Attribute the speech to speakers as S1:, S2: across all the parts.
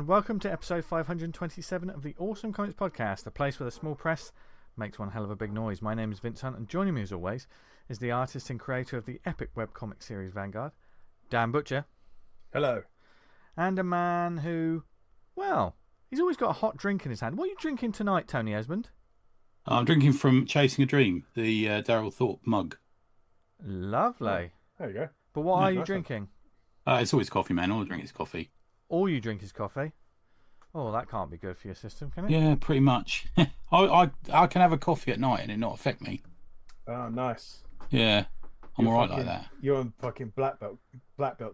S1: and welcome to episode 527 of the Awesome Comics Podcast, a place where the small press makes one hell of a big noise. My name is Vince Hunt, and joining me as always is the artist and creator of the epic webcomic series Vanguard, Dan Butcher.
S2: Hello.
S1: And a man who, well, he's always got a hot drink in his hand. What are you drinking tonight, Tony Esmond?
S3: I'm drinking from Chasing a Dream, the Daryl Thorpe mug.
S1: Lovely.
S2: There you go.
S1: But what are you
S2: nice
S1: drinking?
S3: It's always coffee, man. All I drink is coffee.
S1: All you drink is coffee? Oh, that can't be good for your system, can it?
S3: Yeah, pretty much. I can have a coffee at night and it not affect me.
S2: Oh, nice.
S3: Yeah, I'm all right like that.
S2: You're on fucking black belt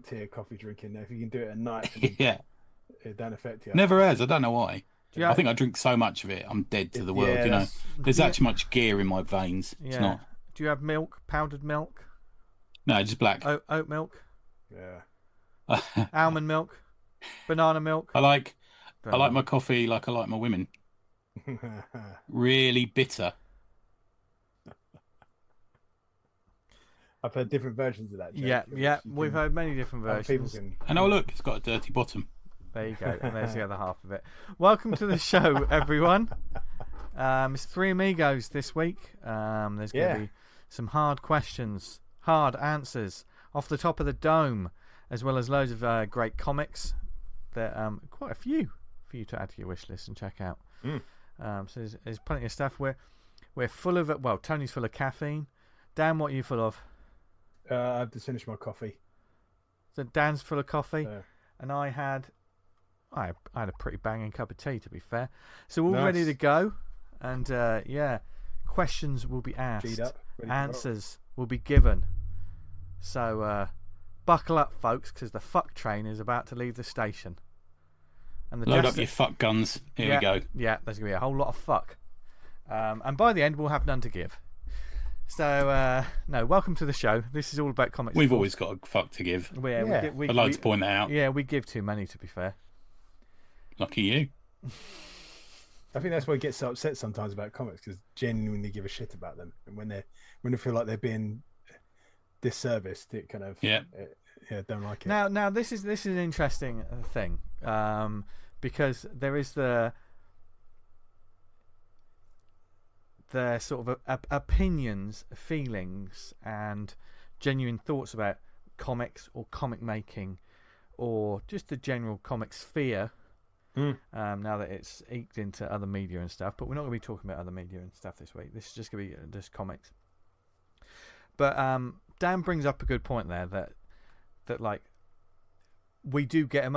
S2: tier coffee drinking. If you can do it at night,
S3: Yeah,
S2: it don't affect you.
S3: never has. I don't know why.
S1: Yeah.
S3: I think I drink so much of it, I'm dead to the world.
S2: Yeah,
S3: you know, there's that much gear in my veins.
S1: Yeah.
S3: It's not.
S1: Do you have milk, powdered milk,
S3: No, just black.
S1: oat milk,
S2: Yeah.
S1: almond milk, banana milk?
S3: I like my coffee like I like my women. Really bitter.
S2: I've heard different versions of that joke.
S1: Yeah. We've heard many different versions.
S3: And oh look, it's got a dirty bottom.
S1: There you go. And there's the other half of it. Welcome to the show, everyone. It's Three Amigos this week. There's going to be some hard questions, hard answers off the top of the dome, as well as loads of great comics. There quite a few for you to add to your wish list and check out. So there's plenty of stuff. We're full of, well, Tony's full of caffeine. Dan, what are you full of?
S2: I've just finished my coffee.
S1: So Dan's full of coffee, and I had a pretty banging cup of tea, to be fair. So we're all ready to go, and questions will be asked, answers will be given. So buckle up, folks, because the fuck train is about to leave the station. And
S3: Load up your fuck guns. Here we go.
S1: Yeah, there's going to be a whole lot of fuck. And by the end, we'll have none to give. So, no, welcome to the show. This is all about comics.
S3: We've always got a fuck to give. I'd like to point that out.
S1: Yeah, we give too many, to be fair.
S3: Lucky you.
S2: I think that's why I get so upset sometimes about comics, because genuinely give a shit about them, and when they feel like they're being disserviced, it kind of don't like it.
S1: Now this is an interesting thing, because there is the sort of opinions, feelings, and genuine thoughts about comics or comic making, or just the general comic sphere. Now that it's eked into other media and stuff, but we're not going to be talking about other media and stuff this week. This is just going to be just comics. But Dan brings up a good point there that like we do get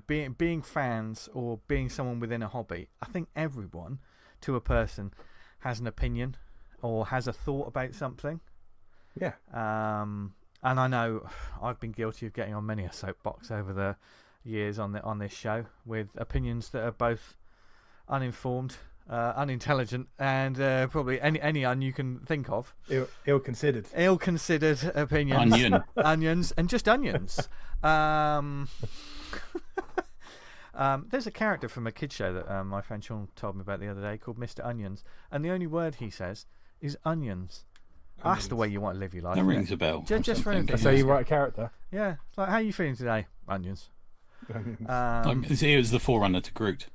S1: being fans or being someone within a hobby. I think everyone, to a person, has an opinion or has a thought about something.
S2: Yeah.
S1: And I know I've been guilty of getting on many a soapbox over the years on this show with opinions that are both uninformed, unintelligent, and probably any un you can think of.
S2: Ill-considered
S1: opinions. Onions, and just onions. There's a character from a kids show that my friend Sean told me about the other day called Mr. Onions, and the only word he says is onions. That's the way you want to live your life.
S3: That rings a bell.
S1: Just for anything.
S2: So you write a character.
S1: Yeah. It's like, how are you feeling today? Onions.
S3: It was the forerunner to Groot.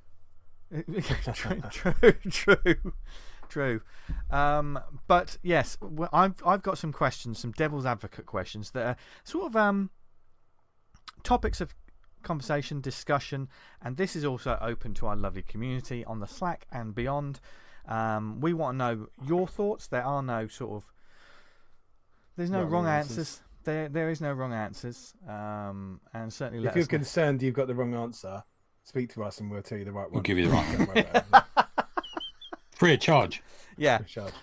S1: True. But yes, I've got some questions, some devil's advocate questions that are sort of topics of conversation, discussion, and this is also open to our lovely community on the Slack and beyond. We want to know your thoughts. There are no there's no wrong answers. There is no wrong answers, and certainly
S2: if you're concerned you've got the wrong answer, speak to us and we'll tell you the right one.
S3: We'll give you the right one. Free of charge.
S1: Yeah.
S2: Free of charge.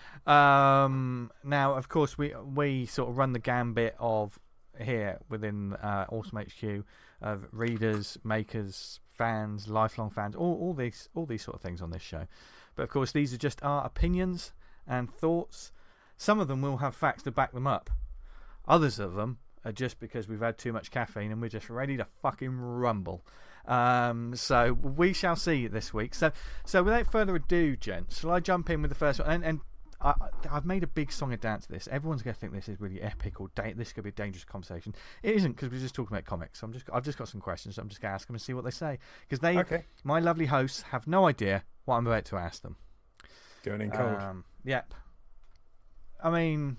S1: Now, of course, we sort of run the gambit of here within Awesome HQ of readers, makers, fans, lifelong fans, all these sort of things on this show. But of course, these are just our opinions and thoughts. Some of them will have facts to back them up. Others of them are just because we've had too much caffeine and we're just ready to fucking rumble. So we shall see this week. So without further ado, gents, shall I jump in with the first one? And I've made a big song and dance of this. Everyone's going to think this is really epic or this could be a dangerous conversation. It isn't, because we're just talking about comics. So I've just got some questions. So I'm just going to ask them and see what they say, because my lovely hosts, have no idea what I'm about to ask them.
S2: Going in cold.
S1: Yep. I mean,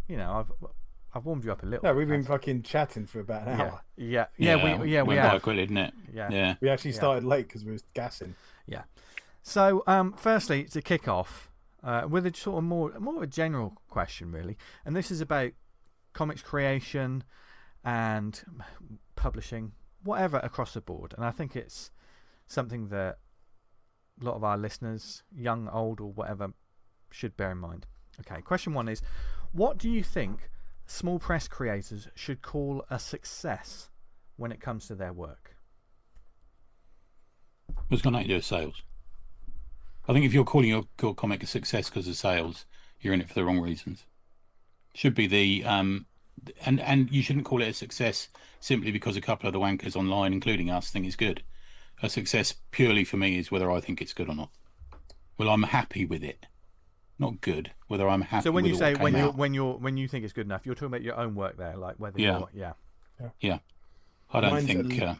S1: I've warmed you up a little.
S2: No, we've been fucking chatting for about an hour.
S1: Yeah.
S3: We have. Quite quick, isn't it?
S1: Yeah.
S2: We actually started late because we were gassing.
S1: Yeah. So, firstly, to kick off, with a sort of more of a general question, really, and this is about comics creation and publishing, whatever, across the board. And I think it's something that a lot of our listeners, young, old, or whatever, should bear in mind. Okay, question 1 is, what do you think small press creators should call a success when it comes to their work?
S3: It's got nothing to do with sales. I think if you're calling your comic a success because of sales, you're in it for the wrong reasons. Should be the and you shouldn't call it a success simply because a couple of the wankers online, including us, think it's good. A success purely for me is whether I think it's good or not. Well, I'm happy with it, not good. Whether I'm happy.
S1: So when
S3: with
S1: you say
S3: it
S1: when you think it's good enough, you're talking about your own work there, like whether
S3: Yeah.
S1: Yeah.
S3: I don't
S2: Mine's
S3: think
S2: a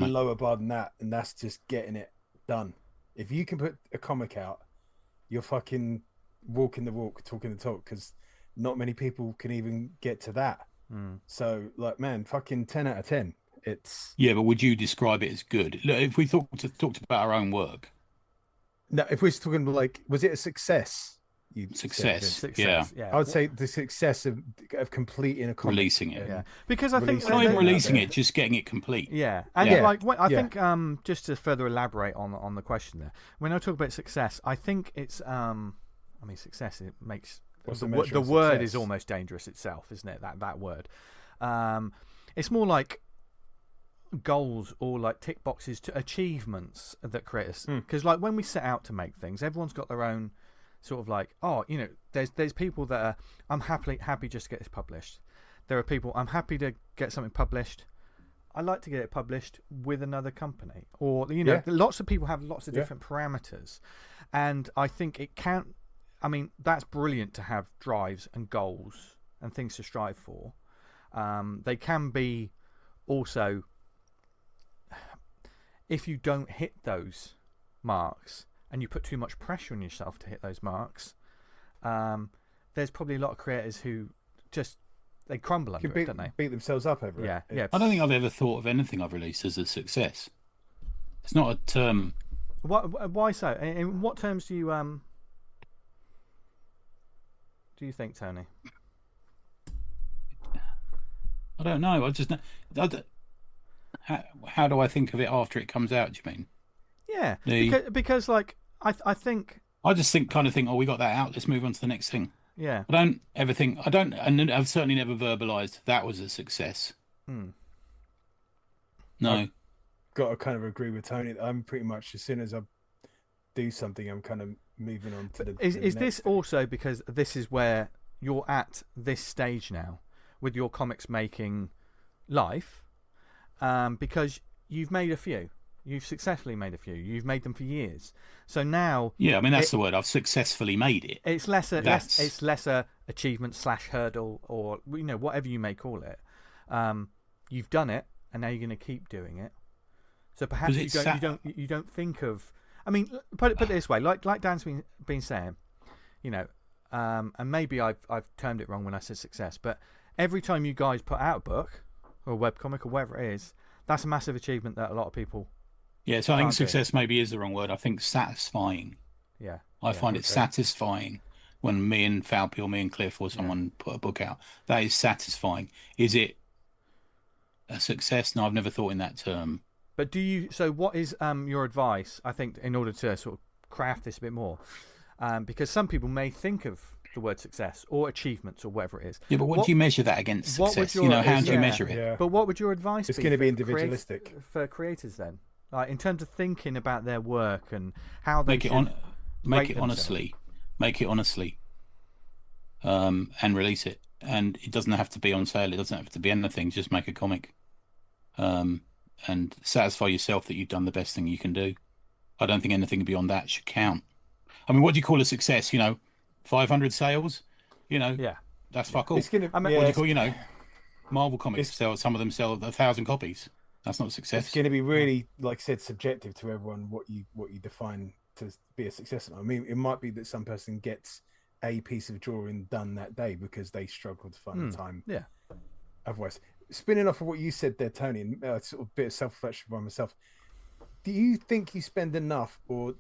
S2: lower bar than that, and that's just getting it done. If you can put a comic out, you're fucking walking the walk, talking the talk, because not many people can even get to that. So, like, man, fucking 10 out of 10. It's
S3: but would you describe it as good? Look, if we talked about our own work.
S2: No, if we're talking like, was it a success?
S3: Success.
S1: Yeah.
S2: I would say the success of completing a comic.
S3: Releasing it.
S1: Yeah. Because I think
S3: not even releasing it, just getting it complete.
S1: Yeah. And I think just to further elaborate on the question there, when I talk about success, I think it's success, it makes the word is almost dangerous itself, isn't it? That word. It's more like goals or like tick boxes to achievements that creators, because like when we set out to make things, everyone's got their own sort of like, there's people that are, I'm happy just to get this published. There are people, I'm happy to get something published. I like to get it published with another company, or lots of people have lots of different parameters, and I think that's brilliant to have drives and goals and things to strive for. They can be also, if you don't hit those marks and you put too much pressure on yourself to hit those marks, there's probably a lot of creators who just, they crumble under it, don't they?
S2: Beat themselves up over
S1: it. Yeah.
S3: I don't think I've ever thought of anything I've released as a success. It's not a term.
S1: Why so? In what terms do you think, Tony?
S3: I don't know. How do I think of it after it comes out, do you mean?
S1: Yeah, because like I think
S3: I just think oh, we got that out, let's move on to the next thing.
S1: Yeah.
S3: I don't ever think, and I've certainly never verbalised that was a success. No.
S2: I've got to kind of agree with Tony. I'm pretty much, as soon as I do something, I'm kind of moving on to the
S1: Is
S2: next
S1: this
S2: thing.
S1: also because this is where you're at this stage now with your comics making life? Because you've made a few. You've successfully made a few. You've made them for years. So now...
S3: Yeah, I mean, that's the word. I've successfully made it.
S1: It's lesser achievement / hurdle, or whatever you may call it. You've done it, and now you're going to keep doing it. So perhaps you don't think of... I mean, put it this way. Like Dan's been saying, and maybe I've termed it wrong when I said success, but every time you guys put out a book or a webcomic or whatever it is, that's a massive achievement that a lot of people...
S3: Yeah, so I think success maybe is the wrong word. I think satisfying.
S1: Yeah.
S3: I find it satisfying when me and Falpy or me and Cliff or someone put a book out. That is satisfying. Is it a success? No, I've never thought in that term.
S1: But so what is your advice, I think, in order to sort of craft this a bit more? Because some people may think of the word success or achievements or whatever it is.
S3: Yeah, but what do you measure that against success? How do you measure it?
S2: Yeah.
S1: But what would your advice be?
S2: It's going to be individualistic.
S1: For creators then? Like, in terms of thinking about their work and how they
S3: make it honestly, and release it. And it doesn't have to be on sale. It doesn't have to be anything. Just make a comic, and satisfy yourself that you've done the best thing you can do. I don't think anything beyond that should count. I mean, what do you call a success? 500 sales,
S1: Yeah.
S3: that's fuck all.
S2: It's gonna.
S1: I mean,
S2: yeah,
S3: What do you call, Marvel comics some of them sell 1,000 copies. That's not a
S2: it's
S3: success.
S2: going to be really, like I said, subjective to everyone what you define to be a success. I mean, it might be that some person gets a piece of drawing done that day because they struggle to find the time.
S1: Yeah.
S2: Otherwise, spinning off of what you said there, Tony, and sort of a bit of self-reflection by myself. Do you think you spend enough or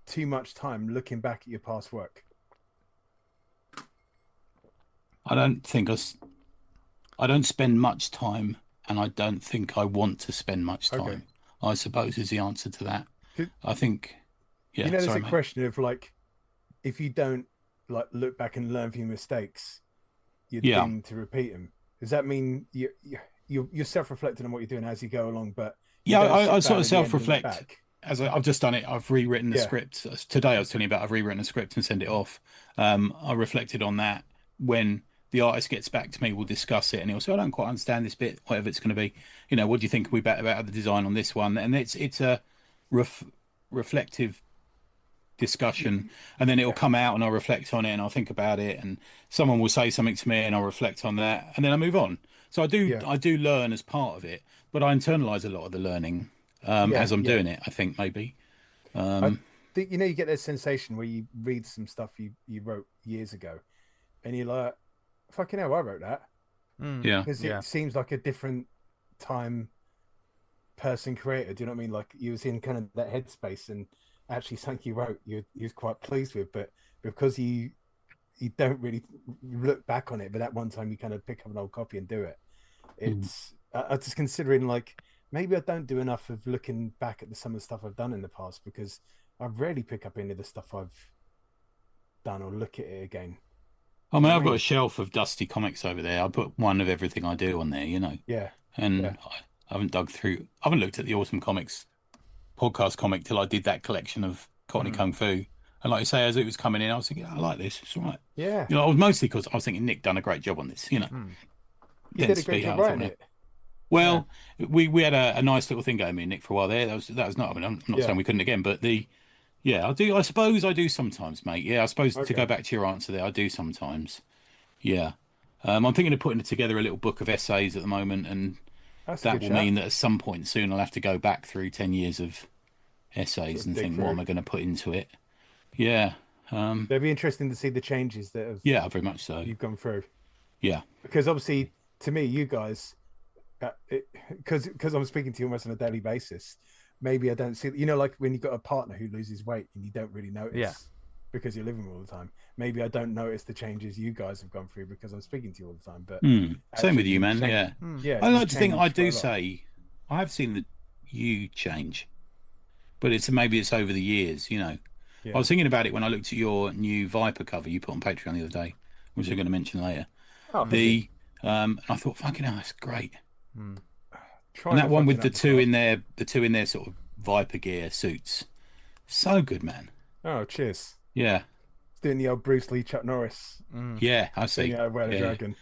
S2: too much time looking back at your past work?
S3: I don't spend much time, and I don't think I want to spend much time.
S2: Okay.
S3: I suppose is the answer to that. I think, yeah.
S2: There's
S3: sorry,
S2: a
S3: mate.
S2: question of like, if you don't like look back and learn from your mistakes, you're doomed to repeat them. Does that mean you're self-reflecting on what you're doing as you go along? But
S3: yeah, I sort of self-reflect. As I've just done it, I've rewritten the script. Today I was telling you about I've rewritten a script and sent it off. I reflected on that. When the artist gets back to me, we'll discuss it, and he'll say, I don't quite understand this bit, whatever it's going to be. What do you think about the design on this one? And it's a reflective discussion, and then it'll come out and I'll reflect on it and I'll think about it, and someone will say something to me and I'll reflect on that, and then I move on. So I do learn as part of it, but I internalize a lot of the learning as I'm doing it, I think, maybe.
S2: I think, you get that sensation where you read some stuff you wrote years ago and you're like, fucking hell, I wrote that.
S3: Yeah.
S2: Because it seems like a different time person creator. Do you know what I mean? Like you was in kind of that headspace, and actually something you wrote you was quite pleased with, but because you don't really look back on it, but that one time you kind of pick up an old copy and do it. It's I just considering like maybe I don't do enough of looking back at some of the stuff I've done in the past, because I rarely pick up any of the stuff I've done or look at it again.
S3: I mean, I've got a shelf of dusty comics over there. I put one of everything I do on there,
S2: Yeah.
S3: And I haven't I haven't looked at the Awesome Comics podcast comic till I did that collection of Cockney Kung Fu. And like I say, as it was coming in, I was thinking, I like this. It's all right.
S2: Yeah.
S3: I was mostly because I was thinking Nick done a great job on this,
S2: You did a great job writing it.
S3: Well, we had a nice little thing going, me and Nick, for a while there. That was not. I mean, I'm not saying we couldn't again, but I do. I suppose I do sometimes, mate. Yeah, I suppose to go back to your answer there, I do sometimes. Yeah, I'm thinking of putting together a little book of essays at the moment, and that will mean that at some point soon I'll have to go back through 10 years of essays and think, what am I going to put into it? Yeah.
S2: It'd be interesting to see the changes that have,
S3: very much so.
S2: You've gone through.
S3: Yeah,
S2: because obviously, to me, you guys, because I'm speaking to you almost on a daily basis. Maybe I don't see, like when you've got a partner who loses weight and you don't really notice because you're living with all the time. Maybe I don't notice the changes you guys have gone through because I'm speaking to you all the time. But
S3: same with you, man. Yeah. I like to think I do say I have seen you change, but maybe it's over the years. I was thinking about it when I looked at your new Viper cover you put on Patreon the other day, which I'm going to mention later. And I thought, fucking hell, that's great. And that one with the two in their sort of Viper gear suits, so good, man.
S2: Oh, cheers.
S3: Yeah,
S2: it's doing the old Bruce Lee, Chuck Norris.
S3: Yeah, I see.
S2: Yeah, Red Dragon.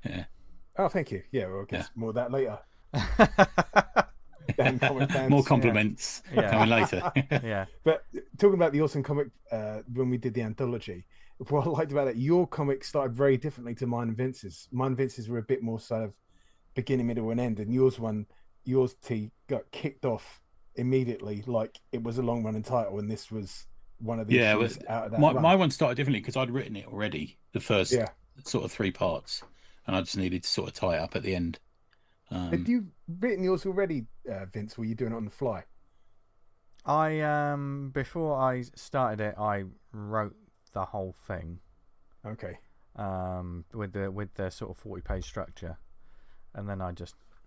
S3: Yeah.
S2: Oh, thank you. Yeah, we'll get more of that later.
S3: More compliments coming later.
S1: Yeah.
S2: But talking about the Awesome Comic, when we did the anthology, what I liked about it, your comic started very differently to mine and Vince's. Mine and Vince's were a bit more sort of beginning, middle, and end, and yours got kicked off immediately, like it was a long running title, and this was one of the issues out of that.
S3: My one started differently because I'd written it already, the first sort of 3 parts, and I just needed to sort of tie it up at the end.
S2: Had you written yours already, Vince? Were you doing it on the fly?
S1: I before I started it, I wrote the whole thing.
S2: Okay.
S1: With the sort of 40-page structure, and then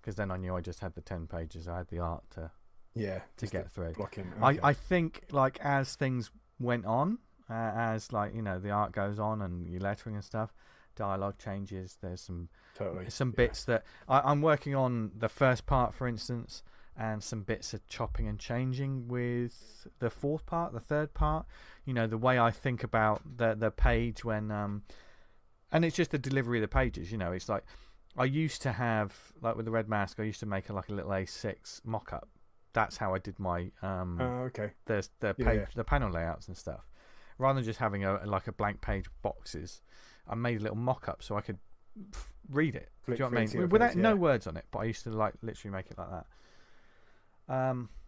S1: because then I knew I just had the 10 pages. I had the art to get through.
S2: Okay.
S1: I think like as things went on, as like the art goes on and your lettering and stuff, dialogue changes. There's some bits that I'm working on the first part, for instance, and some bits are chopping and changing with the fourth part, the third part. The way I think about the page when and it's just the delivery of the pages. It's like I used to have, like with the Red Mask, I used to make a little A6 mock-up. That's how I did my the panel layouts and stuff. rather than just having a blank page boxes, I made a little mock-up so I could read it. Do you know what I mean? Without no words on it, but I used to literally make it like that.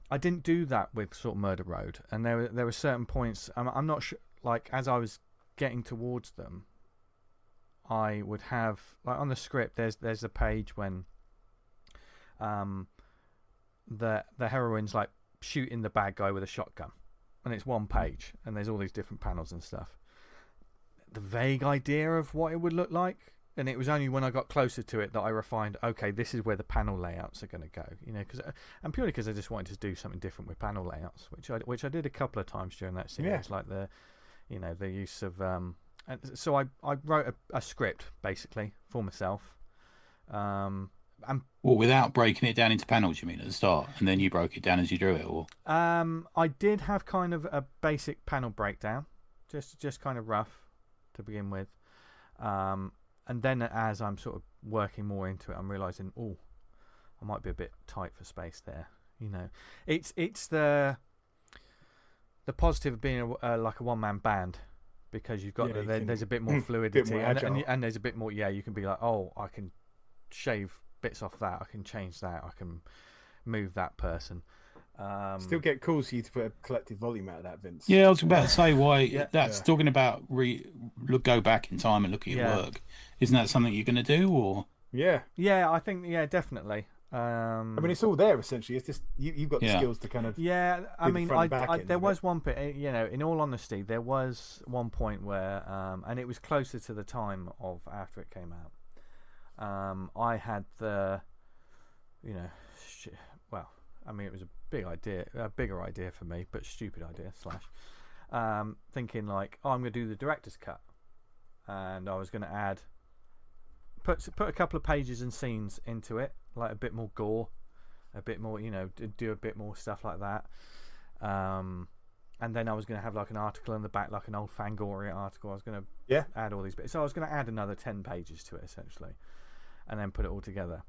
S1: I didn't do that with sort of Murder Road, and there were certain points. I'm not sure. Like as I was getting towards them, I would have like on the script. There's a page when the heroine's like shooting the bad guy with a shotgun, and it's one page, and there's all these different panels and stuff. The vague idea of what it would look like. And it was only when I got closer to it that I refined, okay, this is where the panel layouts are going to go, and purely because I just wanted to do something different with panel layouts, which I did a couple of times during that series, like the use of, and so I wrote a script basically for myself, and
S3: without breaking it down into panels, you mean at the start, and then you broke it down as you drew it, or?
S1: I did have kind of a basic panel breakdown, just kind of rough to begin with, and then as I'm sort of working more into it, I'm realising, I might be a bit tight for space there. It's the positive of being like a one-man band, because you've got there's a bit more fluidity, and there's a bit more. Yeah, you can be like, I can shave bits off that, I can change that, I can move that person.
S2: Still get calls for you to put a collective volume out of that, Vince.
S3: Yeah, I was about to say why that's talking about go back in time and look at your work. Isn't that something you're going to do, or?
S2: Yeah,
S1: I think definitely.
S2: I mean, it's all there essentially. It's just you've got the skills to kind of.
S1: Yeah, I mean, there was one bit. In all honesty, there was one point where, and it was closer to the time of after it came out. I had the, well, I mean, it was a bigger idea for me, but stupid idea / thinking like, I'm going to do the director's cut, and I was going to put a couple of pages and scenes into it, like a bit more gore, a bit more, do a bit more stuff like that, and then I was going to have like an article in the back, like an old Fangoria article. I was going to add all these bits, so I was going to add another 10 pages to it essentially, and then put it all together.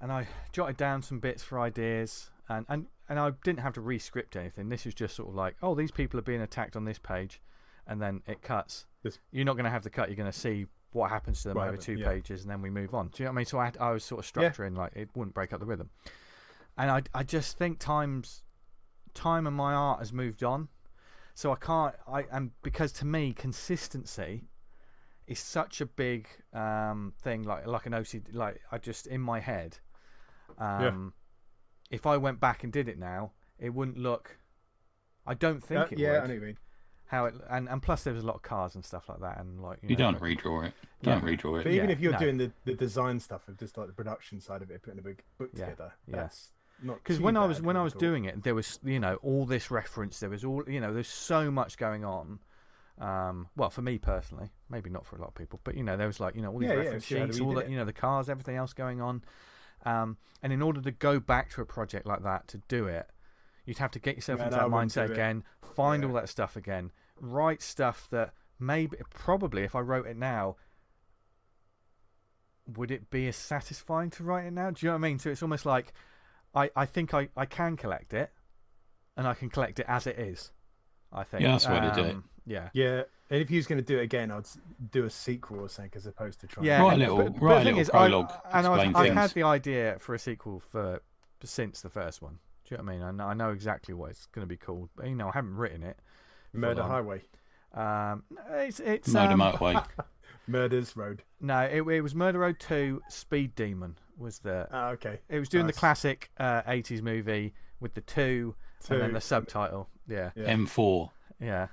S1: And I jotted down some bits for ideas, and I didn't have to re-script anything. This is just sort of like, these people are being attacked on this page, and then it cuts. You're not going to have the cut. You're going to see what happens to them over 2 pages, and then we move on. Do you know what I mean? So I was sort of structuring like it wouldn't break up the rhythm. And I just think time and my art has moved on. So and because to me consistency is such a big thing, like an OCD. Like I just in my head. If I went back and did it now, it wouldn't look. I don't think it would.
S2: I know what you mean.
S1: How it and plus there was a lot of cars and stuff like that, and like
S3: you don't redraw it. Don't redraw it.
S2: But even if you're doing the design stuff of just like the production side of it, putting a big book together, that's not.
S1: Because when I was doing it, there was all this reference. There was all there's so much going on. Well, for me personally, maybe not for a lot of people, but there was like all these reference sheets, all that the cars, everything else going on. And in order to go back to a project like that to do it, you'd have to get yourself into that mindset again, find all that stuff again, write stuff that probably if I wrote it now, would it be as satisfying to write it now? Do you know what I mean? So it's almost like I think I can collect it, and I can collect it as it is, I think.
S3: Yeah, that's the way to do it.
S1: Yeah.
S2: Yeah. And if you was going to do it again, I'd do a sequel or something as opposed to trying.
S3: Yeah, write a little prologue.
S1: I've had the idea for a sequel since the first one. Do you know what I mean? I know exactly what it's going to be called, but I haven't written it.
S2: Murder Highway.
S1: It's
S3: Murder Motorway.
S2: Murders Road.
S1: No, it was Murder Road 2. Speed Demon was the.
S2: Oh, okay.
S1: It was doing the classic 80s movie with the 2 and then the subtitle. Yeah.
S3: M4.
S1: Yeah.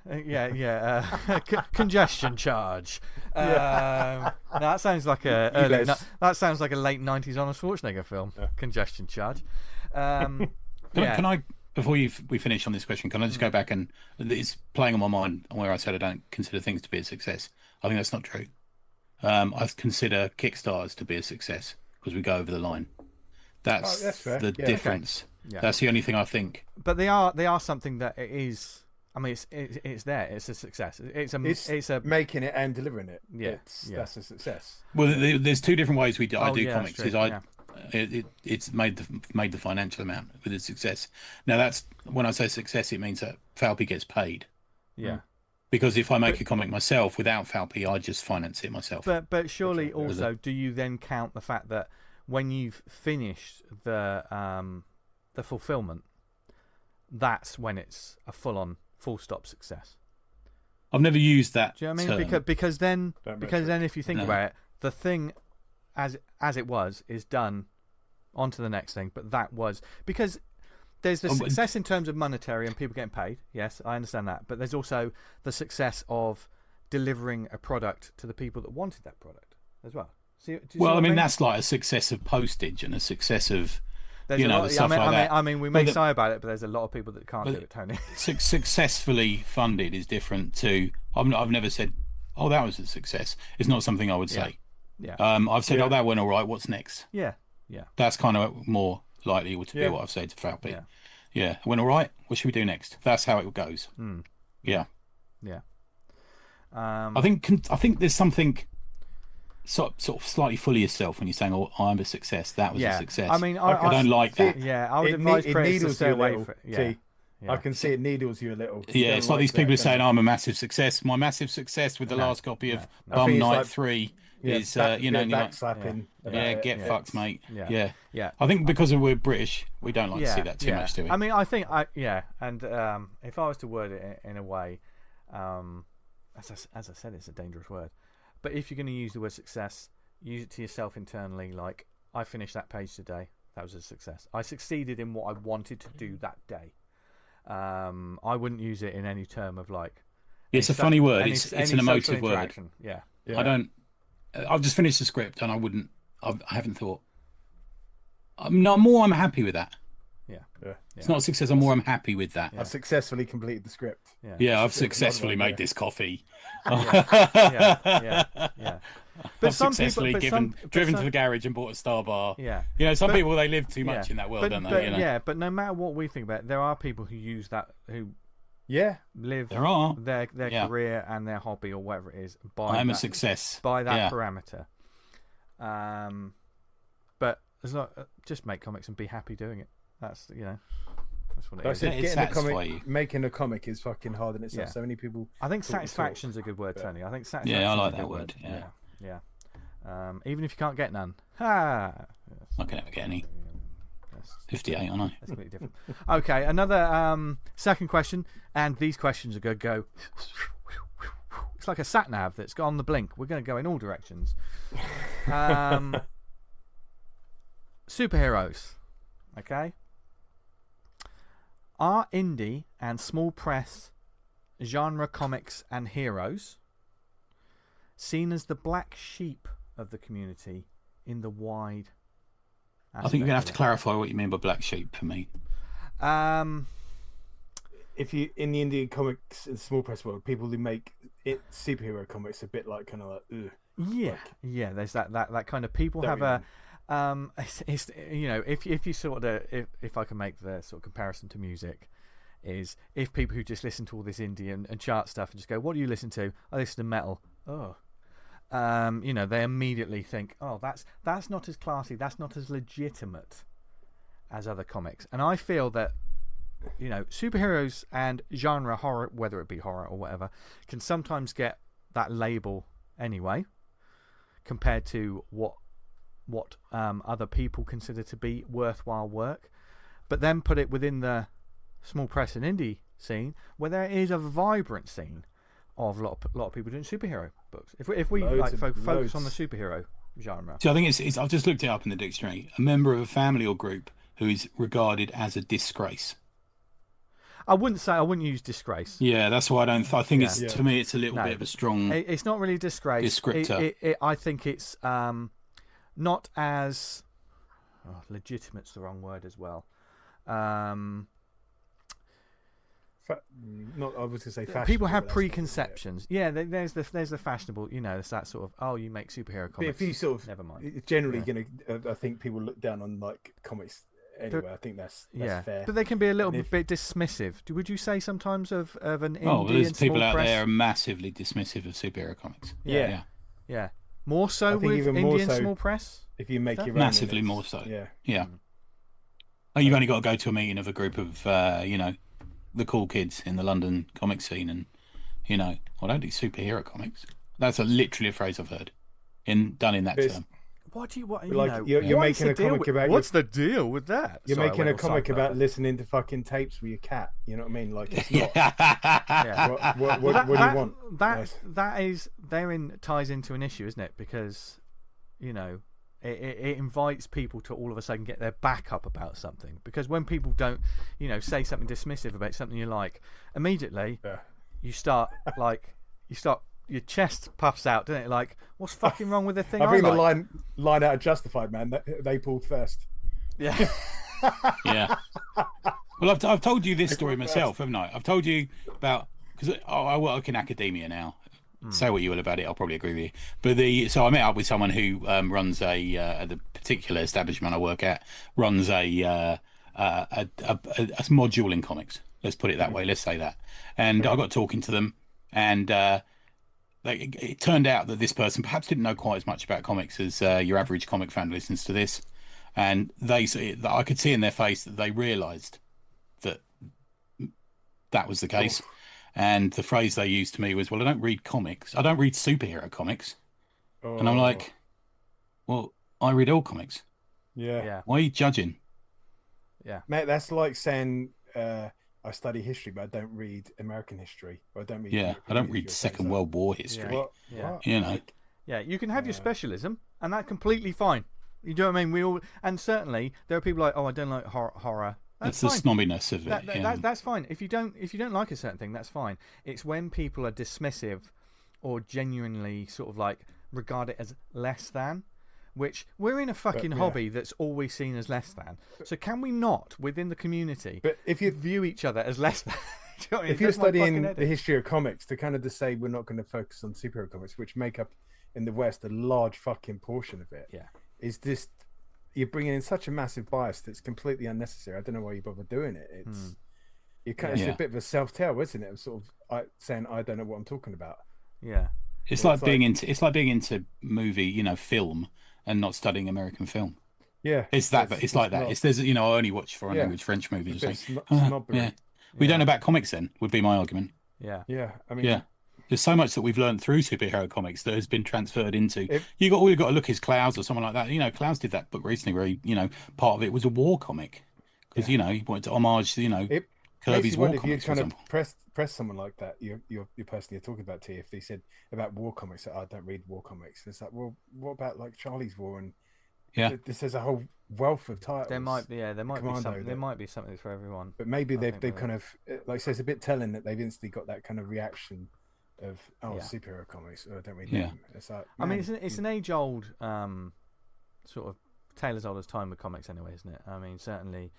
S1: Congestion charge. No, that sounds like that sounds like a late 90s Arnold Schwarzenegger film. Yeah. Congestion charge.
S3: Can I, before we finish on this question, can I just go back and it's playing on my mind where I said I don't consider things to be a success. I think that's not true. I consider Kickstarters to be a success because we go over the line. That's the difference. Okay. Yeah. That's the only thing I think.
S1: But they are something that it is. I mean, it's there. It's a success. It's a
S2: making it and delivering it. Yeah, that's a success.
S3: Well, there's two different ways I do comics. It's made the financial amount with its success. Now that's when I say success, it means that Falpy gets paid.
S1: Yeah.
S3: Because if I make a comic myself without Falpy, I just finance it myself.
S1: But surely also, do you then count the fact that when you've finished the fulfillment, that's when it's a full stop success?
S3: I've never used that.
S1: Do you know what I mean?
S3: term.
S1: Because then if you think about it, the thing as it was is done, onto the next thing. But that was because there's the success in terms of monetary and people getting paid. Yes, I understand that. But there's also the success of delivering a product to the people that wanted that product as well.
S3: Well, I mean, that's like a success of postage and a success of, stuff like that.
S1: I mean, we may sigh about it, but there's a lot of people that can't do it, Tony.
S3: Successfully funded is different to. I've never said, "Oh, that was a success." It's not something I would say.
S1: Yeah.
S3: I've said, "Oh, that went all right. What's next?"
S1: Yeah.
S3: That's kind of more likely to be what I've said to Falpy. Yeah, it went all right. What should we do next? That's how it goes. Yeah. I think there's something sort of slightly full of yourself when you're saying, "Oh, I'm a success. That was a success."
S1: I mean,
S3: I don't like that.
S1: Yeah, I would advise creators to stay away from it.
S2: I can see it needles you a little.
S3: Yeah, it's like these people are saying, "I'm a massive success." My massive success with the last copy of Bum Night 3 is,
S2: backslapping.
S3: Get fucked, mate.
S1: Yeah.
S3: I think because we're British, we don't like to see that too much, do we?
S1: I mean, I think, and if I was to word it in a way, as I said, it's a dangerous word. But if you're going to use the word success, use it to yourself internally. Like, I finished that page today. That was a success. I succeeded in what I wanted to do that day. I wouldn't use it in any term of like.
S3: It's a funny word. It's an emotive word.
S1: Yeah.
S3: I don't. I've just finished the script and I haven't thought. I'm happy with that.
S1: Yeah.
S3: It's not a success. I'm happy with that.
S2: I've successfully completed the script.
S3: Yeah, I've successfully made this coffee.
S1: Yeah. But
S3: I've successfully driven to the garage and bought a Star Bar.
S1: Yeah.
S3: Some people, they live too much in that world, don't they?
S1: Yeah, but no matter what we think about it, there are people who use that, who live their career and their hobby or whatever it is by
S3: a success
S1: by that parameter. But it's not just make comics and be happy doing it. That's that's what it is.
S2: Making a comic is fucking hard in itself. So many people.
S1: I think satisfaction's a good word, Tony. I think satisfaction.
S3: Yeah, I like that word.
S1: Yeah. Even if you can't get none. I
S3: can never get any. 58, I know.
S1: That's completely different. Okay, another second question, and these questions are going to go. It's like a sat nav that's got on the blink. We're going to go in all directions. Superheroes. Okay. Are indie and small press genre comics and heroes seen as the black sheep of the community in the wide
S3: I think you're going to have to clarify what you mean by black sheep for me.
S2: If you in the Indian comics and small press world, people who make it superhero comics a bit like kind of like
S1: there's that kind of people have a it's if you sort of if I can make the sort of comparison to music, is if people who just listen to all this indie and chart stuff and just go, what do you listen to? I listen to metal. They immediately think, oh, that's not as classy, that's not as legitimate as other comics. And I feel that superheroes and genre horror, whether it be horror or whatever, can sometimes get that label anyway compared to what other people consider to be worthwhile work, but then put it within the small press and indie scene where there is a vibrant scene of a lot of people doing superhero books. If we focus on the superhero genre.
S3: So I think it's I've just looked it up in the dictionary. A member of a family or group who is regarded as a disgrace.
S1: I wouldn't use disgrace.
S3: Yeah, that's why I think it's to me it's a little bit of a strong.
S1: It's not really disgrace.
S3: Descriptor.
S1: I think it's not as legitimate's the wrong word as well.
S2: Not I was going to say fashionable.
S1: People have preconceptions. There's the fashionable. It's that sort of you make superhero comics.
S2: But if you sort of
S1: never mind.
S2: Generally, I think people look down on like comics anyway. I think that's fair.
S1: But they can be a little bit dismissive. Would you say sometimes of an indie?
S3: Oh, there's
S1: and
S3: people
S1: small
S3: out
S1: press?
S3: there are massively dismissive of superhero comics.
S2: Yeah.
S1: More so with indie and small press.
S2: If you make your own,
S3: massively more so. Yeah. Oh, you've only got to go to a meeting of a group of the cool kids in the London comic scene and You know, I don't do superhero comics. That's literally a phrase I've heard done in that
S2: But
S3: term.
S1: What do you want?
S2: Like,
S1: know,
S2: you're
S1: what is
S2: making
S1: the
S2: a
S1: deal
S2: comic
S1: with-
S2: about
S1: What's the deal with that?
S2: You're
S1: Sorry, I
S2: making
S1: went
S2: a
S1: all
S2: comic
S1: sidebar
S2: about
S1: there.
S2: listening to fucking tapes with your cat. You know what I mean? Like, it's not.
S1: Yeah.
S2: What
S1: Well,
S2: do you want?
S1: That is therein ties into an issue, isn't it? Because you know it invites people to all of a sudden get their back up about something. Because when people don't, you know, say something dismissive about something you like, immediately you start your chest puffs out, doesn't it? Like, what's fucking wrong with the thing?
S2: I bring the
S1: like?
S2: line out of Justified, man. They pulled first.
S1: Yeah.
S3: Yeah. Well, I've told you this story myself, haven't I? I've told you about, because I work in academia now. Say what you will about it, I'll probably agree with you. But so I met up with someone who runs at the particular establishment I work at, runs a module in comics. Let's put it that way. Let's say that. And I got talking to them, and it turned out that this person perhaps didn't know quite as much about comics as your average comic fan listens to this. And I could see in their face that they realised that was the case. And the phrase they used to me was, well, I don't read comics. I don't read superhero comics. And I'm like, well, I read all comics.
S2: Yeah.
S3: Why are you judging?
S1: Yeah.
S2: Mate, that's like saying I study history, but I don't read American history. Or I don't read
S3: I don't read Second World War history.
S2: What?
S3: You know.
S1: Yeah, you can have your specialism, and that's completely fine. You know what I mean? And certainly there are people like, oh, I don't like horror.
S3: That's the snobbiness of it.
S1: That's fine. If you don't like a certain thing, that's fine. It's when people are dismissive or genuinely sort of like regard it as less than, which we're in a fucking hobby that's always seen as less than. So can we not, within the community,
S2: if you
S1: view each other as less than? You know what I mean?
S2: If you're
S1: That's my
S2: studying
S1: fucking
S2: the history of comics, to kind of just say we're not going to focus on superhero comics, which make up in the West a large fucking portion of it, is this. You're bringing in such a massive bias that's completely unnecessary. I don't know why you bother doing it. It's it's a bit of a self-tell, isn't it? Sort of saying I don't know what I'm talking about.
S1: Yeah,
S3: it's like being into movie, film, and not studying American film.
S2: Yeah,
S3: it's like that. It's there's I only watch foreign language French movies. We don't know about comics. Then would be my argument.
S2: Yeah. I mean,
S3: There's so much that we've learned through superhero comics that has been transferred into. All you got to look is Clouds or someone like that. Clouds did that book recently where he, part of it was a war comic because he wanted to homage, Kirby's war comics.
S2: If you kind of press someone like that, your person you're talking about, if they said about war comics, I don't read war comics. It's like, well, what about like Charlie's War and this is a whole wealth of titles.
S1: there might be something for everyone.
S2: But maybe they've kind of like so it's a bit telling that they've instantly got that kind of reaction of superhero comics. I don't read them. It's like,
S1: I mean, it's an age old sort of tale as old as time with comics, anyway, isn't it? I mean, certainly,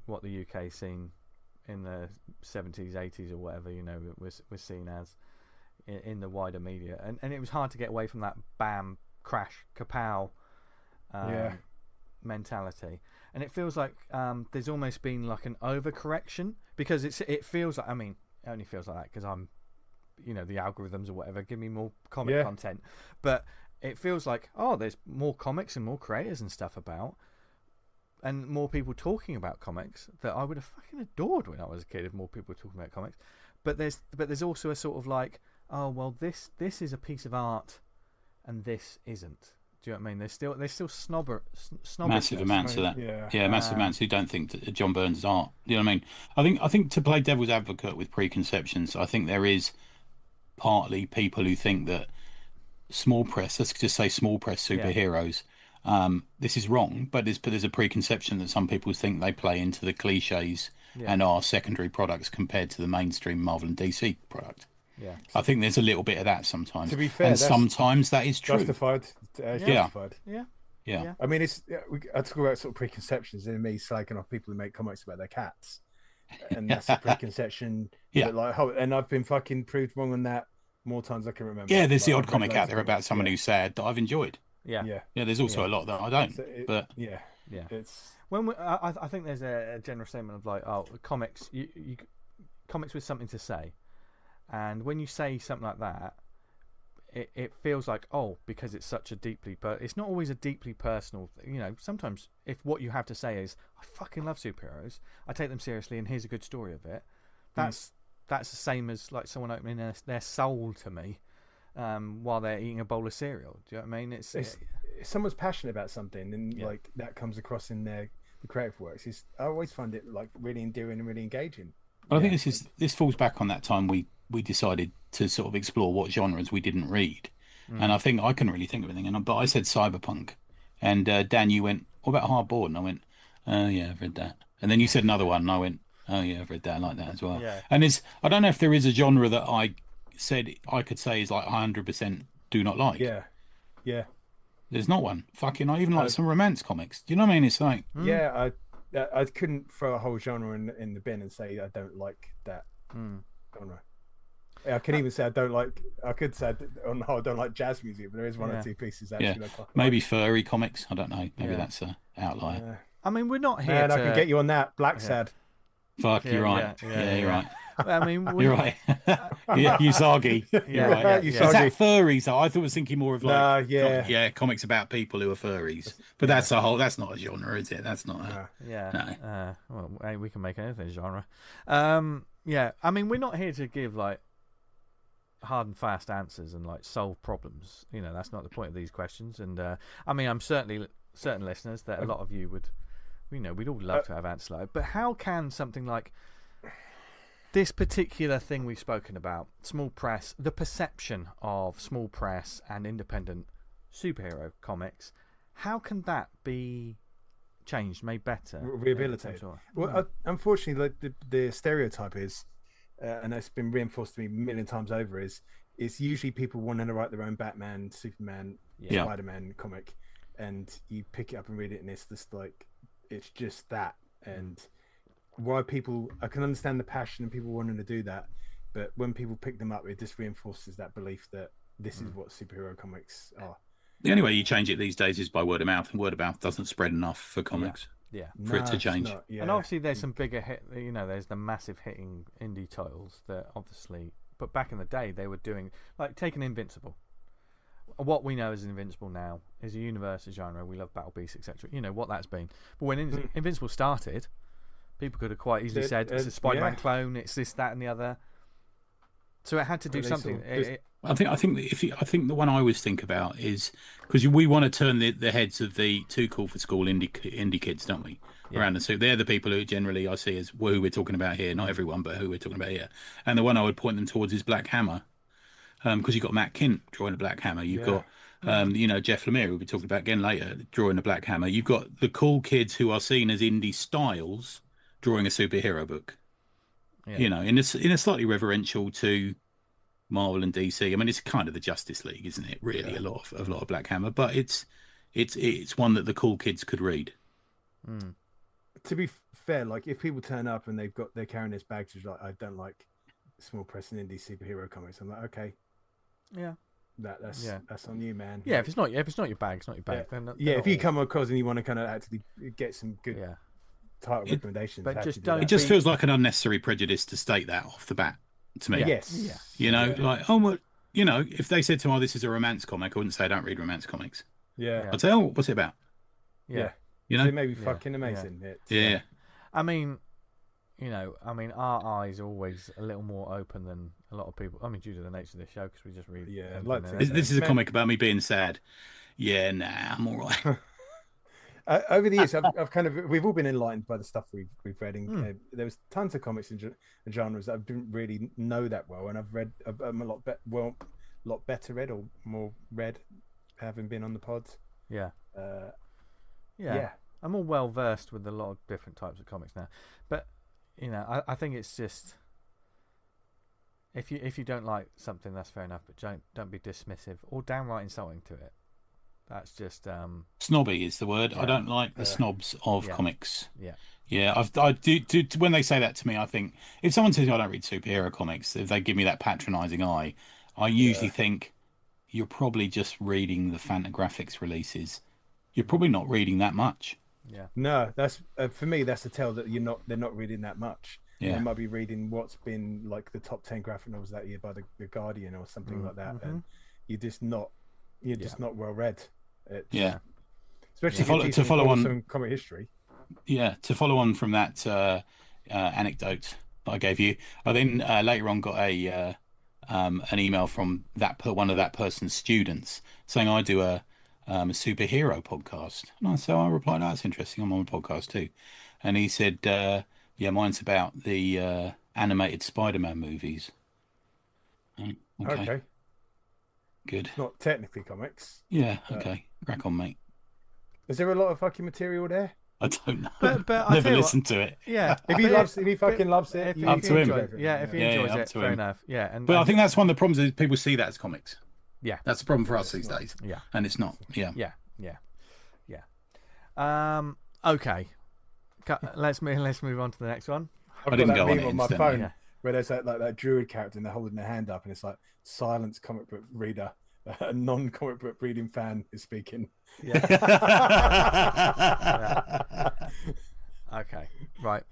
S1: what the UK scene in the 70s, 80s, or whatever, was seen as in the wider media, and it was hard to get away from that bam, crash, kapow mentality. And it feels like there's almost been like an overcorrection because it feels like, I mean, it only feels like that because I'm, the algorithms or whatever give me more comic content, but it feels like, there's more comics and more creators and stuff about, and more people talking about comics that I would have fucking adored when I was a kid if more people were talking about comics. But there's also a sort of like, this is a piece of art and this isn't. Do you know what I mean? There's still snobber
S3: massive amounts of that. Massive amounts who don't think that John Burns is art. You know what I mean? I think to play devil's advocate with preconceptions, I think there is partly people who think that small press, let's just say small press superheroes, this is wrong, but there's a preconception that some people think they play into the cliches and are secondary products compared to the mainstream Marvel and DC product.
S1: Yeah,
S3: I think there's a little bit of that sometimes.
S2: To be fair,
S3: and sometimes that is true.
S2: Justified.
S1: Yeah.
S2: I mean, I talk about sort of preconceptions and me slagging off people who make comics about their cats, and that's a preconception. And I've been fucking proved wrong on that more times than I can remember.
S3: Yeah, there's the odd comic out there about someone who's sad that I've enjoyed.
S1: Yeah.
S3: There's also a lot that I don't. But
S2: it's
S1: when I think there's a general statement of like, comics, you comics with something to say. And when you say something like that, it feels like, because it's such a deeply... it's not always a deeply personal... sometimes if what you have to say is, I fucking love superheroes, I take them seriously and here's a good story of it, that's that's the same as like someone opening their soul to me while they're eating a bowl of cereal. Do you know what I mean? It's
S2: if someone's passionate about something, and like that comes across in the creative works. I always find it like really endearing and really engaging.
S3: Well, I think this falls back on that time we decided to sort of explore what genres we didn't read, and I think I couldn't really think of anything. But I said cyberpunk, and Dan, you went, "What about hardboard?" And I went, "Oh yeah, I've read that." And then you said another one, and I went, "Oh yeah, I've read that. I like that as well."
S1: Yeah.
S3: And I don't know if there is a genre that I said I could say is like 100% do not like.
S2: Yeah.
S3: There's not one. Fucking, I even like some romance comics. Do you know what I mean? It's like,
S2: yeah, I couldn't throw a whole genre in the bin and say I don't like that genre. I could even say I don't like. I could say I don't like jazz music, but there is one or two pieces actually.
S3: Yeah, maybe furry comics. I don't know. Maybe that's an outlier.
S2: Yeah.
S1: I mean, we're not here.
S2: Man, I can get you on that. Black Sad.
S3: Fuck, you're right. Yeah, you're right.
S1: I mean,
S3: you're right. Yeah, Usagi. You're right.
S2: Usagi.
S3: Is that furries? Though? I thought I was thinking more of like,
S2: yeah,
S3: comics about people who are furries. But that's that's not a genre, is it? That's not.
S1: Well, hey, we can make anything genre. Yeah, I mean, we're not here to give like hard and fast answers and like solve problems. You know, that's not the point of these questions. And I mean, I'm certain listeners that a lot of you would, you know, we'd all love to have answers like, but how can something like this particular thing we've spoken about, small press, the perception of small press and independent superhero comics, how can that be changed, made better,
S2: rehabilitated? Well, unfortunately, like the stereotype is, and it's been reinforced to me a million times over, is it's usually people wanting to write their own Batman, Superman, Spider-Man comic, and you pick it up and read it, and it's just like it's just that. And why people, I can understand the passion and people wanting to do that, but when people pick them up, it just reinforces that belief that this is what superhero comics are.
S3: The only way you change it these days is by word of mouth, and word of mouth doesn't spread enough for comics. For it to change.
S1: And obviously there's some bigger hit, you know, there's the massive hitting indie titles that obviously, but back in the day they were doing, like taking Invincible. What we know as Invincible now is a universe, a genre. We love Battle Beasts, etc. You know what that's been. But when Invincible started, people could have quite easily said it's a Spider-Man clone. It's this, that, and the other. So it had to do something.
S3: I think the one I always think about is because we want to turn the heads of the too cool for school indie kids, don't we? Around the so they're the people who generally I see as who we're talking about here. Not everyone, but who we're talking about here. And the one I would point them towards is Black Hammer. Because you've got Matt Kint drawing a Black Hammer. You've got, Jeff Lemire, who we'll be talking about again later, drawing a Black Hammer. You've got the cool kids who are seen as indie styles drawing a superhero book. Yeah. You know, in a slightly reverential to Marvel and DC. I mean, it's kind of the Justice League, isn't it? Really, a lot of Black Hammer, but it's one that the cool kids could read.
S2: To be fair, like if people turn up and they're carrying this baggage, like I don't like small press and indie superhero comics. I'm like, okay. Yeah, that's on you, man.
S1: Yeah, if it's not your bag, it's not your bag.
S2: Yeah,
S1: then
S2: if you come across and you want to kind of actually get some good title recommendations,
S1: but
S2: it
S3: just feels like an unnecessary prejudice to state that off the bat to me.
S2: Yes,
S3: you know, like well, you know, if they said to me, "Oh, this is a romance comic," I wouldn't say I don't read romance comics.
S2: Yeah,
S3: I'd say, "Oh, what's it about?"
S2: Yeah,
S3: you know,
S2: it may be fucking amazing.
S3: Yeah.
S1: I mean, you know, our eyes are always a little more open than a lot of people. I mean, due to the nature of this show, because we just read.
S2: Yeah,
S3: this is a comic about me being sad. Yeah, nah, I'm all right.
S2: Over the years, we've all been enlightened by the stuff we've read. And, there was tons of comics and genres that I didn't really know that well, and I've read a lot better read or more read, having been on the pods.
S1: Yeah. I'm all well versed with a lot of different types of comics now, but you know, I think it's just if you don't like something, that's fair enough, but don't be dismissive or downright insulting to it. That's just
S3: snobby is the word. I don't like the snobs of comics.
S1: Yeah,
S3: I do. When they say that to me, I think if someone says I don't read superhero comics, if they give me that patronising eye, I usually think you're probably just reading the Fantagraphics releases. You're probably not reading that much.
S2: Yeah. No, that's for me. That's a tell that they're not reading that much.
S3: Yeah.
S2: They might be reading what's been like the top 10 graphic novels that year by the Guardian or something like that, and you're just not well read. Especially
S3: to follow on
S2: some comic history.
S3: Yeah, to follow on from that anecdote, that I gave you. I then later on got an email from one of that person's students saying I do a superhero podcast. So I replied, "That's interesting. I'm on a podcast too." And he said, "Yeah, mine's about the animated Spider-Man movies."
S2: Okay.
S3: Good.
S2: Not technically comics.
S3: Yeah. Okay. Crack on, mate.
S2: Is there a lot of fucking material there?
S3: I don't know.
S1: But
S3: Never listened to it.
S1: Yeah.
S2: If he fucking loves it,
S3: Up to him.
S1: If he enjoys it, fair enough. Yeah.
S3: But I think that's one of the problems is people see that as comics.
S1: Yeah.
S3: That's the problem for us these days.
S1: Yeah.
S3: And it's not. Yeah.
S1: Okay. Let's move on to the next one.
S2: I've
S3: I didn't
S2: got that
S3: go on
S2: meme
S3: it
S2: on my
S3: instantly.
S2: phone where there's that druid character and they're holding their hand up and it's like silence comic book reader. A non-comic book reading fan is speaking.
S1: Yeah. Okay. Right.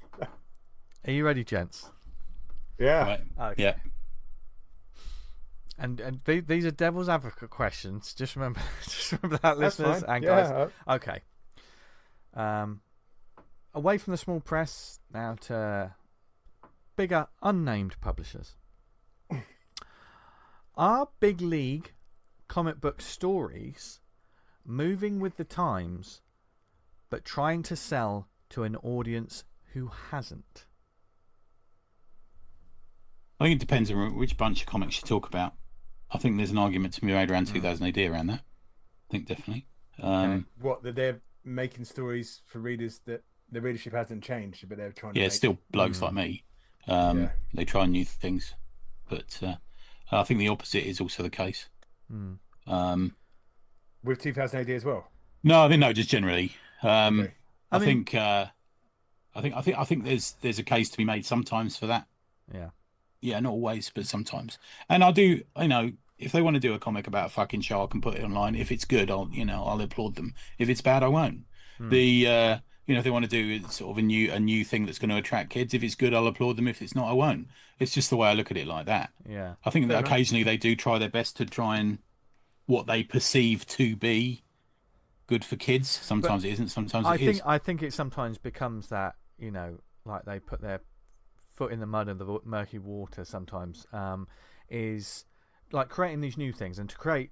S1: Are you ready, gents?
S2: Yeah.
S3: Right.
S1: Okay.
S3: Yeah.
S1: And these are devil's advocate questions. Just remember that,
S2: That's
S1: listeners
S2: fine.
S1: and
S2: Yeah.
S1: guys. Okay. Away from the small press now to bigger unnamed publishers. Are big league comic book stories moving with the times, but trying to sell to an audience who hasn't?
S3: I think it depends on which bunch of comics you talk about. I think there's an argument to be made around 2000 AD around that. I think definitely.
S2: What, that they're making stories for readers that the readership hasn't changed, but they're trying to
S3: Yeah,
S2: make...
S3: still blokes like me. They try new things. But I think the opposite is also the case.
S2: With 2000 AD as well?
S3: No, I think no, just generally.
S2: Okay.
S3: I think there's a case to be made sometimes for that.
S1: Yeah.
S3: Yeah, not always, but sometimes. And I do, if they want to do a comic about a fucking shark and put it online, if it's good, I'll applaud them. If it's bad, I won't. If they want to do sort of a new thing that's going to attract kids, if it's good, I'll applaud them. If it's not, I won't. It's just the way I look at it like that.
S1: Yeah.
S3: I think that occasionally they do try their best to try and what they perceive to be good for kids. Sometimes it isn't. Sometimes it is.
S1: I think it sometimes becomes that, like they put their foot in the mud and the murky water sometimes, is like creating these new things. And to create,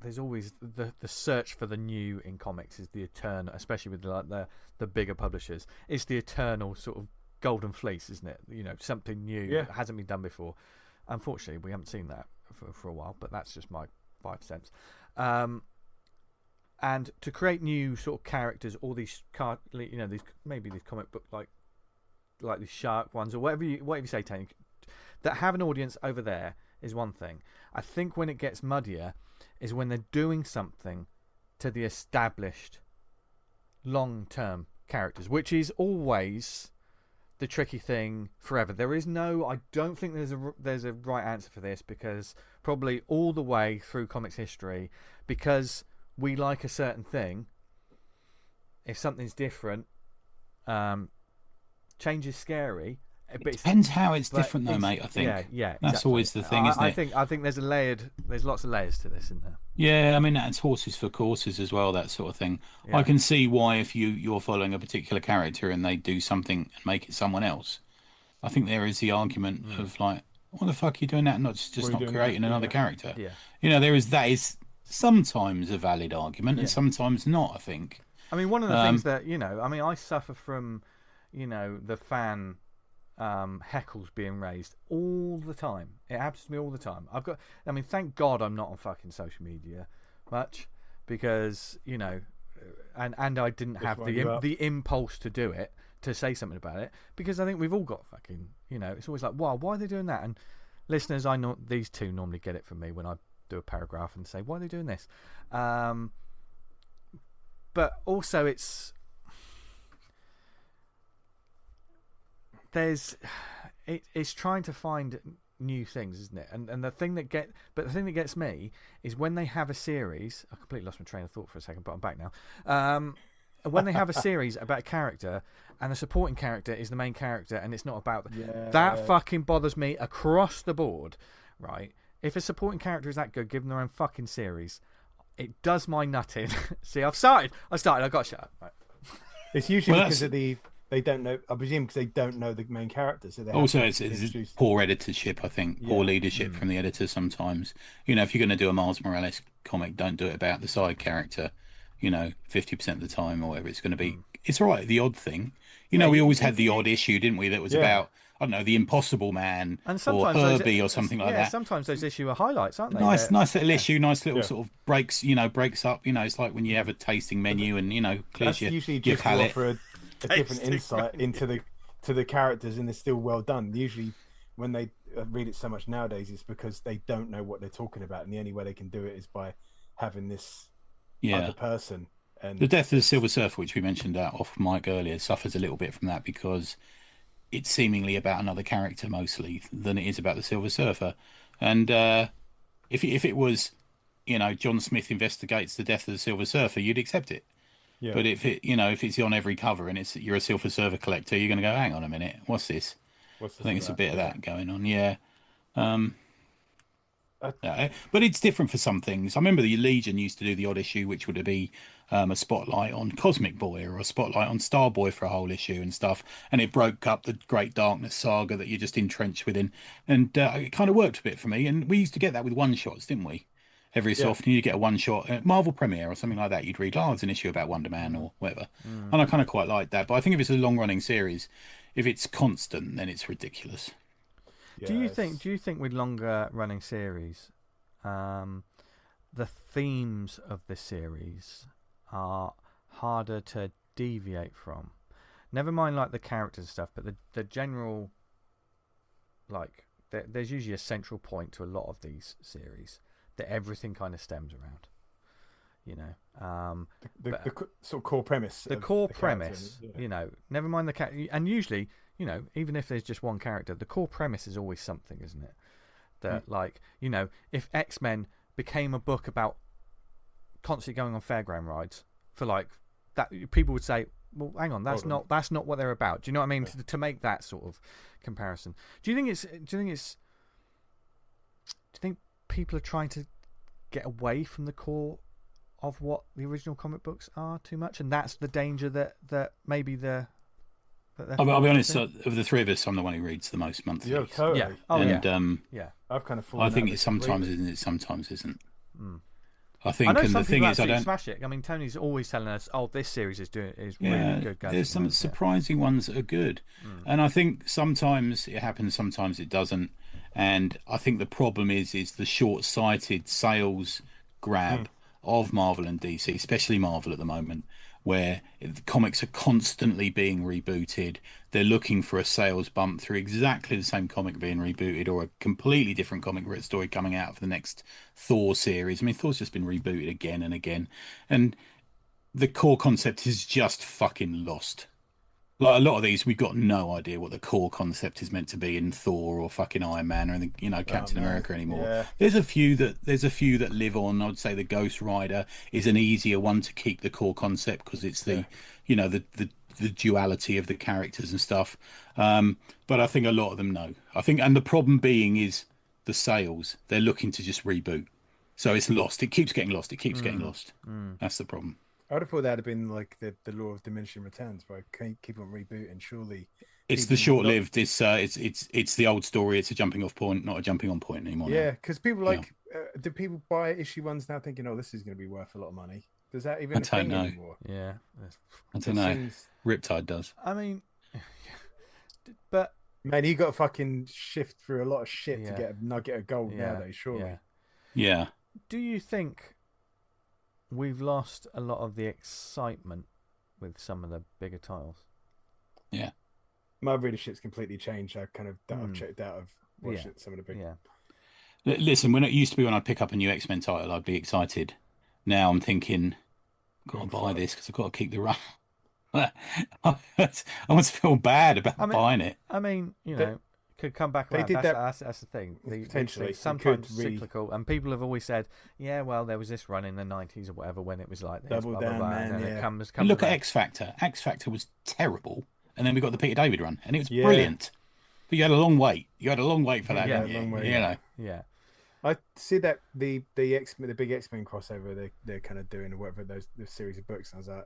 S1: there's always the search for the new in comics is the eternal, especially with the bigger publishers. It's the eternal sort of golden fleece, isn't it? Something new that hasn't been done before. Unfortunately, we haven't seen that for a while, but that's just my 5 cents. And to create new sort of characters, all these these comic book like these shark ones or whatever you say, Tony, that have an audience over there is one thing. I think when it gets muddier is when they're doing something to the established long-term characters, which is always the tricky thing forever. I don't think there's a right answer for this, because probably all the way through comics history, because we like a certain thing, if something's different, change is scary.
S3: It depends how it's different, though, mate. I think.
S1: Yeah.
S3: That's
S1: exactly.
S3: always the thing, isn't it?
S1: I think there's lots of layers to this, isn't there?
S3: Yeah, that's horses for courses as well, that sort of thing.
S1: Yeah.
S3: I can see why if you're following a particular character and they do something and make it someone else. I think there is the argument of like, what the fuck are you doing that? Not just not creating another character.
S1: Yeah.
S3: That is sometimes a valid argument and sometimes not, I think.
S1: One of the things that I suffer from, the fan heckles being raised all the time. It happens to me all the time. Thank God I'm not on fucking social media much, because and I didn't have the impulse to do it, to say something about it, because I think we've all got fucking it's always like, wow, why are they doing that? And listeners, I know these two normally get it from me when I do a paragraph and say, why are they doing this? But also it's trying to find new things, isn't it? And the thing that gets me is when they have a series. I completely lost my train of thought for a second, but I'm back now. When they have a series about a character and the supporting character is the main character and it's not about that fucking bothers me across the board, right? If a supporting character is that good, give them their own fucking series. It does my nutting. See, I started. I got to shut up. Right.
S2: It's usually because of the they don't know. I presume because they don't know the main characters. So they
S3: Also,
S2: have
S3: it's
S2: to introduce.
S3: poor editorship, I think. Poor
S2: Yeah.
S3: leadership from the editor sometimes. You know, if you're going to do a Miles Morales comic, don't do it about the side character, 50% of the time or whatever it's going to be. It's all right, the odd thing.
S2: Yeah,
S3: We
S2: you-
S3: always
S2: you-
S3: had the odd issue, didn't we, that was
S2: Yeah.
S3: about, I don't know, the Impossible Man
S1: And
S3: or
S1: sometimes
S3: Herbie or something like that.
S1: Sometimes those issues are highlights, aren't they?
S3: Nice little issue, nice little
S2: Yeah.
S3: sort of breaks up. It's like when you have a tasting menu and, clears
S2: That's
S3: your,
S2: usually
S3: your
S2: just to
S3: palate.
S2: offer a different insight into the characters, and it's still well done. Usually, when they read it so much nowadays, it's because they don't know what they're talking about, and the only way they can do it is by having this other person. And
S3: The Death of the Silver Surfer, which we mentioned off mic earlier, suffers a little bit from that because it's seemingly about another character mostly than it is about the Silver Surfer. And if it was, John Smith investigates the death of the Silver Surfer, you'd accept it.
S2: Yeah.
S3: But if it's on every cover and you're a Silver Surfer collector, you're going to go, hang on a minute, what's this? I think it's a bit of that going on. Yeah. But it's different for some things. I remember the Legion used to do the odd issue, which would be a spotlight on Cosmic Boy or a spotlight on Starboy for a whole issue and stuff. And it broke up the Great Darkness saga that you're just entrenched within. And it kind of worked a bit for me. And we used to get that with one-shots, didn't we? Every so often you'd get a one-shot, Marvel premiere or something like that. You'd read, there's an issue about Wonder Man or whatever. And I kind of quite like that. But I think if it's a long-running series, if it's constant, then it's ridiculous.
S1: Do you think with longer running series, the themes of the series are harder to deviate from? Never mind like the characters and stuff, but the general, like there's usually a central point to a lot of these series that everything kind of stems around.
S2: The sort of core premise.
S1: The core premise, never mind the character, and usually, even if there's just one character, the core premise is always something, isn't it? That if X-Men became a book about constantly going on fairground rides for like that, people would say, well, hang on, that's not what they're about. Do you know what I mean? To make that sort of comparison, do you think people are trying to get away from the core of what the original comic books are too much, and that's the danger that maybe I'll
S3: be honest, of the three of us, I'm the one who reads the most monthly.
S2: Yeah, totally.
S1: Yeah. Oh,
S3: and,
S1: yeah.
S2: I've kind of
S3: I think it sometimes isn't, it sometimes isn't. I think,
S1: I know
S3: and
S1: some
S3: the thing
S1: people
S3: is, I don't
S1: smash it. I mean, Tony's always telling us, this series is really good.
S3: There's some surprising ones that are good. And I think sometimes it happens, sometimes it doesn't. And I think the problem is the short-sighted sales grab of Marvel and DC, especially Marvel at the moment, where the comics are constantly being rebooted. They're looking for a sales bump through exactly the same comic being rebooted or a completely different comic story coming out for the next Thor series. I mean, Thor's just been rebooted again and again. And the core concept is just fucking lost. Like a lot of these, we've got no idea what the core concept is meant to be in Thor or fucking Iron Man or Captain America anymore. Yeah. There's a few that live on. I'd say the Ghost Rider is an easier one to keep the core concept because it's the duality of the characters and stuff. But I think a lot of them no. And the problem being is the sales. They're looking to just reboot, so it's lost. It keeps getting lost. Getting lost. That's the problem.
S2: I would have thought that'd have been like the law of diminishing returns, but I keep on rebooting. Surely,
S3: it's the short-lived. It's the old story. It's a jumping-off point, not a jumping-on point anymore.
S2: Yeah, because people do people buy issue ones now thinking, this is going to be worth a lot of money? Does that even anymore?
S1: Yeah,
S3: I don't know. Riptide does.
S1: I mean, but
S2: man, you got to fucking shift through a lot of shit to get a nugget of gold nowadays. Surely,
S3: yeah.
S1: Do you think we've lost a lot of the excitement with some of the bigger titles?
S2: Yeah, my readership's completely changed. I've checked out of watching some of the big.
S1: Yeah.
S3: Listen, when it used to be when I'd pick up a new X-Men title, I'd be excited. Now I'm thinking, I've got to buy this because I've got to keep the run. I almost feel bad about buying it.
S1: I mean, could come back around. That's the thing.
S2: Potentially,
S1: sometimes cyclical, and people have always said, well, there was this run in the 90s or whatever when it was like this,
S2: Double down, man.
S1: And it comes
S3: look
S1: back.
S3: at X Factor. X Factor was terrible, and then we got the Peter David run, and it was brilliant. But you had a long wait. You had a long wait for that.
S1: Yeah.
S2: I see that the big X-Men crossover they're kind of doing, or whatever the series of books. And I was like,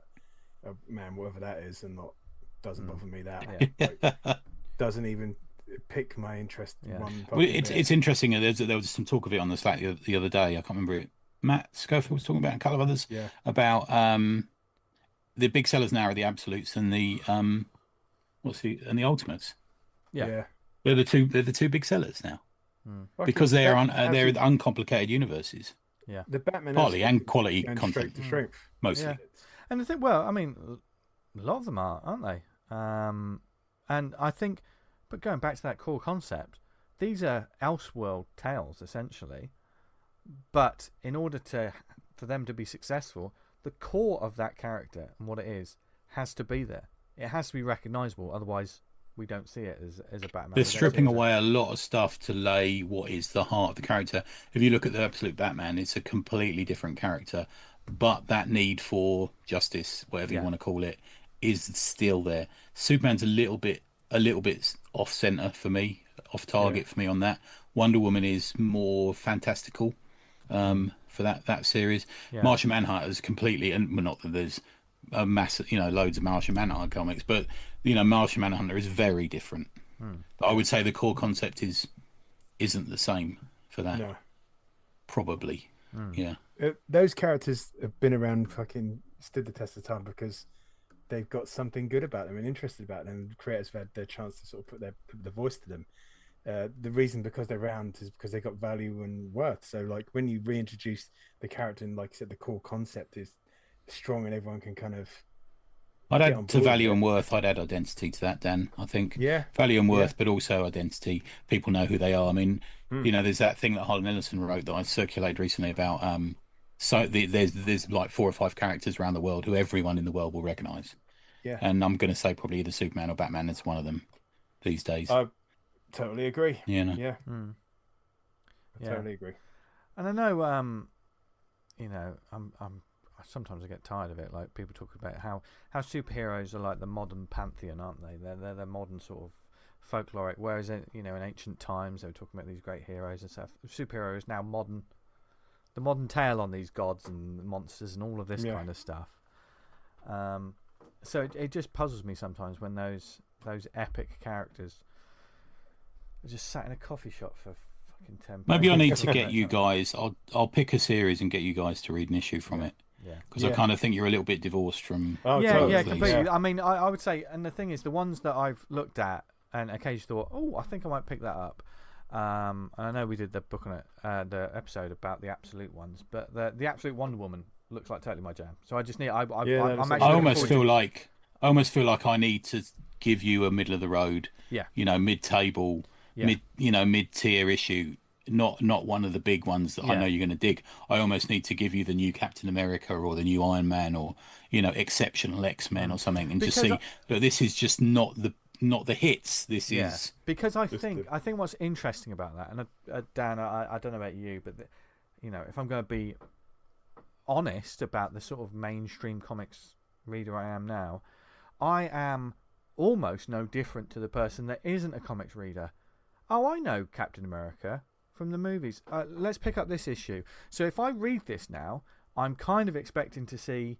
S2: oh, man, whatever that is, I'm not doesn't bother me that.
S1: Yeah.
S2: Like, doesn't even pick my interest.
S1: Yeah.
S2: One
S3: Well,
S2: fucking bit.
S3: it's interesting. There was some talk of it on the Slack the other day. I can't remember it. Matt Schofield was talking about, and a couple of others,
S2: Yeah.
S3: about the big sellers now are the absolutes and the and the ultimates.
S1: Yeah.
S3: They're the two big sellers now because they're uncomplicated universes.
S1: Yeah.
S2: The Batman
S3: Partly and quality
S2: going
S3: content
S2: straight to strength.
S3: mostly.
S1: Yeah. And I think, well, I mean, a lot of them aren't they? And I think, but going back to that core concept, these are Elseworld tales essentially. But in order for them to be successful, the core of that character and what it is has to be there. It has to be recognisable. Otherwise, we don't see it as a Batman.
S3: They're stripping away a lot of stuff to lay what is the heart of the character. If you look at the absolute Batman, it's a completely different character, but that need for justice, whatever you want to call it, is still there. Superman's a little bit off center for me, off target for me on that. Wonder Woman is more fantastical for that series. Martian Manhunter is completely, and well, not that there's a massive, loads of Martian Manhunter comics, but Martian Manhunter is very different. I would say the core concept isn't the same for that.
S2: No.
S3: Probably. Yeah.
S2: Those characters have been around, fucking stood the test of time because they've got something good about them and interested about them. Creators have had their chance to sort of put their voice to them. The reason because they're around is because they got value and worth. So like when you reintroduce the character and like I said, the core concept is strong and everyone can kind of
S3: I'd add to value and worth, I'd add identity to that, Dan. I think value and worth, but also identity. People know who they are. I mean, there's that thing that Harlan Ellison wrote that I circulated recently about there's like 4 or 5 characters around the world who everyone in the world will recognise. Yeah. And I'm going to say probably either Superman or Batman is one of them these days.
S2: I totally agree.
S3: Yeah.
S2: I totally agree.
S1: And I know, sometimes I get tired of it. Like people talk about how superheroes are like the modern pantheon, aren't they? They're the modern sort of folkloric. Whereas in ancient times they were talking about these great heroes and stuff. Superhero is now modern, the modern tale on these gods and monsters and all of this kind of stuff. So it just puzzles me sometimes when those epic characters are just sat in a coffee shop for fucking 10.
S3: Maybe I need to get you guys. I'll pick a series and get you guys to read an issue from it. Because I kind of think you're a little bit divorced from.
S1: Completely. I mean, I would say, and the thing is, the ones that I've looked at and occasionally thought, I think I might pick that up. And I know we did the book on it, the episode about the absolute ones, but the absolute Wonder Woman looks like totally my jam. So I just need. I almost
S3: feel like I need to give you a middle of the road. Mid-table, mid-tier issue. Not one of the big ones that I know you're going to dig. I almost need to give you the new Captain America or the new Iron Man or exceptional X-Men or something, and just see that this is just not the hits. This is
S1: because I think what's interesting about that, and Dan, I don't know about you, but if I'm going to be honest about the sort of mainstream comics reader I am now, I am almost no different to the person that isn't a comics reader. Oh, I know Captain America from the movies. Let's pick up this issue. So if I read this now, I'm kind of expecting to see,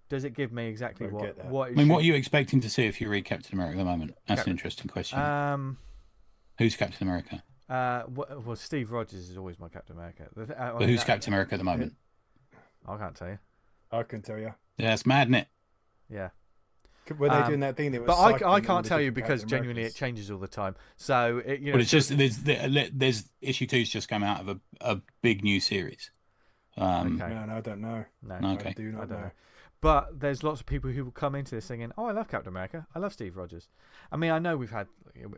S1: does it give me exactly what
S3: I mean, what are you expecting to see if you read Captain America at the moment? That's an interesting question. Who's Captain America?
S1: Well, Steve Rogers is always my Captain America.
S3: But who's Captain America at the moment?
S1: I can't tell you.
S2: I can tell you.
S3: Yeah, it's mad, isn't it?
S1: Yeah.
S2: Were they doing that thing?
S1: But I can't tell you because genuinely it changes all the time. So
S3: but it's just there's issue 2's just come out of a big new series.
S2: Okay. No, I don't know.
S1: No,
S2: okay. I do not know.
S1: But there's lots of people who will come into this thinking, "Oh, I love Captain America. I love Steve Rogers." I mean, I know we've had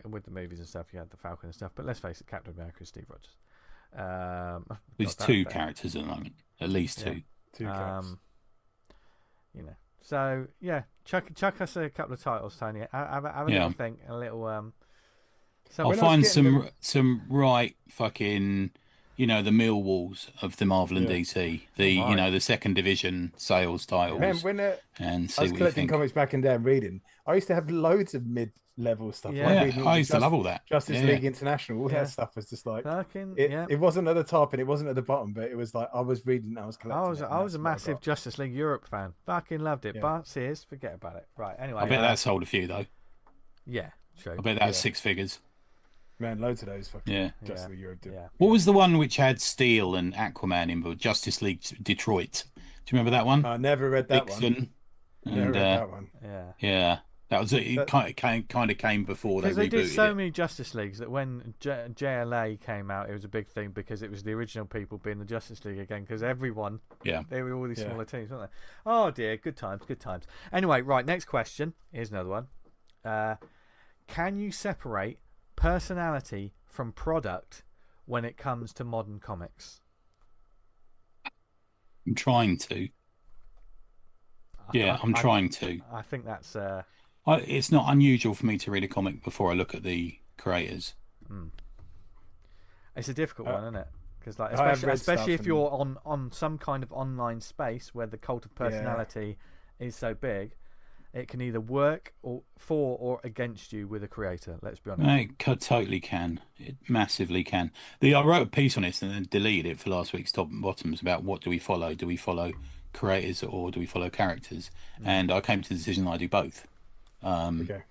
S1: with the movies and stuff, you had the Falcon and stuff, but let's face it, Captain America is Steve Rogers.
S3: There's 2 characters at the moment, at least 2.
S2: 2 characters.
S1: So chuck us a couple of titles, Tony. Have a little think, a little.
S3: I'll find some right fucking, the Millwalls of the Marvel and DC, the second division sales titles.
S2: Man, when
S3: and see
S2: I was collecting comics back in there and reading, I used to have loads of level stuff.
S1: Yeah.
S2: Like
S3: Yeah,
S2: reading all
S3: I
S2: the
S3: used to love all that.
S2: Justice
S3: Yeah.
S2: League International, all
S1: Yeah.
S2: that stuff was just like
S1: Fucking,
S2: it wasn't at the top and it wasn't at the bottom, but it was like I was reading, I was collecting.
S1: I was a massive Justice League Europe fan. Fucking loved it.
S2: Yeah.
S1: But Sears, forget about it. Right. Anyway.
S3: I bet that sold a few though.
S1: Yeah. True.
S3: I bet that's 6 figures.
S2: Man, loads of those fucking
S3: Yeah.
S2: Justice League Europe did.
S1: Yeah.
S3: What was the one which had Steel and Aquaman in, but Justice League Detroit? Do you remember that one?
S2: I never read that one.
S3: Dixon.
S2: Never
S3: And,
S2: read that one.
S1: Yeah.
S3: yeah, that was it. Kind of came before they
S1: Because they
S3: rebooted
S1: did so
S3: it.
S1: many Justice Leagues that when JLA came out, it was a big thing because it was the original people being the Justice League again. Because everyone, they were all these smaller teams, weren't they? Oh dear, good times, good times. Anyway, right, next question. Here's another one. Can you separate personality from product when it comes to modern comics?
S3: I'm trying to. I'm trying to.
S1: I think that's.
S3: It's not unusual for me to read a comic before I look at the creators.
S1: It's a difficult one, isn't it? Because like,
S2: I have read
S1: especially if
S2: stuff
S1: you're on some kind of online space where the cult of personality is so big, it can either work for or against you with a creator. Let's be honest.
S3: It totally can. It massively can. I wrote a piece on this and then deleted it for last week's top and bottoms about what do we follow? Do we follow creators or do we follow characters? And I came to the decision that I do both.
S2: Okay.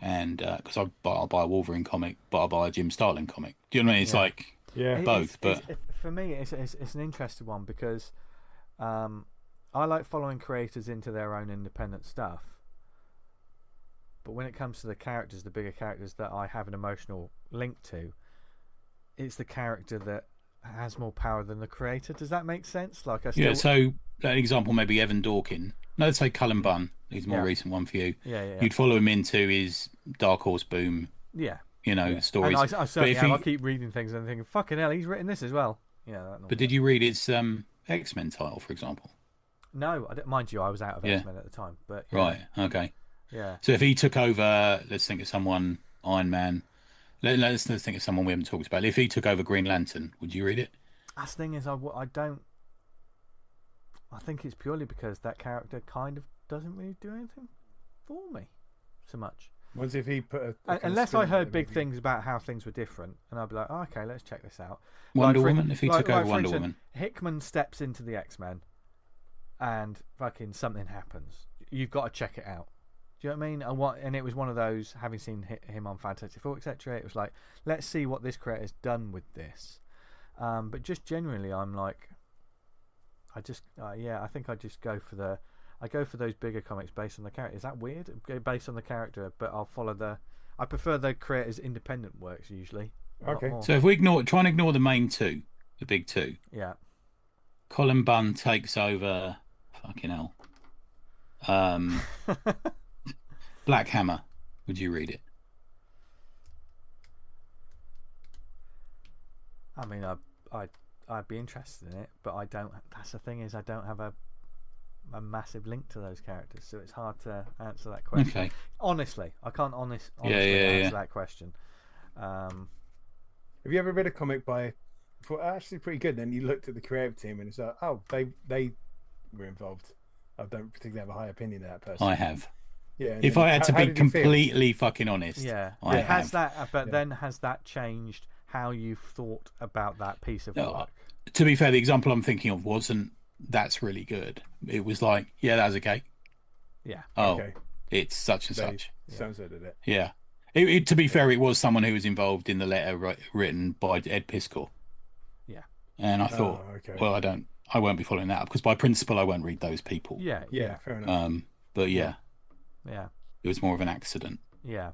S3: And because I'll buy a Wolverine comic, but I'll buy a Jim Starlin comic. Do you know what I mean? It's like both. But
S1: for me, it's an interesting one because I like following creators into their own independent stuff. But when it comes to the characters, the bigger characters that I have an emotional link to, it's the character that has more power than the creator. Does that make sense? Like
S3: so that example maybe Evan Dorkin. No, let's say Cullen Bunn. He's a more recent one for you.
S1: Yeah.
S3: You'd follow him into his Dark Horse Boom.
S1: Yeah.
S3: Stories.
S1: And I certainly have. I keep reading things and thinking, fucking hell, he's written this as well. Yeah.
S3: But did you read his X-Men title, for example?
S1: No, mind you, I was out of X-Men at the time. But
S3: right. Okay.
S1: Yeah.
S3: So if he took over, let's think of someone, Iron Man. Let's think of someone we haven't talked about. If he took over Green Lantern, would you read it?
S1: That's the thing is, I don't. I think it's purely because that character kind of doesn't really do anything for me so much.
S2: Once if he put
S1: unless I heard big things about how things were different, and I'd be like, oh, okay, let's check this out.
S3: Wonder Woman. If he took over Wonder Woman,
S1: Hickman steps into the X-Men, and fucking something happens. You've got to check it out. Do you know what I mean? And it was one of those, having seen him on Fantastic Four, etc. It was like, let's see what this creator's done with this. But just genuinely, I'm like, I think I just go for those bigger comics based on the character. Is that weird? Based on the character, but I'll follow I prefer the creator's independent works usually.
S2: Okay.
S3: So if we try and ignore the main two, the big two.
S1: Yeah.
S3: Colin Bunn takes over. Fucking hell. Black Hammer. Would you read it?
S1: I mean, I'd be interested in it, but I don't. That's the thing is, I don't have a massive link to those characters, so it's hard to answer that question.
S3: Okay.
S1: Honestly, I can't honestly answer that question.
S2: Have you ever read a comic by? Actually, pretty good. Then you looked at the creative team and it's like, oh, they were involved. I don't particularly have a high opinion of that person.
S3: I have.
S2: Yeah.
S3: If I had to be completely fucking honest, I have.
S1: Has that? But then has that changed how you've thought about that piece of work?
S3: To be fair, the example I'm thinking of wasn't that's really good. It was like, yeah, that was okay.
S1: Yeah.
S3: Oh,
S2: okay.
S3: It's such and such.
S2: Sounds like it.
S3: Yeah. To be fair, it was someone who was involved in the letter written by Ed Piscor.
S1: Yeah.
S3: And I thought, well, I won't be following that up because by principle, I won't read those people.
S1: Yeah.
S2: Fair enough.
S3: But yeah.
S1: Yeah.
S3: It was more of an accident.
S1: Yeah.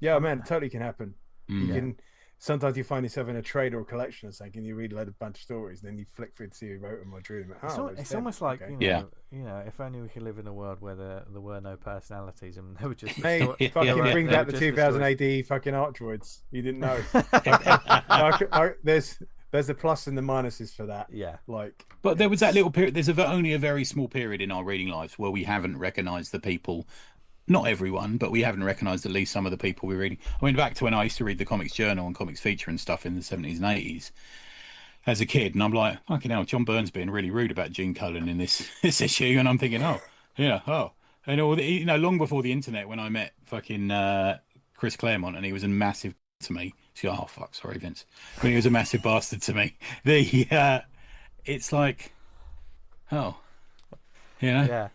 S2: Yeah, man, it totally can happen.
S3: Mm.
S2: You can. Sometimes you find yourself in a trade or a collection or something, and you read a bunch of stories, and then you flick through to see who wrote them or drew them.
S1: It's almost like if only we could live in a world where there were no personalities and they were just.
S2: Mate, fucking bring back the 2000 AD fucking art droids. You didn't know. There's the plus and the minuses for that.
S1: Yeah.
S3: But there was that little period. There's only a very small period in our reading lives where we haven't recognised the people. Not everyone, but we haven't recognised at least some of the people we're reading. I mean, back to when I used to read the Comics Journal and Comics Feature and stuff in the 70s and 80s as a kid, and I'm like, fucking hell, John Byrne's being really rude about Gene Colan in this issue, and I'm thinking, and long before the internet, when I met fucking Chris Claremont, and he was a massive to me. So, oh fuck, sorry Vince, but he was a massive bastard to me. It's like, oh,
S1: Yeah.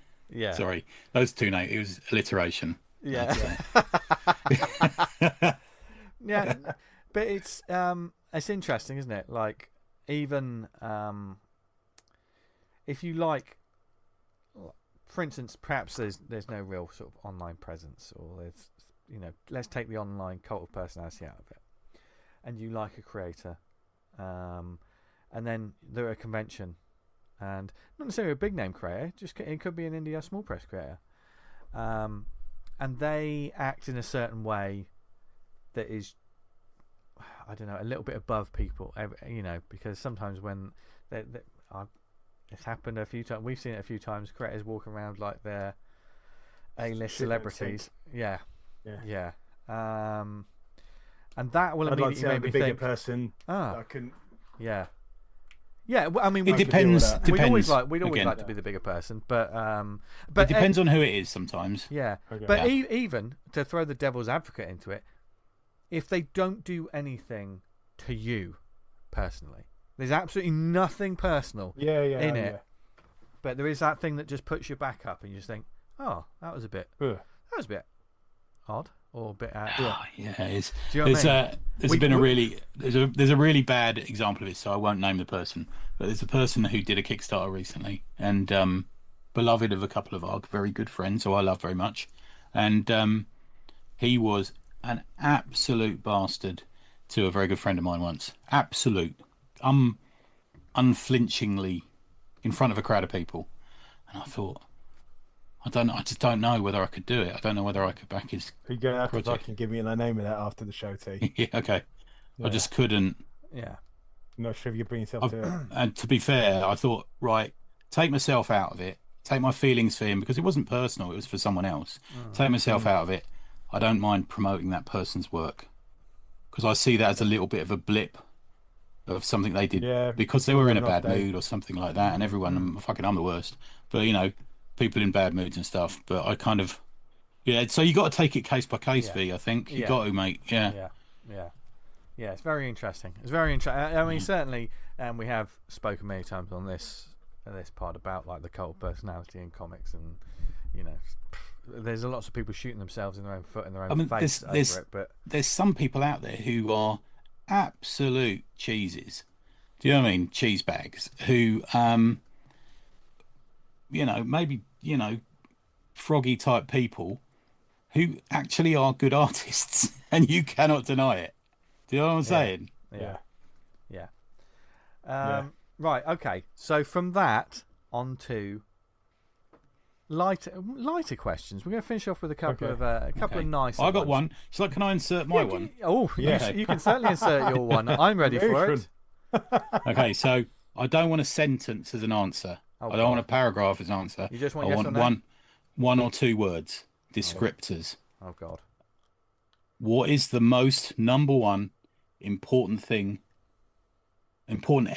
S3: Sorry, those two names. It was alliteration.
S1: Yeah. Yeah. But it's interesting, isn't it? Like, even if you like, for instance, perhaps there's no real sort of online presence, or there's, let's take the online cult of personality out of it, and you like a creator, and then they're at a convention, and not necessarily a big name creator, just it could be an indie or small press creator, and they act in a certain way that is, I don't know, a little bit above people, because sometimes when it's happened a few times, we've seen it a few times, creators walk around like they're A-list celebrities. Yeah. And that will immediately make me
S2: bigger
S1: think,
S2: person. I couldn't.
S1: Yeah. Well, I mean,
S3: it depends.
S1: We'd always like to be the bigger person, but
S3: it depends on who it is sometimes.
S1: Yeah,
S2: okay.
S1: But even to throw the devil's advocate into it, if they don't do anything to you personally, there's absolutely nothing personal in it, but there is that thing that just puts your back up, and you just think, oh, that was a bit odd, or a bit
S3: It's,
S1: do you know what I mean?
S3: there's a really bad example of it, so I won't name the person, but there's a person who did a Kickstarter recently, and beloved of a couple of our very good friends who I love very much, and he was an absolute bastard to a very good friend of mine once. Absolute, unflinchingly, in front of a crowd of people, and I thought, I just don't know whether I could do it. I don't know whether I could back his.
S2: You're gonna have to fucking give me the name of that after the show, T.
S3: Yeah, okay. Yeah. I just couldn't.
S1: Yeah.
S2: I'm not sure if you bring yourself to it.
S3: And to be fair, I thought, right, take myself out of it. Take my feelings for him, because it wasn't personal. It was for someone else. Take myself out of it. I don't mind promoting that person's work, because I see that as a little bit of a blip of something they did because they were in a bad mood or something like that. And everyone, I'm the worst. But people in bad moods and stuff. But I kind of, so you got to take it case by case, V. I think you got to, mate. Yeah.
S1: It's very interesting. It's very interesting. I mean, certainly, we have spoken many times on this part about like the cult personality in comics, and there's lots of people shooting themselves in their own foot, in their own face over it. But
S3: there's some people out there who are absolute cheeses. Do you know what I mean? Cheese bags who, maybe froggy type people who actually are good artists, and you cannot deny it. Do you know what I'm saying?
S1: Yeah. Right. Okay. So from that on to lighter questions. We're going to finish off with a couple of nice.
S3: I got one. So, can I insert my one?
S1: You can certainly insert your one. I'm ready for it.
S3: Okay. So I don't want a sentence as an answer. I don't want a paragraph as an answer.
S1: You just want
S3: I want one or two words, descriptors.
S1: Oh God.
S3: What is the most number one important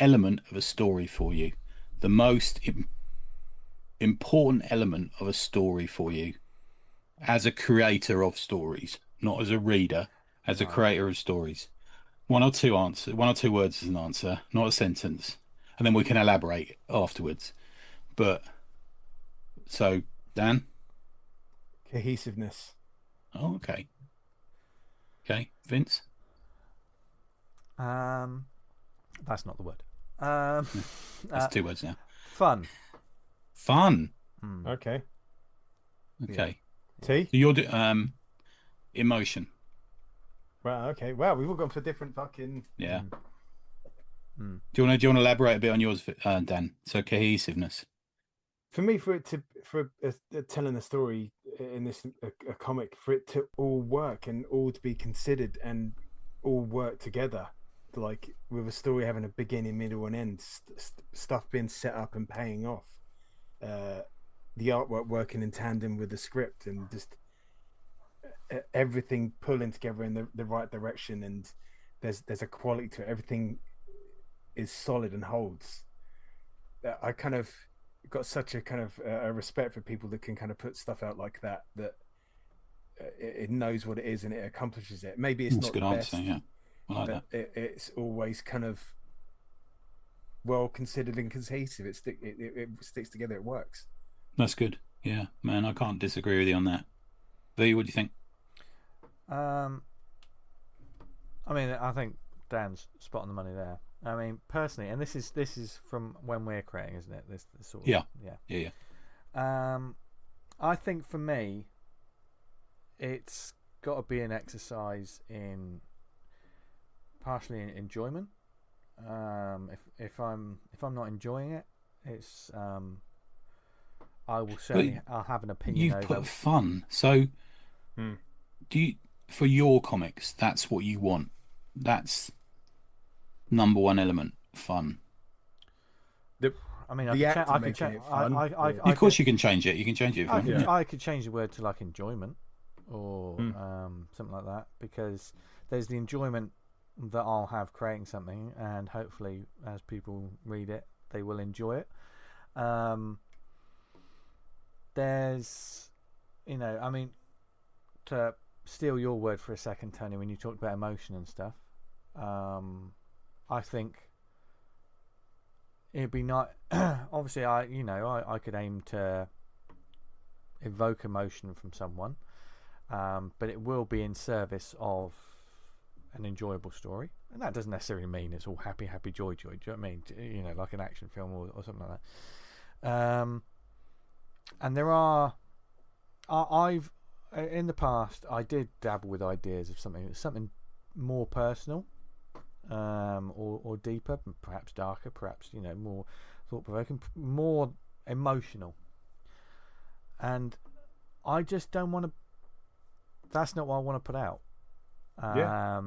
S3: element of a story for you? The most important element of a story for you as a creator of stories, not as a reader, as a creator of stories. One or two words as an answer, not a sentence, and then we can elaborate afterwards. But so, Dan?
S2: Cohesiveness.
S3: Oh, okay. Okay, Vince?
S1: That's not the word.
S3: That's two words now.
S1: Fun.
S2: Okay.
S3: Okay.
S2: T?
S3: So you're emotion.
S2: Wow. Okay. Wow. We've all gone for different fucking.
S3: Yeah. Do you want to elaborate a bit on yours, Dan? So cohesiveness.
S2: For me, for telling a story in this a comic, for it to all work and all to be considered and all work together, like with a story having a beginning, middle, and end, stuff being set up and paying off, the artwork working in tandem with the script, and just everything pulling together in the right direction, and there's a quality to it. Everything is solid and holds. I kind of got such a kind of a respect for people that can kind of put stuff out like that it knows what it is and it accomplishes it. Maybe it's
S3: That's
S2: not
S3: a good
S2: the
S3: answer.
S2: best,
S3: Yeah, I like
S2: but
S3: that.
S2: it's always kind of well considered and cohesive. It sticks together. It works.
S3: That's good. Yeah, man, I can't disagree with you on that. V, what do you think?
S1: I mean, I think Dan's spot on the money there. I mean, personally, and this is from when we're creating, isn't it? This sort of
S3: Yeah.
S1: I think for me, it's got to be an exercise in partially in enjoyment. If I'm not enjoying it, it's I will certainly I'll have an opinion.
S3: You've
S1: over
S3: put fun. So, do you for your comics? That's what you want. That's number one element. Fun.
S1: I mean,
S2: the
S1: I
S2: act of making it fun.
S3: Of course, you can change it. You can change it if you want.
S1: I could change the word to like enjoyment or something like that, because there's the enjoyment that I'll have creating something, and hopefully, as people read it, they will enjoy it. There's, I mean, to steal your word for a second, Tony, when you talked about emotion and stuff, I think it'd be not. Obviously, I could aim to evoke emotion from someone, but it will be in service of an enjoyable story, and that doesn't necessarily mean it's all happy, joy. Do you know what I mean? Like an action film or something like that. And there are, I've in the past I did dabble with ideas of something more personal, or deeper, perhaps darker, perhaps more thought-provoking, more emotional, and I just don't want to. That's not what I want to put out. I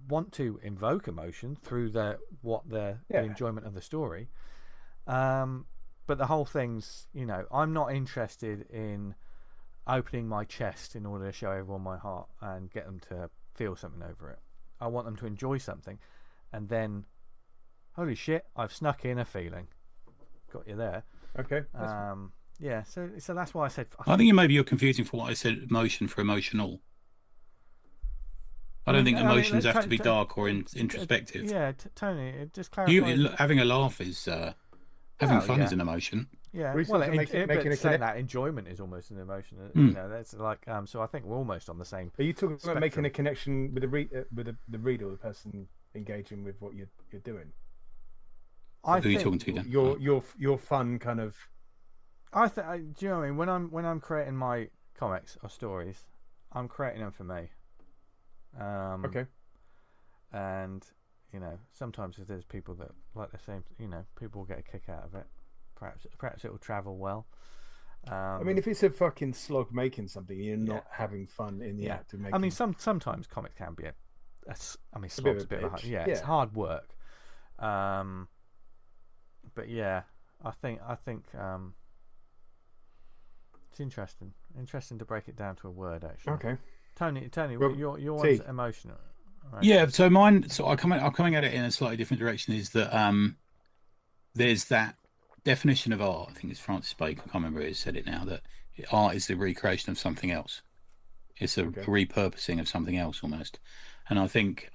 S1: want to invoke emotion through the enjoyment of the story, but the whole thing's I'm not interested in opening my chest in order to show everyone my heart and get them to feel something over it. I want them to enjoy something, and then holy shit, I've snuck in a feeling. Got you there.
S2: Okay.
S1: Yeah. So that's why I said.
S3: I think maybe you're confusing for what I said. Emotion for emotional. I don't think emotions have to be dark or introspective.
S1: Yeah, Tony, just clarify.
S3: Having a laugh is having fun is an emotion.
S1: Yeah, that enjoyment is almost an emotion. That's like so. I think we're almost on the same.
S2: Are you talking
S1: spectrum.
S2: About making a connection with the reader or the person engaging with what you're doing?
S3: Who are you talking to? Then?
S2: Your fun kind of.
S1: Do you know what I mean? When I'm creating my comics or stories, I'm creating them for me.
S2: Okay.
S1: And sometimes if there's people that like the same, people will get a kick out of it. Perhaps it will travel well.
S2: I mean, if it's a fucking slog making something, you're not having fun in the act of making.
S1: I mean, sometimes comics can be slog's a bit of it's hard work. But yeah, I think it's interesting to break it down to a word, actually.
S2: Okay.
S1: Tony, well, your one's emotional. Right?
S3: Yeah, so mine. So I'm coming at it in a slightly different direction. Is that there's that definition of art. I think it's Francis Bacon. I can't remember who said it now. That art is the recreation of something else. It's a repurposing of something else almost. And I think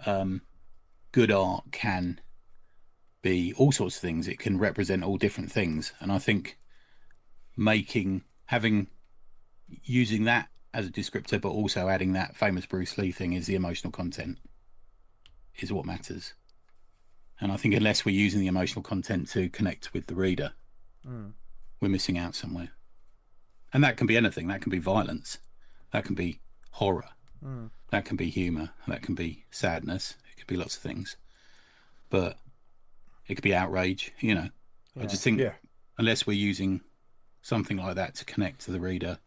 S3: good art can be all sorts of things. It can represent all different things. And I think using that as a descriptor, but also adding that famous Bruce Lee thing is the emotional content is what matters. And I think unless we're using the emotional content to connect with the reader, we're missing out somewhere. And that can be anything. That can be violence. That can be horror. That can be humour. That can be sadness. It could be lots of things. But it could be outrage, I just think unless we're using something like that to connect to the reader,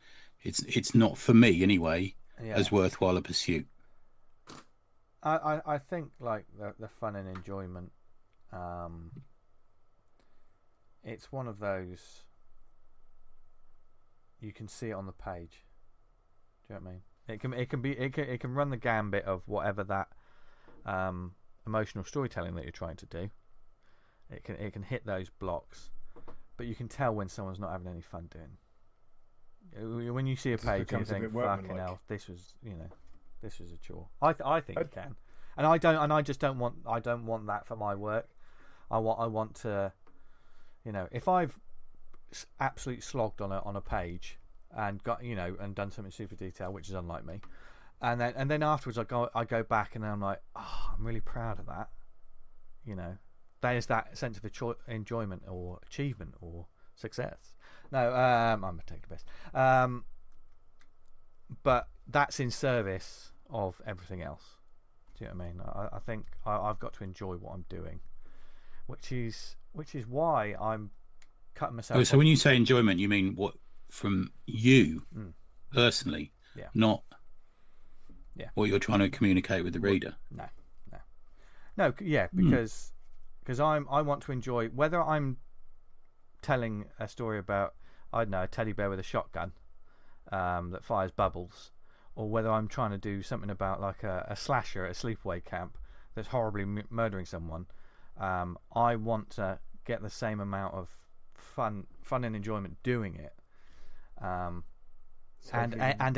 S3: it's not, for me anyway, as worthwhile a pursuit.
S1: I think like the fun and enjoyment, it's one of those, you can see it on the page. Do you know what I mean? It can run the gambit of whatever that emotional storytelling that you're trying to do. It can hit those blocks, but you can tell when someone's not having any fun When you see a
S2: Just
S1: page, you
S2: becomes a
S1: think,
S2: bit
S1: "Fucking
S2: workmanlike.
S1: hell, this was a chore." I think you can, and I just don't want that for my work. I want to, if I've absolutely slogged on a page and got and done something super detailed, which is unlike me, and then afterwards I go back and then I'm like, oh, I'm really proud of that. There's that sense of enjoyment or achievement or success. No, I'm gonna take the best. But that's in service of everything else. Do you know what I mean? I think I've got to enjoy what I'm doing, which is why I'm cutting myself.
S3: Oh, so when you say enjoyment, you mean what from you personally, not what you're trying to communicate with the reader.
S1: No, because I want to enjoy whether I'm telling a story about, I don't know, a teddy bear with a shotgun that fires bubbles, or whether I'm trying to do something about like a slasher at a sleepaway camp that's horribly murdering someone. I want to get the same amount of fun and enjoyment doing it, and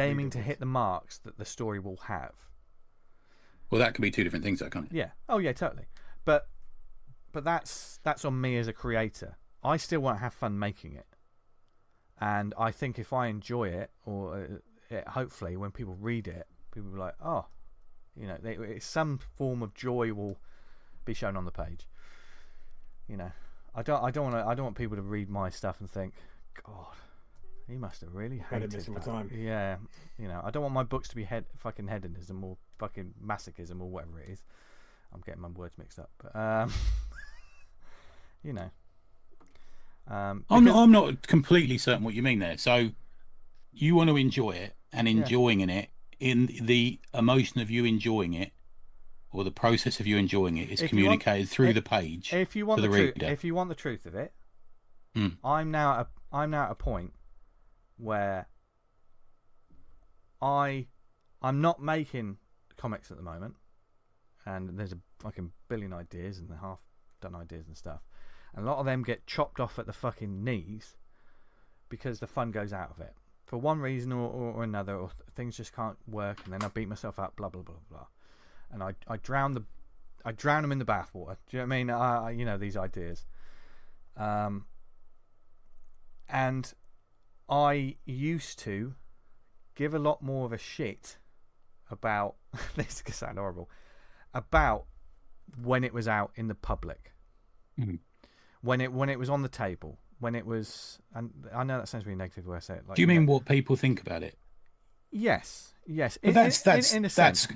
S1: aiming to hit the marks that the story will have.
S3: Well, that could be two different things, though, can't it?
S1: Yeah. Oh, yeah, totally. But that's on me as a creator. I still want to have fun making it, and I think if I enjoy it, or hopefully when people read it, people will be like, oh, some form of joy will be shown on the page. I don't want people to read my stuff and think, God, he must have really hated
S2: this all the
S1: that.
S2: time.
S1: Yeah, I don't want my books to be fucking hedonism or fucking masochism or whatever it is. I'm getting my words mixed up, but
S3: I'm not completely certain what you mean there. So you want to enjoy it, and enjoying it in the emotion of you enjoying it, or the process of you enjoying it, is communicated through the page to the reader.
S1: If you want the truth of it, I'm now at a point where I'm not making comics at the moment, and there's a fucking billion ideas and half done ideas and stuff, and a lot of them get chopped off at the fucking knees because the fun goes out of it for one reason or another, or things just can't work, and then I beat myself up, blah blah blah blah, and I drown them in the bathwater. Do you know what I mean? These ideas, and I used to give a lot more of a shit about this could sound horrible, about when it was out in the public, when it was on the table, when it was, and I know that sounds really negative when I say it. Like,
S3: do you mean what people think about it?
S1: Yes.
S3: But that's
S1: in a sense.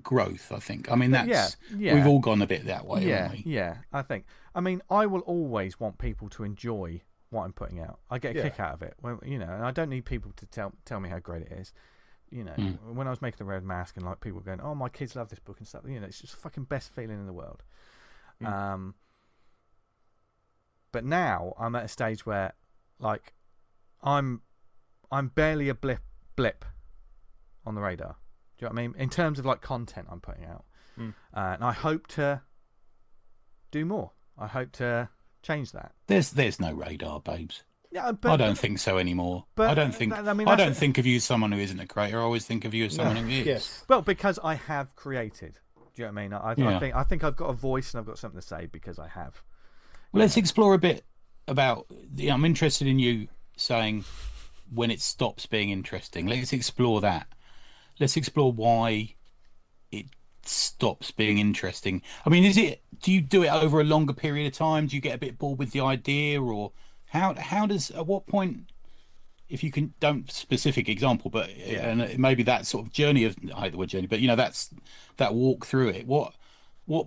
S3: Growth, I think. I mean, that's
S1: yeah.
S3: We've all gone a bit that way, haven't we?
S1: Yeah, I think. I mean, I will always want people to enjoy what I'm putting out. I get a kick out of it, and I don't need people to tell me how great it is. When I was making the Red Mask, and like people were going, "Oh, my kids love this book" and stuff. It's just the fucking best feeling in the world. But now I'm at a stage where, like, I'm barely a blip on the radar. Do you know what I mean? In terms of like content I'm putting out, and I hope to do more. I hope to change that.
S3: There's no radar, babes.
S1: Yeah,
S3: I don't think so anymore.
S1: But
S3: I don't think think of you as someone who isn't a creator. I always think of you as someone who is.
S2: Yes.
S1: Well, because I have created. Do you know what I mean? I think I've got a voice and I've got something to say because I have.
S3: Well, let's explore a bit about. I'm interested in you saying when it stops being interesting. Let's explore that. Let's explore why it stops being interesting. I mean, do you do it over a longer period of time? Do you get a bit bored with the idea, or how does, at what point, if you can, don't specific example, but and maybe that sort of journey of, I hate the word journey, but that's that walk through it. What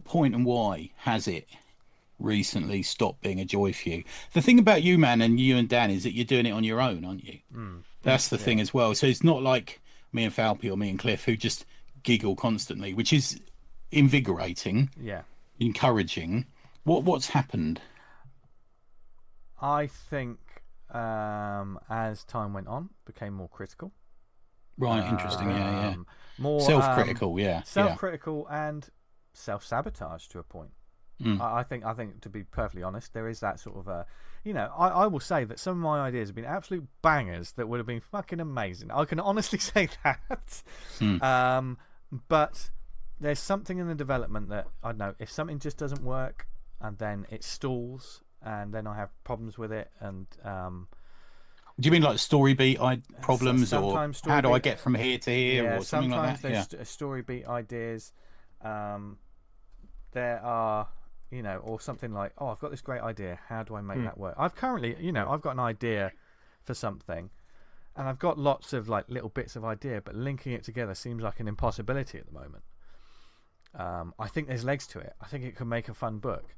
S3: point and why has it recently stopped being a joy for you? The thing about you, man, and you and Dan, is that you're doing it on your own, aren't you? That's the thing as well. So it's not like me and Falpy or me and Cliff who just giggle constantly, which is invigorating, encouraging. What's happened?
S1: I think as time went on, became more critical.
S3: Right, interesting.
S1: More
S3: self-critical.
S1: Self-critical and self-sabotage to a point. I think to be perfectly honest, there is that sort of I will say that some of my ideas have been absolute bangers that would have been fucking amazing. I can honestly say that. But there's something in the development that I don't know, if something just doesn't work and then it stalls and then I have problems with it and
S3: do you mean like story beat problems, or how do I get from here to here, or something like that?
S1: Sometimes there's story beat ideas. There are, or something like, oh, I've got this great idea. How do I make that work? I've currently, I've got an idea for something, and I've got lots of like little bits of idea, but linking it together seems like an impossibility at the moment. I think there's legs to it. I think it could make a fun book,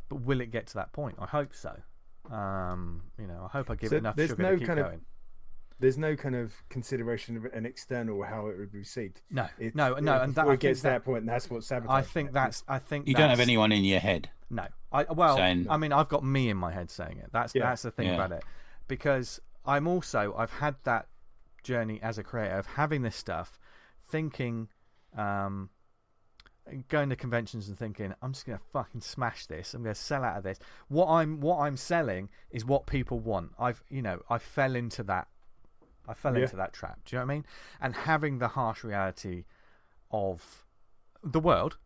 S1: but will it get to that point? I hope so. I hope I give it enough sugar to keep going.
S2: There's no kind of consideration of an external how it would be received.
S1: No, and
S2: that
S1: before
S2: it gets to that point, and that's what sabotages.
S1: I think
S3: you don't have anyone in your head.
S1: No, I've got me in my head saying it. That's the thing about it, because I've had that journey as a creator of having this stuff, thinking, going to conventions and thinking, I'm just gonna fucking smash this. I'm gonna sell out of this. What I'm selling is what people want. I fell into that. Into that trap. Do you know what I mean? And having the harsh reality of the world.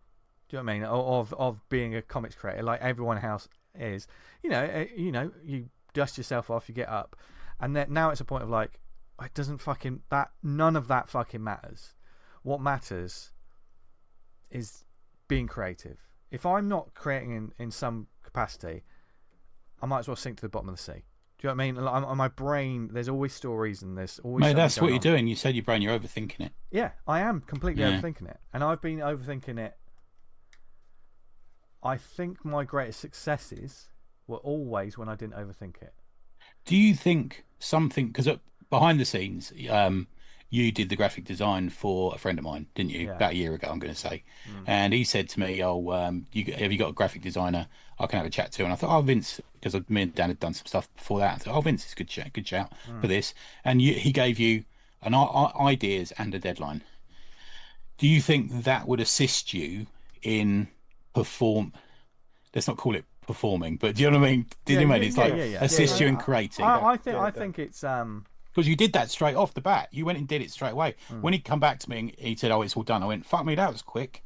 S1: Do you know what I mean? Of being a comics creator, like everyone else is. You dust yourself off, you get up, and then now it's a point of like, it doesn't fucking none of that fucking matters. What matters is being creative. If I'm not creating in some capacity, I might as well sink to the bottom of the sea. Do you know what I mean? Like, my brain, there's always stories and there's always.
S3: Mate, that's what you're doing. You said your brain, you're overthinking it.
S1: Yeah, I am completely overthinking it, and I've been overthinking it. I think my greatest successes were always when I didn't overthink it.
S3: Do you think something, because behind the scenes, you did the graphic design for a friend of mine, didn't you? Yeah. About a year ago, I'm going to say. And he said to me, have you got a graphic designer I can have a chat to? And I thought, Vince, because me and Dan had done some stuff before that. I thought, Vince is a good shout for this. And he gave you ideas and a deadline. Do you think that would assist you in let's not call it performing, but do you know what I mean? Assist you in creating.
S1: I think it's
S3: because you did that straight off the bat. You went and did it straight away. When he'd come back to me and he said, "Oh, it's all done," I went, "Fuck me, that was quick."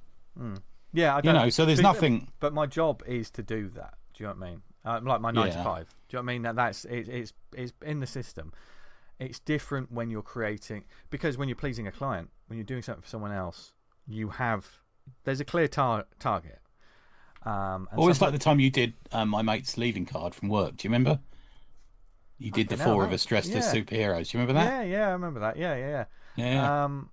S1: Yeah,
S3: so there's nothing.
S1: But my job is to do that. Do you know what I mean? Like my 9 to 5. Do you know what I mean? That's it's in the system. It's different when you're creating, because when you're pleasing a client, when you're doing something for someone else, there's a clear target.
S3: Always like the time you did my mate's leaving card from work. Do you remember? You did the 4 of us dressed as superheroes. Do you remember that?
S1: Yeah, I remember that. Yeah. And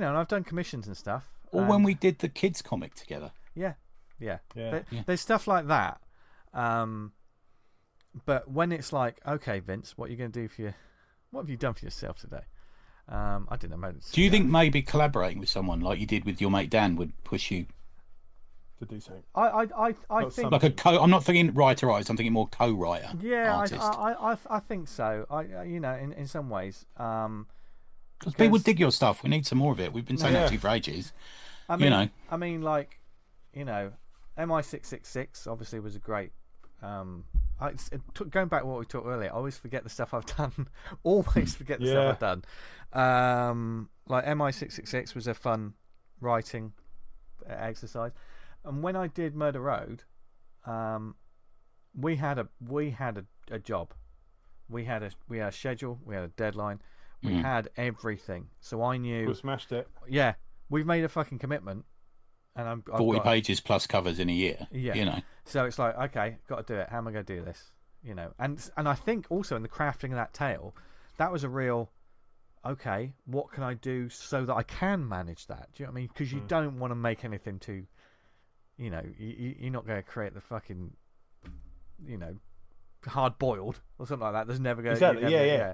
S1: I've done commissions and stuff.
S3: Or when we did the kids comic together.
S1: Yeah. There's stuff like that. But when it's like, okay, Vince, what have you done for yourself today? I didn't know.
S3: Do you think maybe collaborating with someone like you did with your mate Dan would push you
S2: to do something?
S1: I think
S3: like I'm not thinking writer-wise. I'm thinking more co-writer.
S1: Yeah,
S3: artist.
S1: I think so. In some ways.
S3: Because people dig your stuff. We need some more of it. We've been saying that to you for ages.
S1: I mean, MI666 obviously was a great. Going back to what we talked earlier, I always forget the stuff I've done. Always forget the stuff I've done. Like MI666 was a fun writing exercise, and when I did Murder Road, we had a job. We had a schedule. We had a deadline. We had everything, so I knew.
S2: We smashed it.
S1: Yeah, we've made a fucking commitment, and I've
S3: 40 pages plus covers in a year.
S1: Yeah, So it's like, okay, got to do it. How am I going to do this? And I think also in the crafting of that tale, that was a real, okay, what can I do so that I can manage that? Do you know what I mean? Because you don't want to make anything too, you're not going to create the fucking, hard boiled or something like that. There's never going to
S2: exactly. Yeah.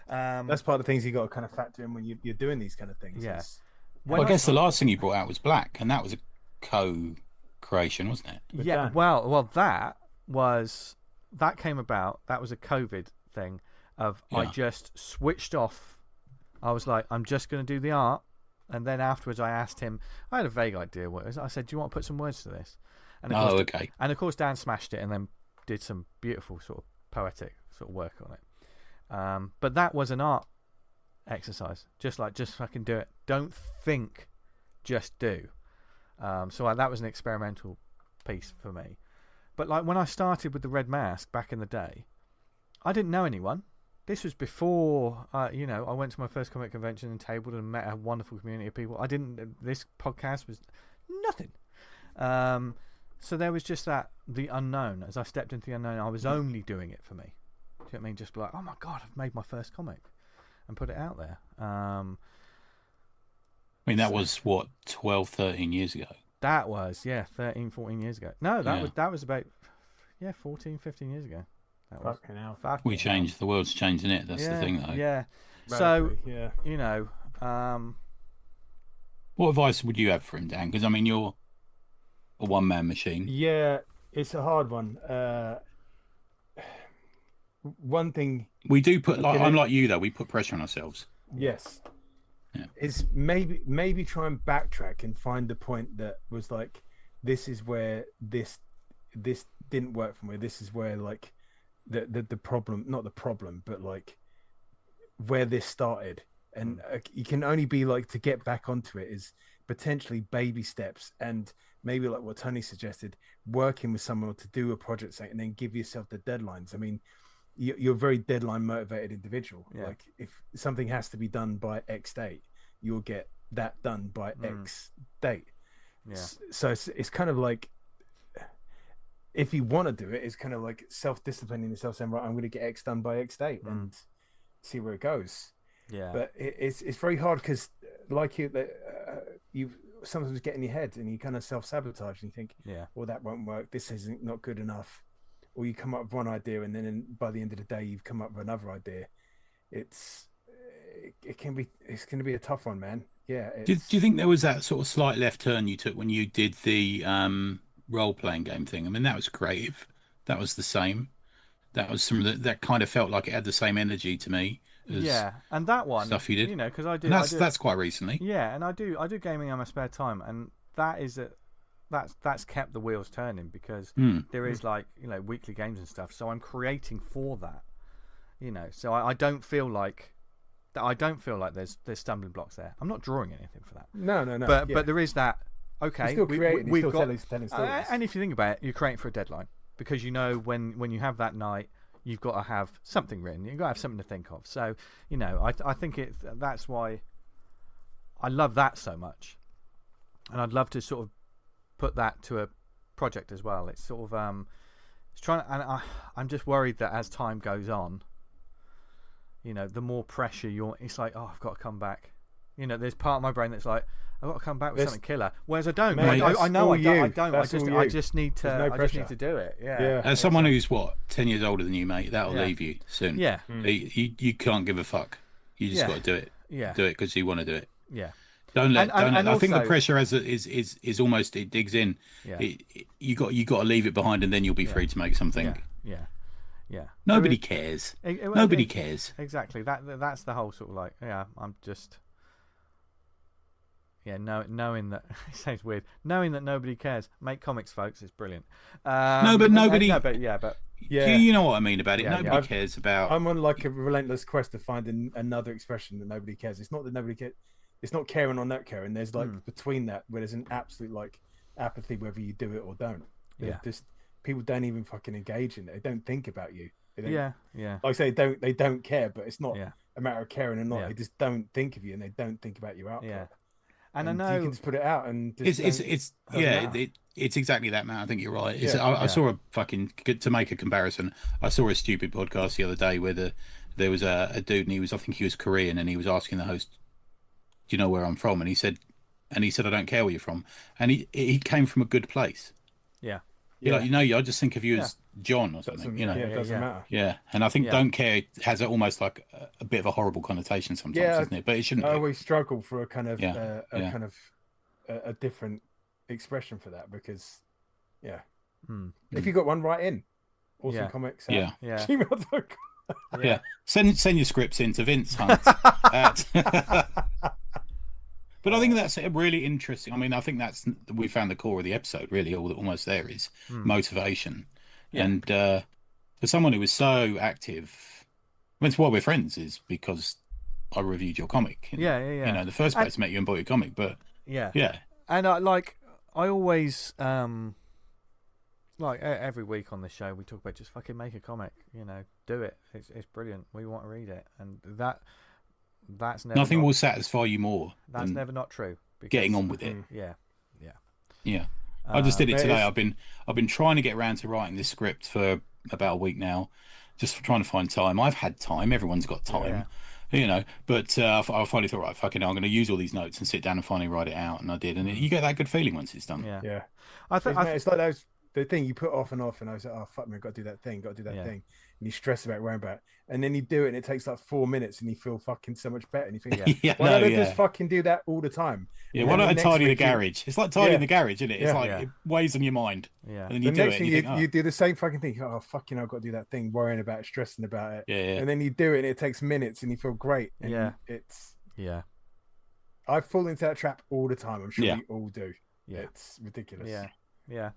S2: That's part of the things you got to kind of factor in when you're doing these kind of things.
S1: Yeah.
S3: Well, I guess the last thing you brought out was Black, and that was a co-creation, wasn't it?
S1: Yeah. Well, that came about. That was a COVID thing. I just switched off. I was like, I'm just going to do the art, and then afterwards, I asked him. I had a vague idea what it was. I said, "Do you want to put some words to this?" And of course,
S3: okay.
S1: And of course, Dan smashed it and then did some beautiful sort of poetic sort of work on it. But that was an art exercise. Just fucking do it. Don't think, just do. So that was an experimental piece for me. But like when I started with the Red Mask back in the day, I didn't know anyone. This was before, I went to my first comic convention and tabled and met a wonderful community of people. This podcast was nothing. So there was just the unknown. As I stepped into the unknown, I was only doing it for me. Do you know what I mean? Just like, oh my God, I've made my first comic and put it out there.
S3: I mean, that was, 12, 13 years ago?
S1: That was, 13, 14 years ago. No, that was about, 14, 15 years ago.
S2: Fucking hell.
S3: We changed. The world's changing it. That's the thing, though.
S1: Yeah.
S2: Radically,
S1: So,
S3: what advice would you have for him, Dan? Because, I mean, you're a one-man machine.
S2: Yeah, it's a hard one. One thing...
S3: We do put, unlike you, though, we put pressure on ourselves.
S2: Yes.
S3: Yeah.
S2: Is maybe try and backtrack and find the point that was like, this is where this didn't work for me. This is where, like, the problem, not the problem, but like where this started. And you can only be like, to get back onto it is potentially baby steps, and maybe like what Tony suggested, working with someone to do a project and then give yourself the deadlines. I mean, you're a very deadline motivated individual. Like if something has to be done by X date, you'll get that done by X date. So it's kind of like, if you want to do it, it's kind of like self-disciplining yourself, saying, right, I'm going to get X done by X date and see where it goes. Yeah. But it's very hard because, like you sometimes get in your head and you kind of self-sabotage and you think, well, that won't work. This isn't not good enough. Or you come up with one idea and then by the end of the day, you've come up with another idea. It's going to be a tough one, man. Yeah.
S3: Do you think there was that sort of slight left turn you took when you did the role-playing game thing? I mean, that was creative. That was the same. That was that kind of felt like it had the same energy to me as
S1: and that one
S3: stuff you did.
S1: Because I do.
S3: That's quite recently.
S1: Yeah, and I do gaming on my spare time, and that's kept the wheels turning because there is weekly games and stuff. So I'm creating for that. So I don't feel like there's stumbling blocks there. I'm not drawing anything for that.
S2: No.
S1: But there is that. Okay,
S2: still creating.
S1: We've
S2: still
S1: got
S2: telling stories.
S1: And if you think about it, you're creating for a deadline because when you have that night, you've got to have something written. You've got to have something to think of. So I think that's why I love that so much, and I'd love to sort of put that to a project as well. It's sort of it's trying, and I'm just worried that as time goes on, the more pressure it's like, oh, I've got to come back. There's part of my brain that's like, I've got to come back with something killer. Whereas I don't.
S2: Mate,
S1: I know I don't. I
S2: just
S1: need to do it. Yeah.
S3: As someone who's 10 years older than you, mate, that'll leave you soon.
S1: Yeah.
S3: You can't give a fuck. You just got to do it.
S1: Yeah.
S3: Do it because you want to do it.
S1: Yeah.
S3: Don't let.
S1: And
S3: I think
S1: also,
S3: the pressure is almost, it digs in.
S1: Yeah.
S3: You got to leave it behind, and then you'll be free to make something.
S1: Yeah.
S3: Nobody cares. Nobody cares.
S1: Exactly. That's the whole sort of like, I'm just. Yeah, knowing that it sounds weird. Knowing that nobody cares. Make comics, folks. It's brilliant.
S3: But nobody.
S2: Yeah.
S3: You know what I mean about it. Nobody cares about.
S2: I'm on like a relentless quest to find another expression that nobody cares. It's not that nobody cares. It's not caring or not caring. There's like between that where there's an absolute like apathy whether you do it or don't. Just people don't even fucking engage in it. They don't think about you. They don't,
S1: yeah.
S2: Like I say, they don't care, but it's not a matter of caring or not.
S1: Yeah.
S2: They just don't think of you and they don't think about your output.
S1: Yeah. And I know
S2: you can just put it out and
S3: it's exactly that, man. I think you're right. I saw a fucking, to make a comparison, I saw a stupid podcast the other day where there was a dude and I think he was Korean, and he was asking the host, do you know where I'm from? And he said I don't care where you're from. And he came from a good place.
S1: Yeah.
S3: You're like, I just think of you as John or something.
S2: It doesn't matter.
S3: Yeah, and I think don't care has almost like a bit of a horrible connotation sometimes, doesn't it? But it shouldn't.
S2: I always struggle for a kind of a different expression for that because, if you got one, write in. Awesome comics. Gmail.com.
S3: Yeah. Send your scripts in to Vince Hunt. But I think that's a really interesting. I mean, I think we found the core of the episode. Really, almost there is motivation, and for someone who was so active, I mean, it's why we're friends is because I reviewed your comic. And, you know, in the first place, met you and bought your comic, but yeah.
S1: And I always every week on the show we talk about just fucking make a comic, you know, do it. It's brilliant. We want to read it, and that's never
S3: nothing will satisfy you more.
S1: That's never not true.
S3: Getting on with it.
S1: Yeah.
S3: I just did it today. I've been trying to get around to writing this script for about a week now, just trying to find time. I've had time. Everyone's got time. You know, but I finally thought, right, fucking, I'm going to use all these notes and sit down and finally write it out, and I did, and you get that good feeling once it's done.
S2: Yeah. I think it's like the thing you put off, and I was like, oh fuck me, I've got to do that thing, thing, and you stress about worrying about it, and then you do it, and it takes like 4 minutes, and you feel fucking so much better, and you think, why don't I just fucking do that all the time?
S3: Yeah, why don't I tidy the garage? It's like tidying the garage, isn't it? It's like it weighs on your mind.
S1: Yeah.
S3: And then you do it, and you think,
S2: you do the same fucking thing. Oh fucking, I've got to do that thing, worrying about it, stressing about it.
S3: Yeah.
S2: And then you do it, and it takes minutes, and you feel great. And I fall into that trap all the time. I'm sure we all do. Yeah, it's ridiculous.
S1: Yeah.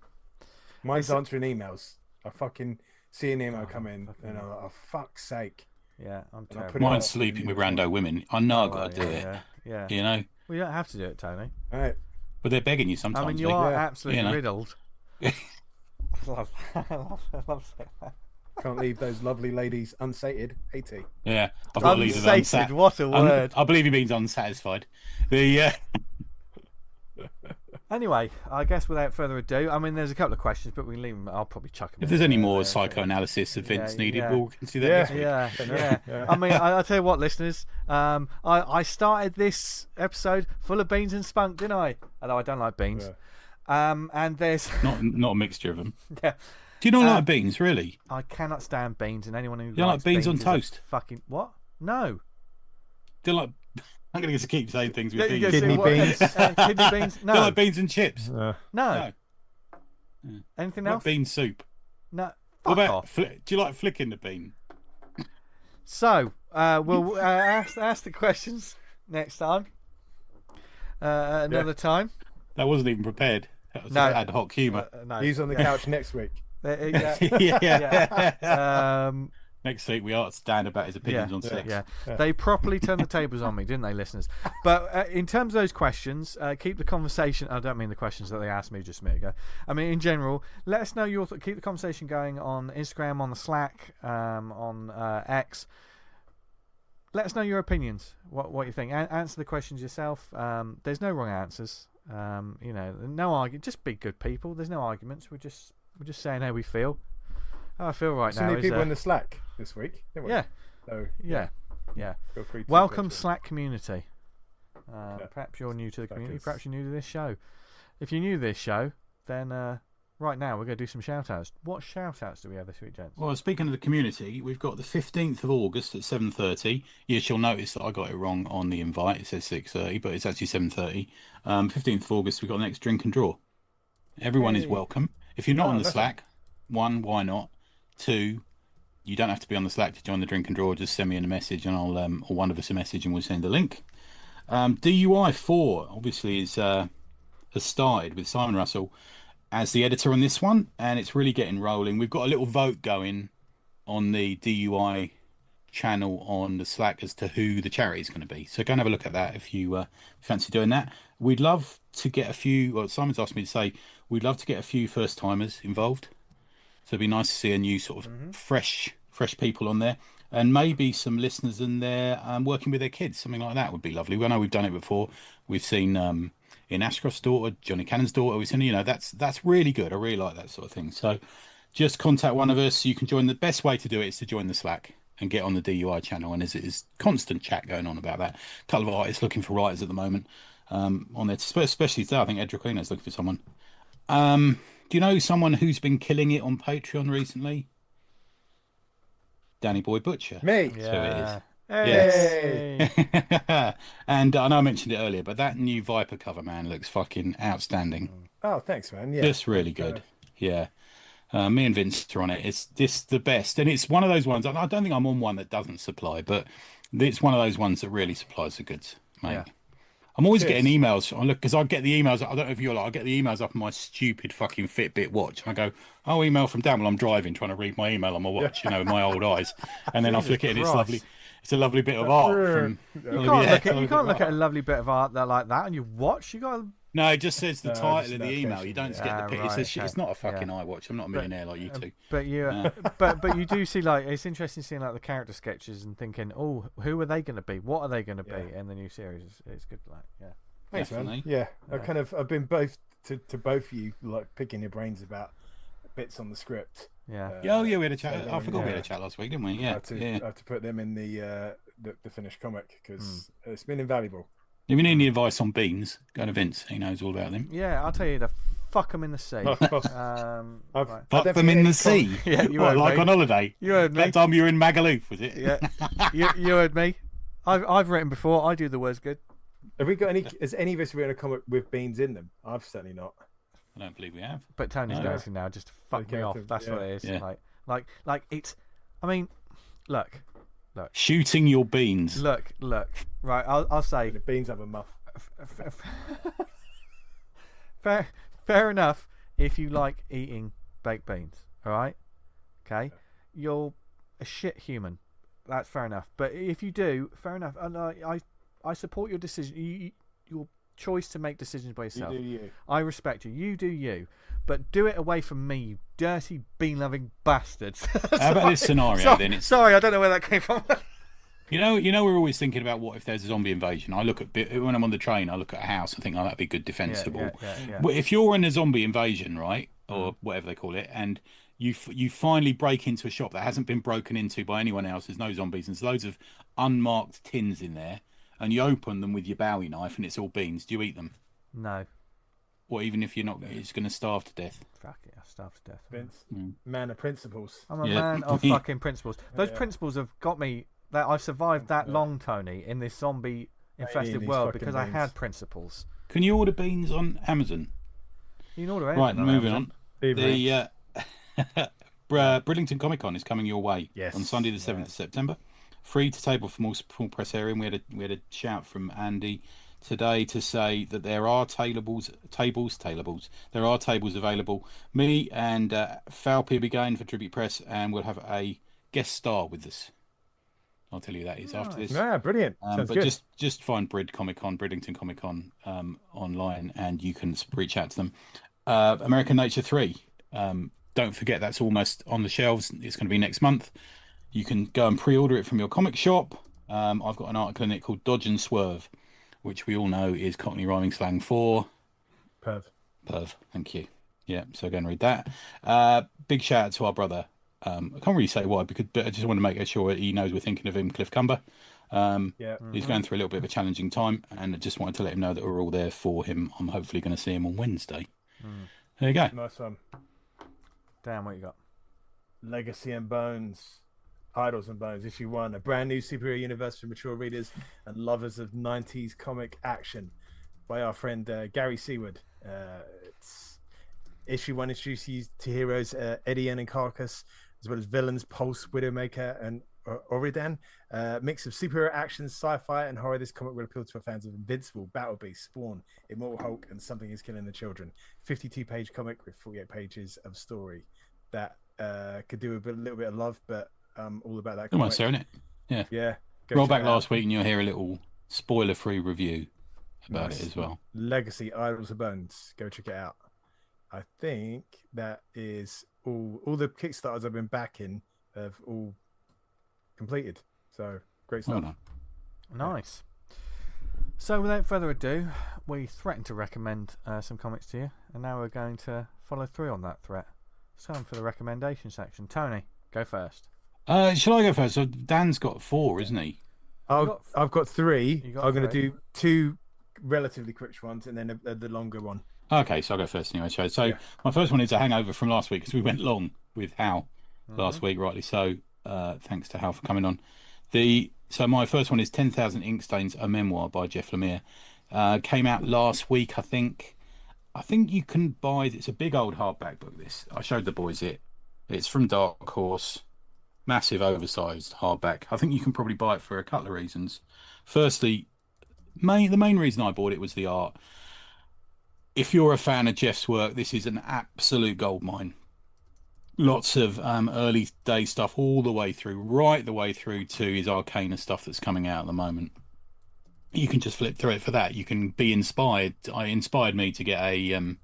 S2: Mine's answering emails. I fucking see an email come in, and I'm like, oh fuck's sake.
S1: Yeah, I'm terrible.
S3: Mine's sleeping with rando women. I know I've got to do it.
S1: Yeah.
S3: You know?
S1: Well, you don't have to do it, Tony.
S2: All right.
S3: But they're begging you sometimes.
S1: I mean, you are absolutely riddled. I love that.
S2: Can't leave those lovely ladies unsated. 80.
S3: Yeah. I've got to leave them
S1: unsated. What a word.
S3: I believe he means unsatisfied.
S1: Anyway, I guess without further ado, I mean, there's a couple of questions, but we can leave them. I'll probably chuck them.
S3: If there's any more psychoanalysis events needed, we'll consider that next week.
S1: Yeah. I mean, I'll tell you what, listeners. I started this episode full of beans and spunk, didn't I? Although I don't like beans. And there's
S3: not a mixture of them.
S1: Yeah.
S3: Do you not like beans, really?
S1: I cannot stand beans, and anyone who
S3: you
S1: likes
S3: like beans on toast.
S1: Fucking what? No.
S3: Do you like? I'm going to keep saying things with beans.
S2: Kidney beans.
S1: Kidney beans. No.
S3: Do you like beans and chips?
S1: No. Anything else?
S3: Bean soup.
S1: No.
S3: What about? Do you like flicking the bean?
S1: So we'll ask the questions next time. Another time.
S3: That wasn't even prepared. That was ad hoc humour.
S2: No. He's on the couch next week.
S3: Next week we asked Dan about his opinions on sex.
S1: Yeah. They properly turned the tables on me, didn't they, listeners? But in terms of those questions, keep the conversation. I don't mean the questions that they asked me just a minute ago. I mean, in general, let us know your keep the conversation going on Instagram, on the Slack, on X. Let us know your opinions. What you think. Answer the questions yourself. There's no wrong answers. You know, no argument. Just be good people. There's no arguments. We're just saying how we feel. How I feel right now.
S2: So many people in the Slack this week.
S1: Yeah.
S2: So
S1: yeah.
S2: Feel free to
S1: welcome Slack community. Perhaps you're new to the community. Perhaps you're new to this show. If you're new to this show, then right now we're going to do some shout outs. What shout outs do we have this week, gents?
S3: Well, speaking of the community, we've got the 15th of August at 7:30. Yes, you'll notice that I got it wrong on the invite. It says 6:30, but it's actually 7:30. 15th of August, we've got the next drink and draw. Everyone is welcome. If you're not on the Slack, one, why not? Two, you don't have to be on the Slack to join the drink and draw. Just send me a message, and I'll or one of us a message, and we'll send a link. DUI 4 obviously has started with Simon Russell as the editor on this one, and it's really getting rolling. We've got a little vote going on the DUI channel on the Slack as to who the charity is going to be. So go and have a look at that if you fancy doing that. We'd love to get a few. Well, Simon's asked me to say we'd love to get a few first timers involved. So it'd be nice to see a new sort of fresh people on there, and maybe some listeners in there working with their kids. Something like that would be lovely. I know we've done it before. We've seen in Ashcroft's daughter, Johnny Cannon's daughter. We've seen, that's really good. I really like that sort of thing. So just contact one of us. You can join. The best way to do it is to join the Slack and get on the DUI channel. And there's constant chat going on about that. A couple of artists looking for writers at the moment on there, especially today. I think Edric Lino's looking for someone. Do you know someone who's been killing it on Patreon recently? Danny Boy Butcher.
S2: Me.
S3: Yeah. So it is.
S2: Hey.
S3: Yes. And I know I mentioned it earlier, but that new Viper cover, man, looks fucking outstanding.
S2: Oh, thanks, man. Yeah.
S3: Just really good. Yeah. Me and Vince are on it. It's just the best. And it's one of those ones, I don't think I'm on one that doesn't supply, but it's one of those ones that really supplies the goods, mate. I'm always
S2: Cheers.
S3: getting emails. I look because I get the emails. I don't know if you're like, I get the emails up on my stupid fucking Fitbit watch. I go, oh, email from Dan. Well, I'm driving, trying to read my email on my watch, with my old eyes, and then I flick it, and it's lovely. It's a lovely bit of art from.
S1: You can't look at a lovely bit of art like that on your watch. You got.
S3: No, it just says the title of the email. You don't get the picture.
S1: Right,
S3: it says, it's not a fucking iWatch. I'm not a millionaire like you two.
S1: But but you do see, like, it's interesting seeing like the character sketches and thinking, oh, who are they going to be? What are they going to be in the new series? It's good, like,
S2: Thanks,
S3: definitely.
S2: man. Yeah, I've been both to both of you, like, picking your brains about bits on the script.
S1: Yeah.
S3: We had a chat. I forgot we had a chat last week, didn't we? Yeah.
S2: I have to put them in the finished comic because it's been invaluable.
S3: If you need any advice on beans, go to Vince. He knows all about them.
S1: Yeah, I'll tell you to fuck them in the sea.
S3: Fuck them in the sea?
S1: Yeah, you
S3: what,
S1: heard
S3: like
S1: me.
S3: on holiday?
S1: You heard me.
S3: That time you were in Magaluf, was it?
S1: Yeah, you heard me. I've written before. I do the words good.
S2: Have we got any? Has any of us written a comic with beans in them? I've certainly not.
S3: I don't believe we have.
S1: But Tony's going to now just to fuck me off. That's what it is.
S3: Yeah.
S1: Like it's. I mean, look.
S3: Shooting your beans.
S1: Look. Right, I'll say.
S2: The beans have a muff.
S1: Fair enough. If you like eating baked beans, all right, okay, you're a shit human. That's fair enough. But if you do, fair enough. And I support your decision. Your choice to make decisions by yourself.
S2: You do you.
S1: I respect you. You do you. But do it away from me, you dirty bean-loving bastards.
S3: How about this scenario then?
S1: Sorry, I don't know where that came from.
S3: You know, we're always thinking about what if there's a zombie invasion. I look at when I'm on the train, I look at a house and think, oh, that'd be good defensible.
S1: Yeah.
S3: But if you're in a zombie invasion, right, or whatever they call it, and you finally break into a shop that hasn't been broken into by anyone else, there's no zombies, and there's loads of unmarked tins in there, and you open them with your Bowie knife and it's all beans, do you eat them?
S1: No.
S3: Or even if you're not, it's going to starve to death.
S1: Fuck it, I'll starve to death.
S2: Vince, man of principles.
S1: I'm a man of fucking principles. Those principles have got me that I've survived that long, Tony, in this zombie infested world because I had principles.
S3: Can you order beans on Amazon?
S1: You can order
S3: right, moving
S1: Amazon.
S3: on. The Bridlington Comic Con is coming your way on Sunday the 7th of September. Free to table from all small press area. And we had a shout from Andy today to say that there are tables. There are tables available. Me and Falpy will be going for Tribute Press, and we'll have a guest star with us. I'll tell you who that is after this.
S2: Yeah, brilliant. Sounds
S3: but
S2: good.
S3: just find Bridlington Comic Con online, and you can reach out to them. American Nature 3. Don't forget that's almost on the shelves. It's going to be next month. You can go and pre-order it from your comic shop. I've got an article in it called Dodge and Swerve, which we all know is Cockney rhyming slang for
S2: Perv.
S3: Thank you. Yeah, so go and read that. Big shout out to our brother. I can't really say why, but I just want to make sure he knows we're thinking of him, Cliff Cumber. He's going through a little bit of a challenging time, and I just wanted to let him know that we're all there for him. I'm hopefully going to see him on Wednesday. There you go.
S2: Nice one.
S1: Damn, what you got?
S2: Legacy and Bones. Idols and Bones, issue 1, a brand new superhero universe for mature readers and lovers of 90s comic action by our friend Gary Seaward. It's issue 1 introduces you to heroes Edian and Carcass, as well as villains Pulse, Widowmaker, and Oridan. Mix of superhero action, sci-fi, and horror. This comic will appeal to our fans of Invincible, Battle Beast, Spawn, Immortal Hulk, and Something Is Killing the Children. 52-page comic with 48 pages of story that could do a little bit of love, but all about that.
S3: Almost there, isn't it? Yeah. Roll back last week and you'll hear a little spoiler-free review about it as well.
S2: Legacy, Idols and Bones. Go check it out. I think that is all the Kickstarters I've been backing have all completed. So great stuff.
S3: Well
S1: nice. So without further ado, we threatened to recommend some comics to you, and now we're going to follow through on that threat. It's time for the recommendation section. Tony, go first.
S3: Shall I go first? So Dan's got 4, isn't he?
S2: I've got 3. I'm going to
S1: 3.
S2: do 2 relatively quick ones and then the longer one.
S3: Okay, so I'll go first anyway. So my first one is a hangover from last week because we went long with Hal last week, rightly so. Thanks to Hal for coming on. So my first one is 10,000 Inkstains, a memoir by Jeff Lemire. Came out last week, I think. I think you can buy it's a big old hardback book. This I showed the boys it. It's from Dark Horse, massive oversized hardback. I think you can probably buy it for a couple of reasons. Firstly, The main reason I bought it was the art. If you're a fan of Jeff's work, this is an absolute goldmine. Lots of early day stuff all the way through, right the way through to his Arcana stuff that's coming out at the moment. You can just flip through it for that. You can be inspired. It inspired me to get an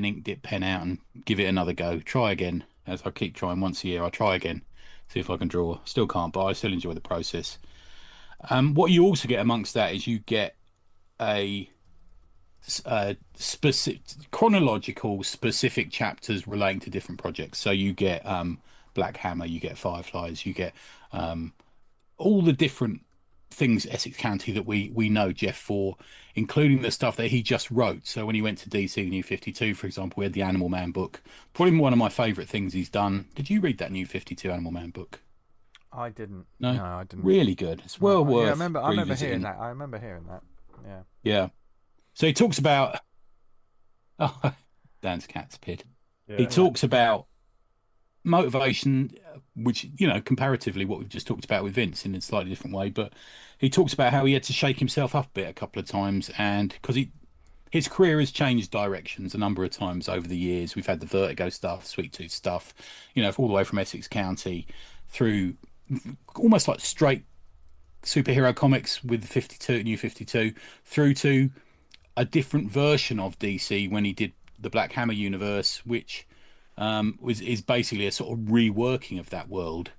S3: ink dip pen out and give it another go. Try again, as I keep trying once a year. I try again, see if I can draw. Still can't, but I still enjoy the process. What you also get amongst that is you get a specific chronological specific chapters relating to different projects. So you get Black Hammer, you get Fireflies, you get all the different things Essex County that we know Jeff for, including the stuff that he just wrote. So when he went to DC New 52, for example, we had the Animal Man book, probably one of my favorite things he's done. Did you read that New 52 Animal Man book?
S1: I didn't.
S3: No,
S1: I didn't.
S3: Really good. It's well worth.
S1: Yeah, I remember hearing that. Yeah.
S3: Yeah. So he talks about Dan's cat's pid. Yeah. He talks about motivation, which, you know, comparatively what we've just talked about with Vince in a slightly different way, but he talks about how he had to shake himself up a bit a couple of times, and because his career has changed directions a number of times over the years. We've had the Vertigo stuff, Sweet Tooth stuff, you know, all the way from Essex County through almost like straight superhero comics with 52, New 52, through to a different version of DC when he did the Black Hammer universe, which is basically a sort of reworking of that world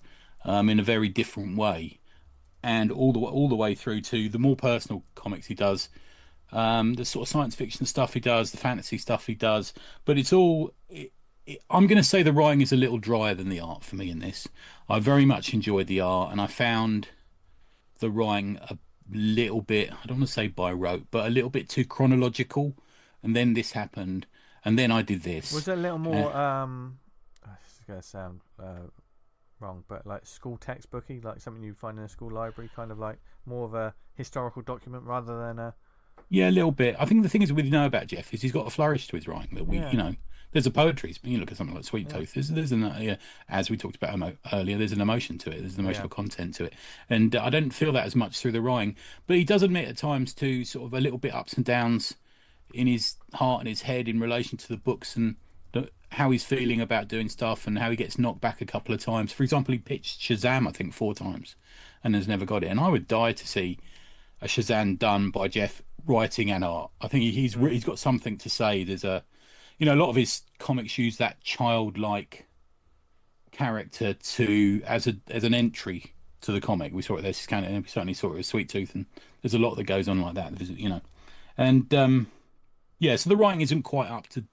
S3: in a very different way, and all the way through to the more personal comics he does, the sort of science fiction stuff he does, the fantasy stuff he does. But it's all. I'm going to say the writing is a little drier than the art for me in this. I very much enjoyed the art, and I found the writing a little bit, I don't want to say by rote, but a little bit too chronological. And then this happened, and then I did this.
S1: Was it a little more this is going to sound wrong, but like school textbooky, like something you find in a school library, kind of like more of a historical document rather than a...
S3: Yeah, a little bit. I think the thing is we know about Jeff is he's got a flourish to his writing that we, you know, there's a poetry. You look at something like Sweet Tooth. There's an as we talked about earlier. There's an emotion to it. There's an emotional content to it, and I don't feel that as much through the writing. But he does admit at times to sort of a little bit ups and downs in his heart and his head in relation to the books and how he's feeling about doing stuff and how he gets knocked back a couple of times. For example, he pitched Shazam I think 4 times and has never got it. And I would die to see a Shazam done by Jeff writing and art. I think he's got something to say. There's a a lot of his comics use that childlike character as an entry to the comic. We saw it there, we certainly saw it with Sweet Tooth, and there's a lot that goes on like that, And so the writing isn't quite up to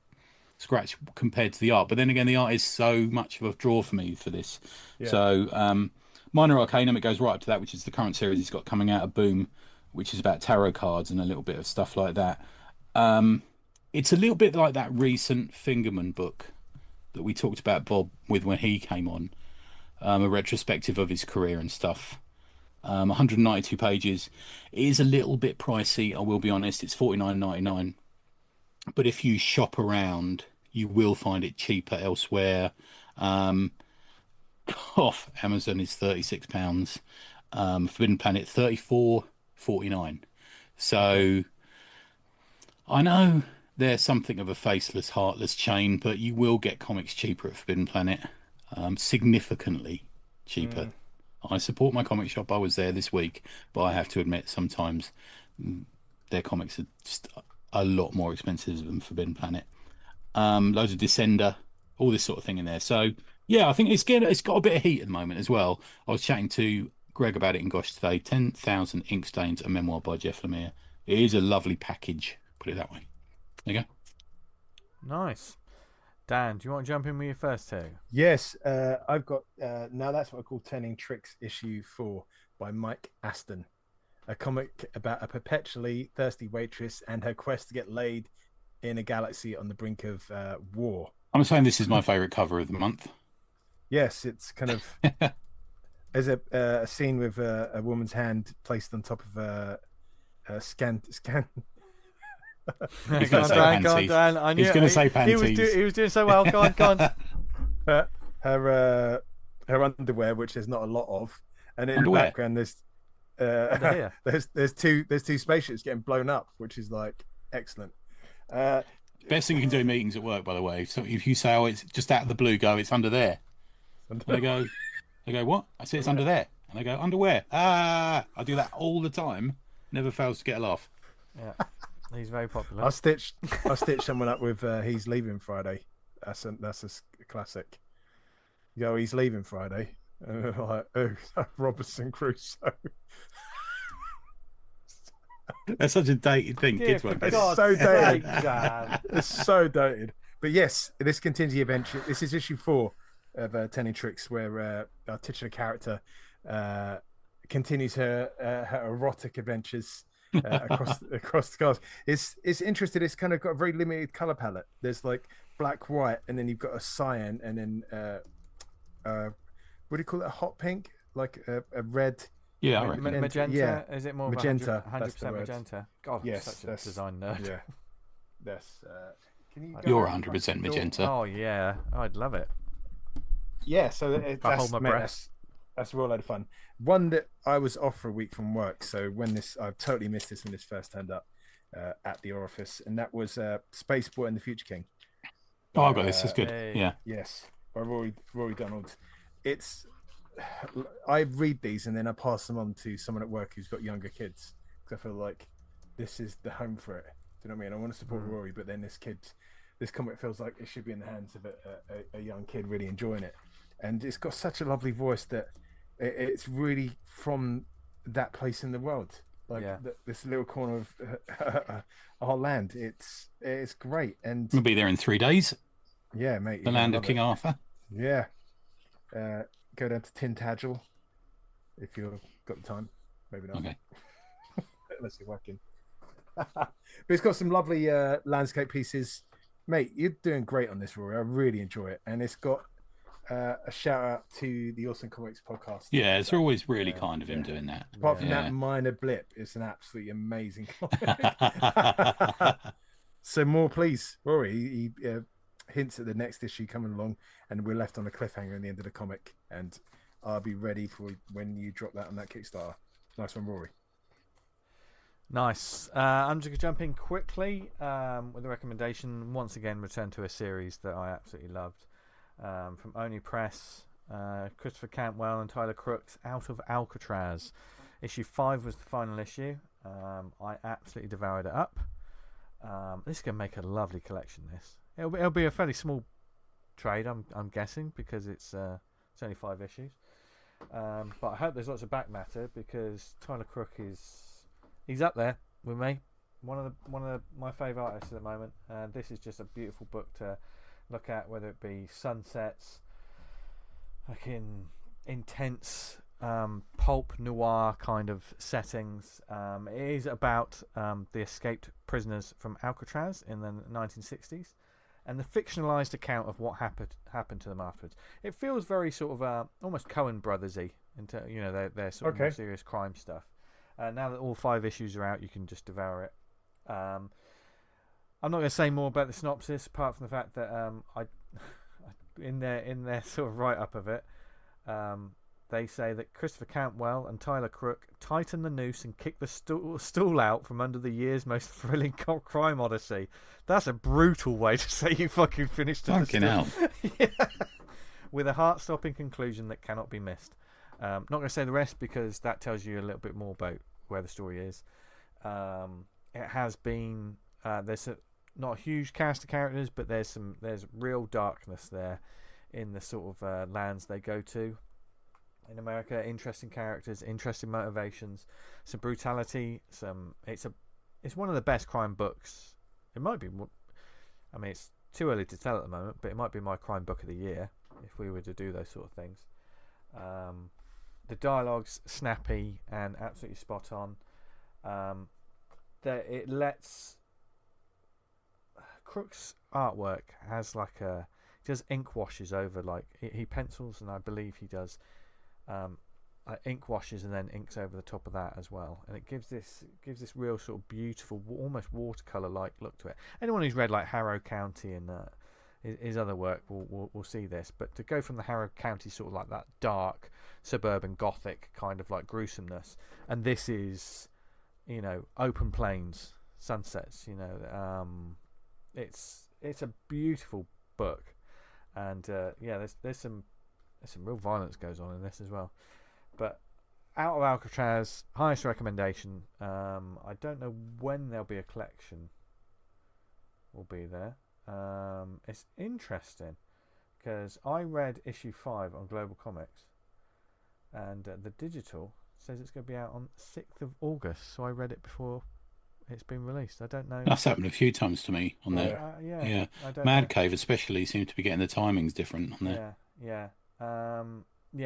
S3: scratch compared to the art, but then again, the art is so much of a draw for me for this. Yeah. So Minor Arcanum, it goes right up to that, which is the current series he's got coming out of Boom, which is about tarot cards and a little bit of stuff like that. It's a little bit like that recent Fingerman book that we talked about Bob with when he came on, a retrospective of his career and stuff. 192 pages. It is a little bit pricey, I will be honest. It's $49.99. But if you shop around, you will find it cheaper elsewhere. Amazon is £36. Forbidden Planet $34.49. So I know they're something of a faceless, heartless chain, but you will get comics cheaper at Forbidden Planet, significantly cheaper. I support my comic shop. I was there this week, but I have to admit sometimes their comics are just a lot more expensive than Forbidden Planet. Loads of Descender, all this sort of thing in there. So yeah, I think it's got a bit of heat at the moment as well. I was chatting to Greg about it in Gosh today. 10,000 Ink Stains, a memoir by Jeff Lemire. It is a lovely package, put it that way. There you go.
S1: Nice. Dan, do you want to jump in with your first two?
S2: Yes, I've got now that's what I call Turning Tricks issue 4 by Mike Aston, a comic about a perpetually thirsty waitress and her quest to get laid in a galaxy on the brink of war.
S3: I'm saying this is my favourite cover of the month.
S2: Yes, it's kind of there's a scene with a woman's hand placed on top of a scan.
S3: He's going to say panties. He's going to say panties.
S1: He was doing so well. Go on.
S2: Her underwear, which there's not a lot of, and in the background there's
S1: Under here.
S2: there's two spaceships getting blown up, which is like excellent.
S3: Best thing you can do in meetings at work, by the way. So if you say, "Oh, it's just out of the blue," go, "It's under there," and they go, "What?" I say, "It's under there," and they go, "Underwear." I do that all the time. Never fails to get a laugh.
S1: Yeah, he's very popular.
S2: I stitched someone up with "He's leaving Friday." That's a classic. You go, "He's leaving Friday," and they're like, "Oh, Robinson Crusoe."
S3: That's such a dated thing.
S1: Yeah,
S3: Kids won't
S1: for
S3: get it.
S1: God's
S2: so dated.
S1: sake, Dan.
S2: It's so dated. But yes, this continues the adventure. This is issue 4 of Tenny Tricks, where our titular character continues her erotic adventures across the cars. It's interesting. It's kind of got a very limited color palette. There's like black, white, and then you've got a cyan, and then what do you call it? A hot pink, like a red.
S3: Yeah, I reckon.
S1: Magenta.
S2: Yeah.
S1: Is it more
S2: Magenta,
S1: 100% magenta? God,
S2: Yes,
S1: such a
S2: that's-
S1: design nerd.
S2: Yeah, that's. Can you?
S3: You're 100% magenta.
S1: Oh yeah, I'd love it.
S2: Yeah, so
S1: I hold my breath.
S2: That's a real load of fun. One that I was off for a week from work, so I totally missed this when this first turned up at the Orifice, and that was Space Boy and the Future King.
S3: Oh, I've got this. It's good.
S1: Hey.
S3: Yeah.
S2: Yes, by Rory Donald. I read these and then I pass them on to someone at work who's got younger kids, because I feel like this is the home for it. Do you know what I mean? I want to support Rory, but then this comic feels like it should be in the hands of a young kid really enjoying it. And it's got such a lovely voice that it's really from that place in the world, like this little corner of our land. It's great, and
S3: We'll be there in 3 days.
S2: yeah, mate,
S3: The land of King Arthur.
S2: Yeah, go down to Tintagel if you've got the time. Maybe not.
S3: Okay.
S2: Let's see if I can. But it's got some lovely landscape pieces, mate. You're doing great on this, Rory. I really enjoy it, and it's got a shout out to the Awesome Comics podcast.
S3: Yeah, it's always really kind of him doing that.
S2: Apart from
S3: Yeah.
S2: that minor blip, it's an absolutely amazing comic. So more, please, Rory. He hints at the next issue coming along, and we're left on a cliffhanger in the end of the comic. And I'll be ready for when you drop that on that Kickstarter. Nice one, Rory.
S1: Nice. I'm just going to jump in quickly with a recommendation. Once again, return to a series that I absolutely loved. From Oni Press, Christopher Cantwell and Tyler Crook's Out of Alcatraz. Issue 5 was the final issue. I absolutely devoured it up. This is going to make a lovely collection, this. It'll be a fairly small trade, I'm guessing, because it's only 5 issues. But I hope there's lots of back matter, because Tyler Crook he's up there with me. One of my favourite artists at the moment. And this is just a beautiful book to look at, whether it be sunsets, like in intense pulp noir kind of settings. It is about the escaped prisoners from Alcatraz in the 1960s, and the fictionalized account of what happened to them afterwards. It feels very sort of almost Coen Brothers-y, into their sort of more serious crime stuff. Now that all 5 issues are out, you can just devour it. I'm not going to say more about the synopsis, apart from the fact that in their sort of write-up of it, they say that Christopher Cantwell and Tyler Crook tighten the noose and kick the stool out from under the year's most thrilling crime odyssey. That's a brutal way to say you fucking finished the
S3: Fucking hell.
S1: Yeah. With a heart-stopping conclusion that cannot be missed. Not going to say the rest, because that tells you a little bit more about where the story is. It has been there's not a huge cast of characters, but there's real darkness there in the sort of lands they go to in America. Interesting characters, interesting motivations, some brutality. It's one of the best crime books. It might be. I mean, it's too early to tell at the moment, but it might be my crime book of the year if we were to do those sort of things. The dialogue's snappy and absolutely spot on. That it lets Crook's artwork has like he does ink washes over, like he pencils, and I believe he does ink washes and then inks over the top of that as well, and it gives this real sort of beautiful, almost watercolor like look to it. Anyone who's read like Harrow County and his other work will see this, but to go from the Harrow County sort of like that dark suburban gothic kind of like gruesomeness, and this is, open plains, sunsets. It's a beautiful book, and there's some real violence goes on in this as well. But out of Alcatraz, highest recommendation. I don't know when there'll be a collection. Will be there. It's interesting because I read issue 5 on Global Comics, and the digital says it's going to be out on 6th of August. So I read it before it's been released. I don't know.
S3: That's happened a few times to me on there.
S1: Yeah. I don't
S3: Mad
S1: know.
S3: Cave especially seems to be getting the timings different on there.
S1: Yeah.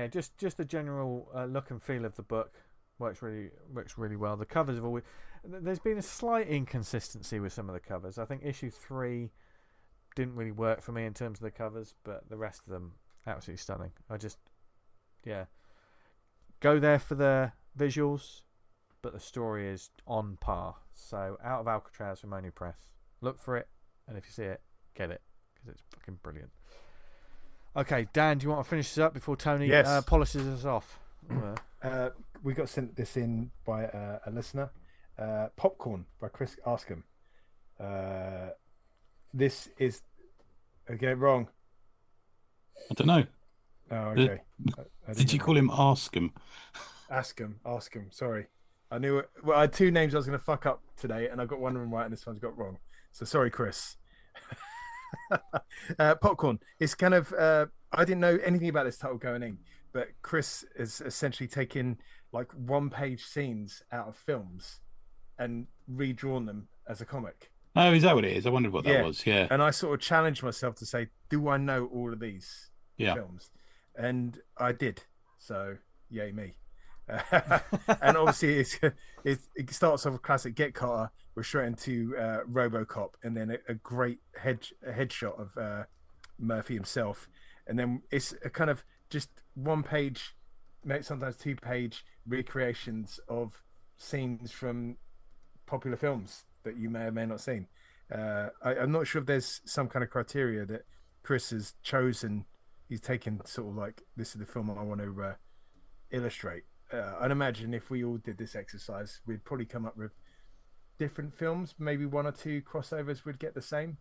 S1: Just the general look and feel of the book works really well. The covers have always. There's been a slight inconsistency with some of the covers. I think issue 3 didn't really work for me in terms of the covers, but the rest of them absolutely stunning. Go there for the visuals, but the story is on par. So Out of Alcatraz from Oni Press. Look for it, and if you see it, get it, because it's fucking brilliant. Okay, Dan, do you want to finish this up before Tony polishes us off?
S2: We got sent this in by a listener. Popcorn by Chris Askham. This is wrong.
S3: I don't know.
S2: Oh, okay.
S3: Did you call him Askham?
S2: Askham. Sorry, I knew it. Well, I had 2 names I was going to fuck up today, and I got one of them right, and this one's got wrong. So sorry, Chris. Popcorn. It's kind of. I didn't know anything about this title going in, but Chris is essentially taken like 1-page scenes out of films and redrawn them as a comic.
S3: Oh, is that what it is? I wondered what that was. Yeah.
S2: And I sort of challenged myself to say, do I know all of these films? And I did. So, yay me. And obviously, it starts off with classic Get Carter. We're straight into RoboCop, and then a great headshot of Murphy himself. And then it's a kind of just 1-page, sometimes 2-page recreations of scenes from popular films that you may or may not seen. I'm not sure if there's some kind of criteria that Chris has chosen. He's taken sort of like, this is the film I want to illustrate. I'd imagine if we all did this exercise, we'd probably come up with different films. Maybe 1 or 2 crossovers would get the same.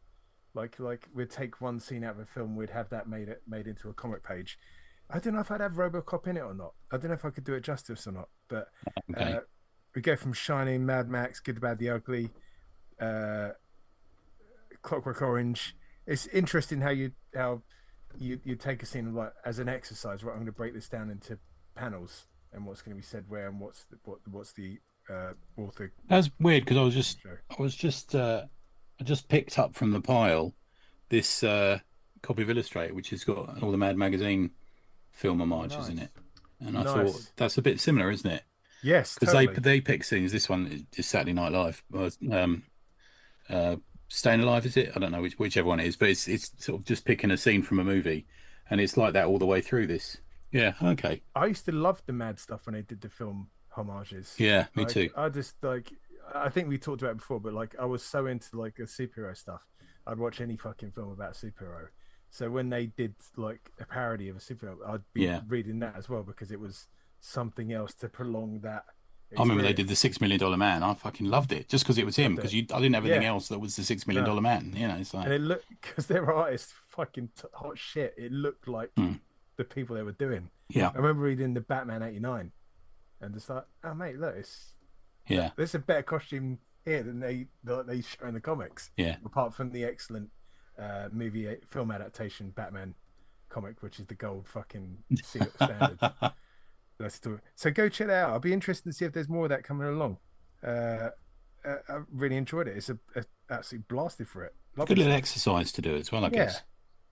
S2: Like we'd take one scene out of a film, we'd have that made into a comic page. I don't know if I'd have RoboCop in it or not. I don't know if I could do it justice or not. But we go from Shining, Mad Max, Good, the Bad, the Ugly, Clockwork Orange. It's interesting how you take a scene like as an exercise. Right, I'm going to break this down into panels and what's going to be said where, and what's the author.
S3: That's weird because I just picked up from the pile this copy of Illustrator, which has got all the Mad Magazine film homages in it, and I thought that's a bit similar, isn't it?
S2: Yes,
S3: because
S2: totally.
S3: they pick scenes. This one is Saturday Night Live. Staying Alive, is it? I don't know whichever one it is, but it's sort of just picking a scene from a movie, and it's like that all the way through this. Yeah, okay.
S2: I used to love the Mad stuff when they did the film homages.
S3: Yeah, me too.
S2: I just I think we talked about it before, but like I was so into like the superhero stuff. I'd watch any fucking film about superhero. So when they did like a parody of a superhero, I'd be reading that as well because it was something else to prolong that experience.
S3: I remember they did the $6 Million Man. I fucking loved it just because it was him. Because I didn't have anything else that was the $6 Million Man. You know, it's like...
S2: and it looked, because their artists fucking hot shit. It looked like the people they were doing.
S3: Yeah,
S2: I remember reading the Batman '89, and just like, oh mate, look, there's a better costume here than they show in the comics.
S3: Yeah,
S2: apart from the excellent film adaptation Batman comic, which is the gold fucking standard. So go check that out. I'll be interested to see if there's more of that coming along. I really enjoyed it. It's absolutely blasted for it.
S3: Good little exercise to do as well, I guess.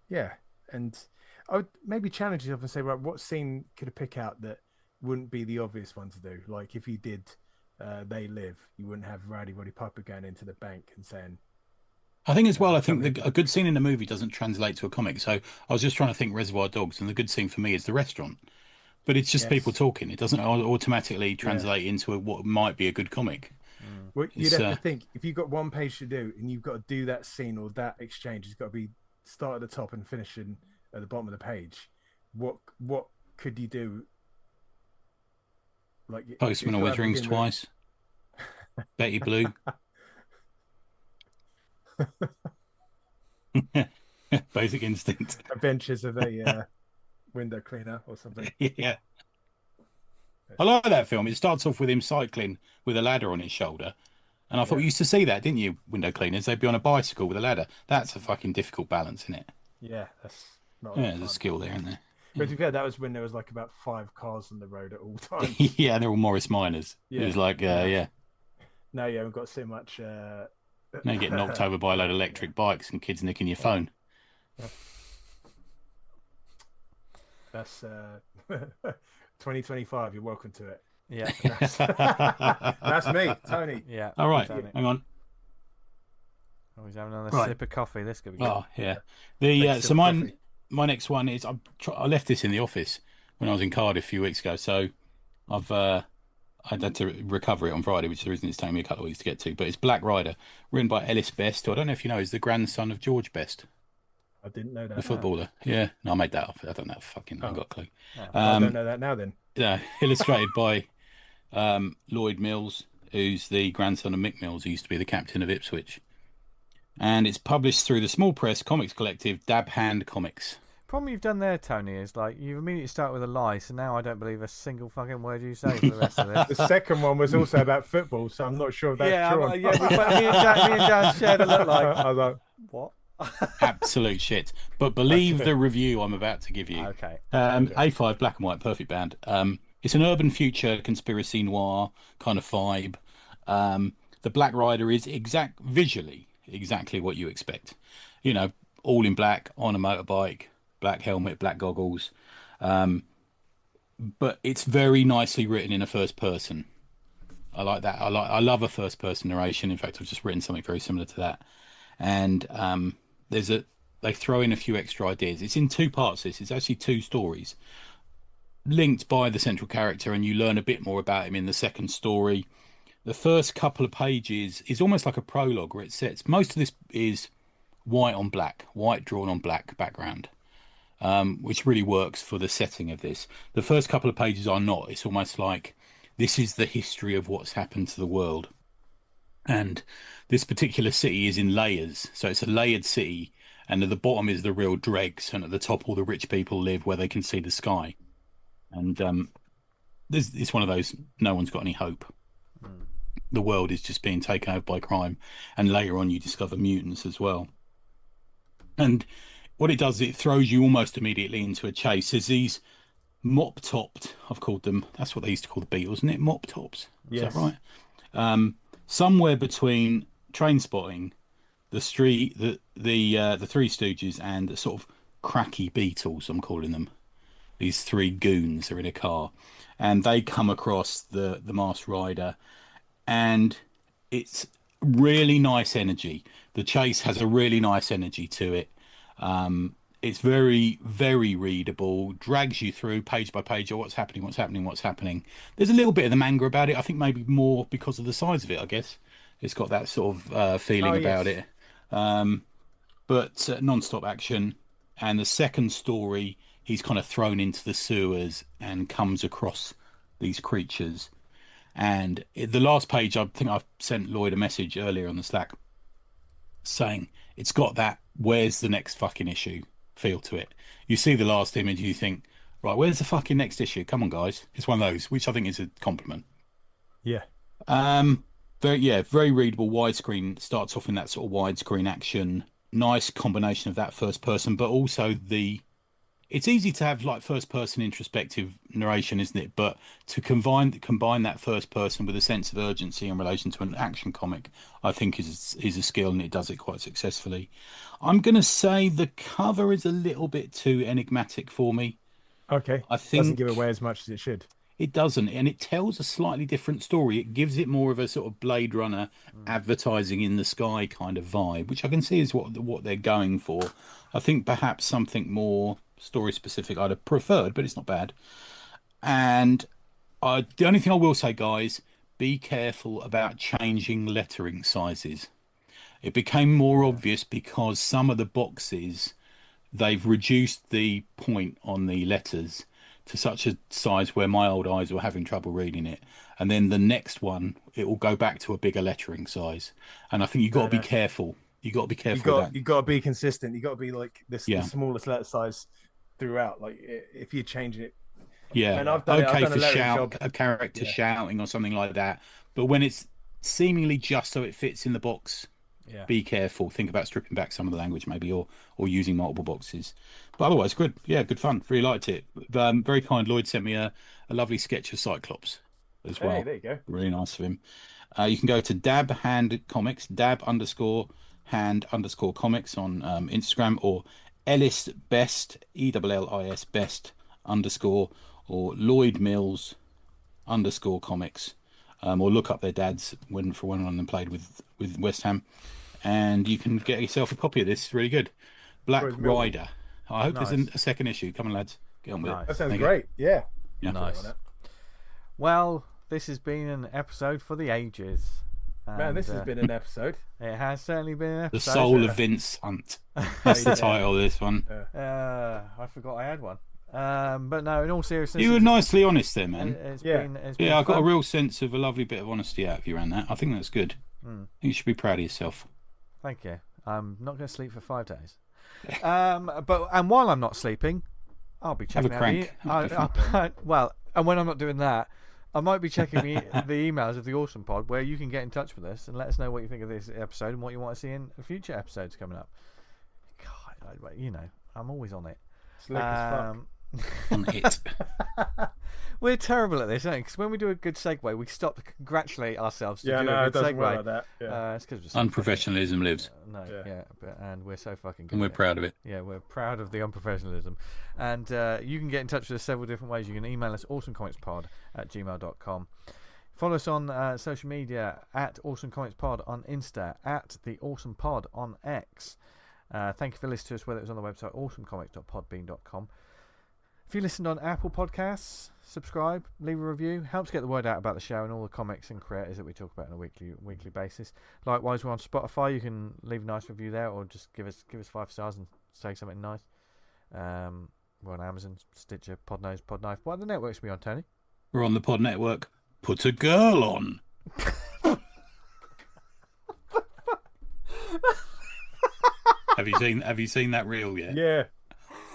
S2: Yeah, and I would maybe challenge yourself and say, right, what scene could I pick out that wouldn't be the obvious one to do? Like if you did They Live, you wouldn't have Roddy Piper going into the bank and saying...
S3: I think as well, a good scene in a movie doesn't translate to a comic. So I was just trying to think Reservoir Dogs, and the good scene for me is the restaurant. But it's just people talking. It doesn't automatically translate into what might be a good comic.
S2: Well, you'd have to think, if you've got 1 page to do, and you've got to do that scene or that exchange, it's got to be start at the top and finishing at the bottom of the page. What could you do Like
S3: Postman always rings twice. Betty Blue. Basic Instinct.
S2: Adventures of a window cleaner or something.
S3: Yeah. I like that film. It starts off with him cycling with a ladder on his shoulder. And I thought you used to see that, didn't you, window cleaners? They'd be on a bicycle with a ladder. That's a fucking difficult balance, isn't it?
S2: Yeah, that's not.
S3: Yeah, there's a skill there, isn't there?
S2: But to be fair, that was when there was like about 5 cars on the road at all times.
S3: Yeah, they're all Morris Minors. Yeah. It was like, yeah.
S2: No, you haven't got so much.
S3: Now you get knocked over by a load of electric bikes and kids nicking your phone.
S2: That's 2025. You're welcome to it.
S1: Yeah.
S2: That's me, Tony.
S1: Yeah.
S3: All right,
S1: Tony.
S3: hang on.
S1: Oh, he's having another sip of coffee. This could be good.
S3: Oh, yeah. So my next one is I left this in the office when I was in Cardiff a few weeks ago. So I'd had to recover it on Friday, which is the reason it's taking me a couple of weeks to get to. But it's Black Rider, written by Ellis Best, who I don't know if you know is the grandson of George Best.
S2: I didn't know that.
S3: The footballer. Yeah. No, I made that up. I don't know. I got a clue.
S2: I don't know that now then.
S3: Yeah. Illustrated by Lloyd Mills, who's the grandson of Mick Mills, who used to be the captain of Ipswich. And it's published through the small press comics collective Dab Hand Comics.
S1: Problem you've done there, Tony, is like you immediately start with a lie, so now I don't believe a single fucking word you say for the rest of this.
S2: The second one was also about football, so I'm not sure if that's true.
S1: Me and Dan shared a look like.
S2: I was like,
S1: what?
S3: Absolute shit. But believe the review I'm about to give you.
S1: Okay.
S3: A5, black and white, perfect band. It's an urban future conspiracy noir kind of vibe. The Black Rider is visually exactly what you expect. You know, all in black, on a motorbike, black helmet, black goggles. But it's very nicely written in a first person. I like that. I love a first person narration. In fact, I've just written something very similar to that. And they throw in a few extra ideas. It's in 2 parts. It's actually 2 stories linked by the central character, and you learn a bit more about him in the second story. The first couple of pages is almost like a prologue where it sets. Most of this is white on black, white drawn on black background, which really works for the setting of this. The first couple of pages are not. It's almost like this is the history of what's happened to the world. And this particular city is in layers. So it's a layered city, and at the bottom is the real dregs, and at the top all the rich people live where they can see the sky. And it's one of those, no one's got any hope. The world is just being taken over by crime, and later on you discover mutants as well. And what it does, it throws you almost immediately into a chase. There's these mop-topped, I've called them, that's what they used to call the Beatles, isn't it? Mop-tops.
S2: Yes.
S3: Is that right? Somewhere between Train Spotting, the Three Stooges, and the sort of cracky Beatles, I'm calling them. These 3 goons are in a car, and they come across the Masked Rider, and it's really nice energy. The chase has a really nice energy to it. It's very, very readable, drags you through page by page of what's happening. There's a little bit of the manga about it. I think maybe more because of the size of it, I guess. It's got that sort of feeling about it. But non-stop action. And the second story, he's kind of thrown into the sewers and comes across these creatures. And the last page, I think I sent Lloyd a message earlier on the Slack saying it's got that where's the next fucking issue feel to it. You see the last image, you think, right, where's the fucking next issue? Come on, guys. It's one of those, which I think is a compliment.
S2: Yeah.
S3: Very readable, widescreen. Starts off in that sort of widescreen action. Nice combination of that first person, but also it's easy to have like first person introspective narration, isn't it? But to combine that first person with a sense of urgency in relation to an action comic, I think is a skill, and it does it quite successfully. I'm going to say the cover is a little bit too enigmatic for me.
S2: Okay.
S3: I think
S2: doesn't give away as much as it should.
S3: It doesn't, and it tells a slightly different story. It gives it more of a sort of Blade Runner advertising in the sky kind of vibe, which I can see is what they're going for. I think perhaps something more story specific I'd have preferred, but it's not bad. And the only thing I will say, guys, be careful about changing lettering sizes. It became more obvious because some of the boxes, they've reduced the point on the letters to such a size where my old eyes were having trouble reading it. And then the next one, it will go back to a bigger lettering size. And I think you've got to be careful. You've got to be careful with that.
S2: You've got to be consistent. You've got to be like the smallest letter size throughout. Like if you're changing it.
S3: Yeah.
S2: And I've done
S3: a character shouting or something like that. But when it's seemingly just so it fits in the box, be careful. Think about stripping back some of the language maybe, or using multiple boxes. But otherwise, good. Yeah, good fun. Really liked it. Very kind. Lloyd sent me a lovely sketch of Cyclops as well.
S2: There you go.
S3: Really nice of him. You can go to Dab Hand Comics, dab_hand_comics on Instagram, or Ellis Best, ELLIS Best _ or Lloyd Mills _comics. Or look up their dads when one of them played with West Ham, and you can get yourself a copy of this. It's really good. Black Rider. I hope there's a second issue. Come on, lads, get on with it.
S2: That sounds great. Yeah.
S1: Nice. Well, this has been an episode for the ages.
S2: Man, this has been an episode.
S1: It has certainly been an episode.
S3: The Soul of Vince Hunt. That's the title of this one.
S1: I forgot I had one. But no, in all seriousness,
S3: you were nicely honest there, man.
S1: It's been
S3: I got a real sense of a lovely bit of honesty out of you around that. I think that's good. I think you should be proud of yourself.
S1: Thank you. I'm not going to sleep for 5 days. And while I'm not sleeping, I'll be checking out and when I'm not doing that, I might be checking the emails of the Awesome Pod, where you can get in touch with us and let us know what you think of this episode and what you want to see in future episodes coming up. God, I'm always on it.
S2: Slick as fuck.
S3: On it.
S1: We're terrible at this, aren't we? Because when we do a good segue, we stop to congratulate ourselves to do a good segue.
S2: Like that.
S1: It's because we're
S3: unprofessionalism lives.
S1: And we're so fucking good.
S3: And we're proud of it.
S1: Yeah, we're proud of the unprofessionalism. And you can get in touch with us several different ways. You can email us awesomecomicspod@gmail.com. Follow us on social media at awesomecomicspod on Insta, at the Awesome Pod on X. Thank you for listening to us, whether it was on the website awesomecomics.podbean.com. If you listened on Apple Podcasts, subscribe, leave a review. Helps get the word out about the show and all the comics and creators that we talk about on a weekly basis. Likewise, we're on Spotify. You can leave a nice review there, or just give us 5 stars and say something nice. We're on Amazon, Stitcher, Podnose, Podknife. What other networks are we on, Tony?
S3: We're on the Pod Network. Put a girl on. Have you seen that reel yet?
S2: Yeah.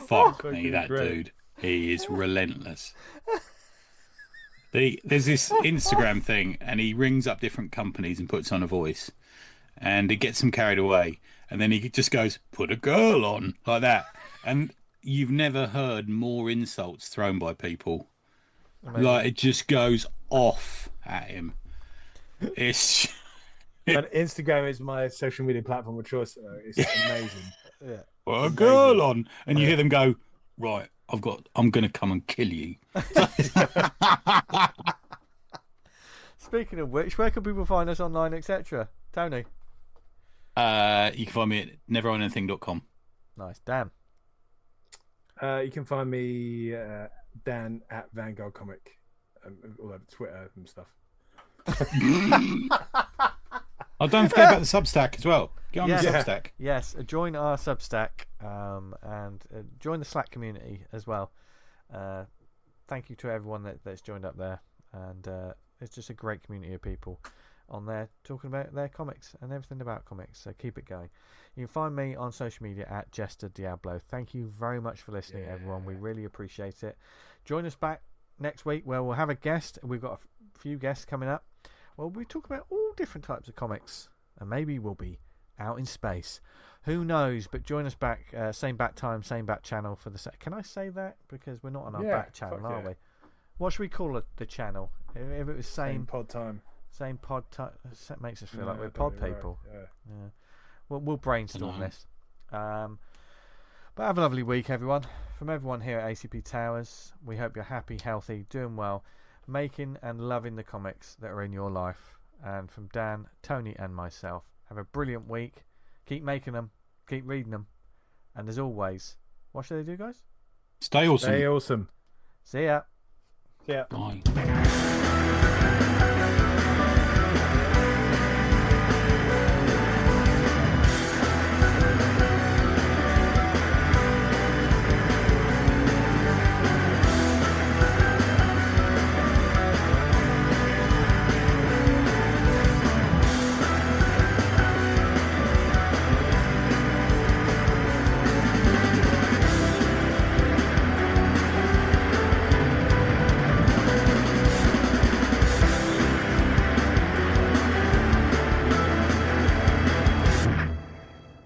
S3: Fuck me, that dude. He is relentless. There's this Instagram thing, and he rings up different companies and puts on a voice, and it gets him carried away, and then he just goes, "Put a girl on," like that, and you've never heard more insults thrown by people. Amazing. Like, it just goes off at him. It's
S2: and Instagram is my social media platform of choice. It's amazing.
S3: Yeah. Put a girl on, and you hear them go, "Right, I'm going to come and kill you."
S1: Speaking of which, where can people find us online, etc.? Tony?
S3: You can find me at neverownanything.com.
S1: Nice. Dan?
S2: You can find me, Dan, at Vanguard Comic, all over Twitter and stuff.
S3: Oh, don't forget about the Substack as well. Get on the Substack.
S1: Yes, join our Substack and join the Slack community as well. Thank you to everyone that's joined up there. And it's just a great community of people on there talking about their comics and everything about comics. So keep it going. You can find me on social media at Jester Diablo. Thank you very much for listening, everyone. We really appreciate it. Join us back next week where we'll have a guest. We've got a few guests coming up. Well, we talk about all different types of comics, and maybe we'll be out in space. Who knows? But join us back, same bat time, same bat channel for the. Can I say that? Because we're not on our bat channel, are we? What should we call it? The channel? If it was same
S2: pod time,
S1: same pod time, that makes us feel like we're pod people. Right. Yeah. Well, we'll brainstorm this. But have a lovely week, everyone. From everyone here at ACP Towers, we hope you're happy, healthy, doing well, making and loving the comics that are in your life. And from Dan, Tony and myself, have a brilliant week. Keep making them, keep reading them, and as always, what should they do, guys?
S3: Stay awesome.
S2: Stay awesome.
S1: See ya.
S2: Yeah.
S3: Bye.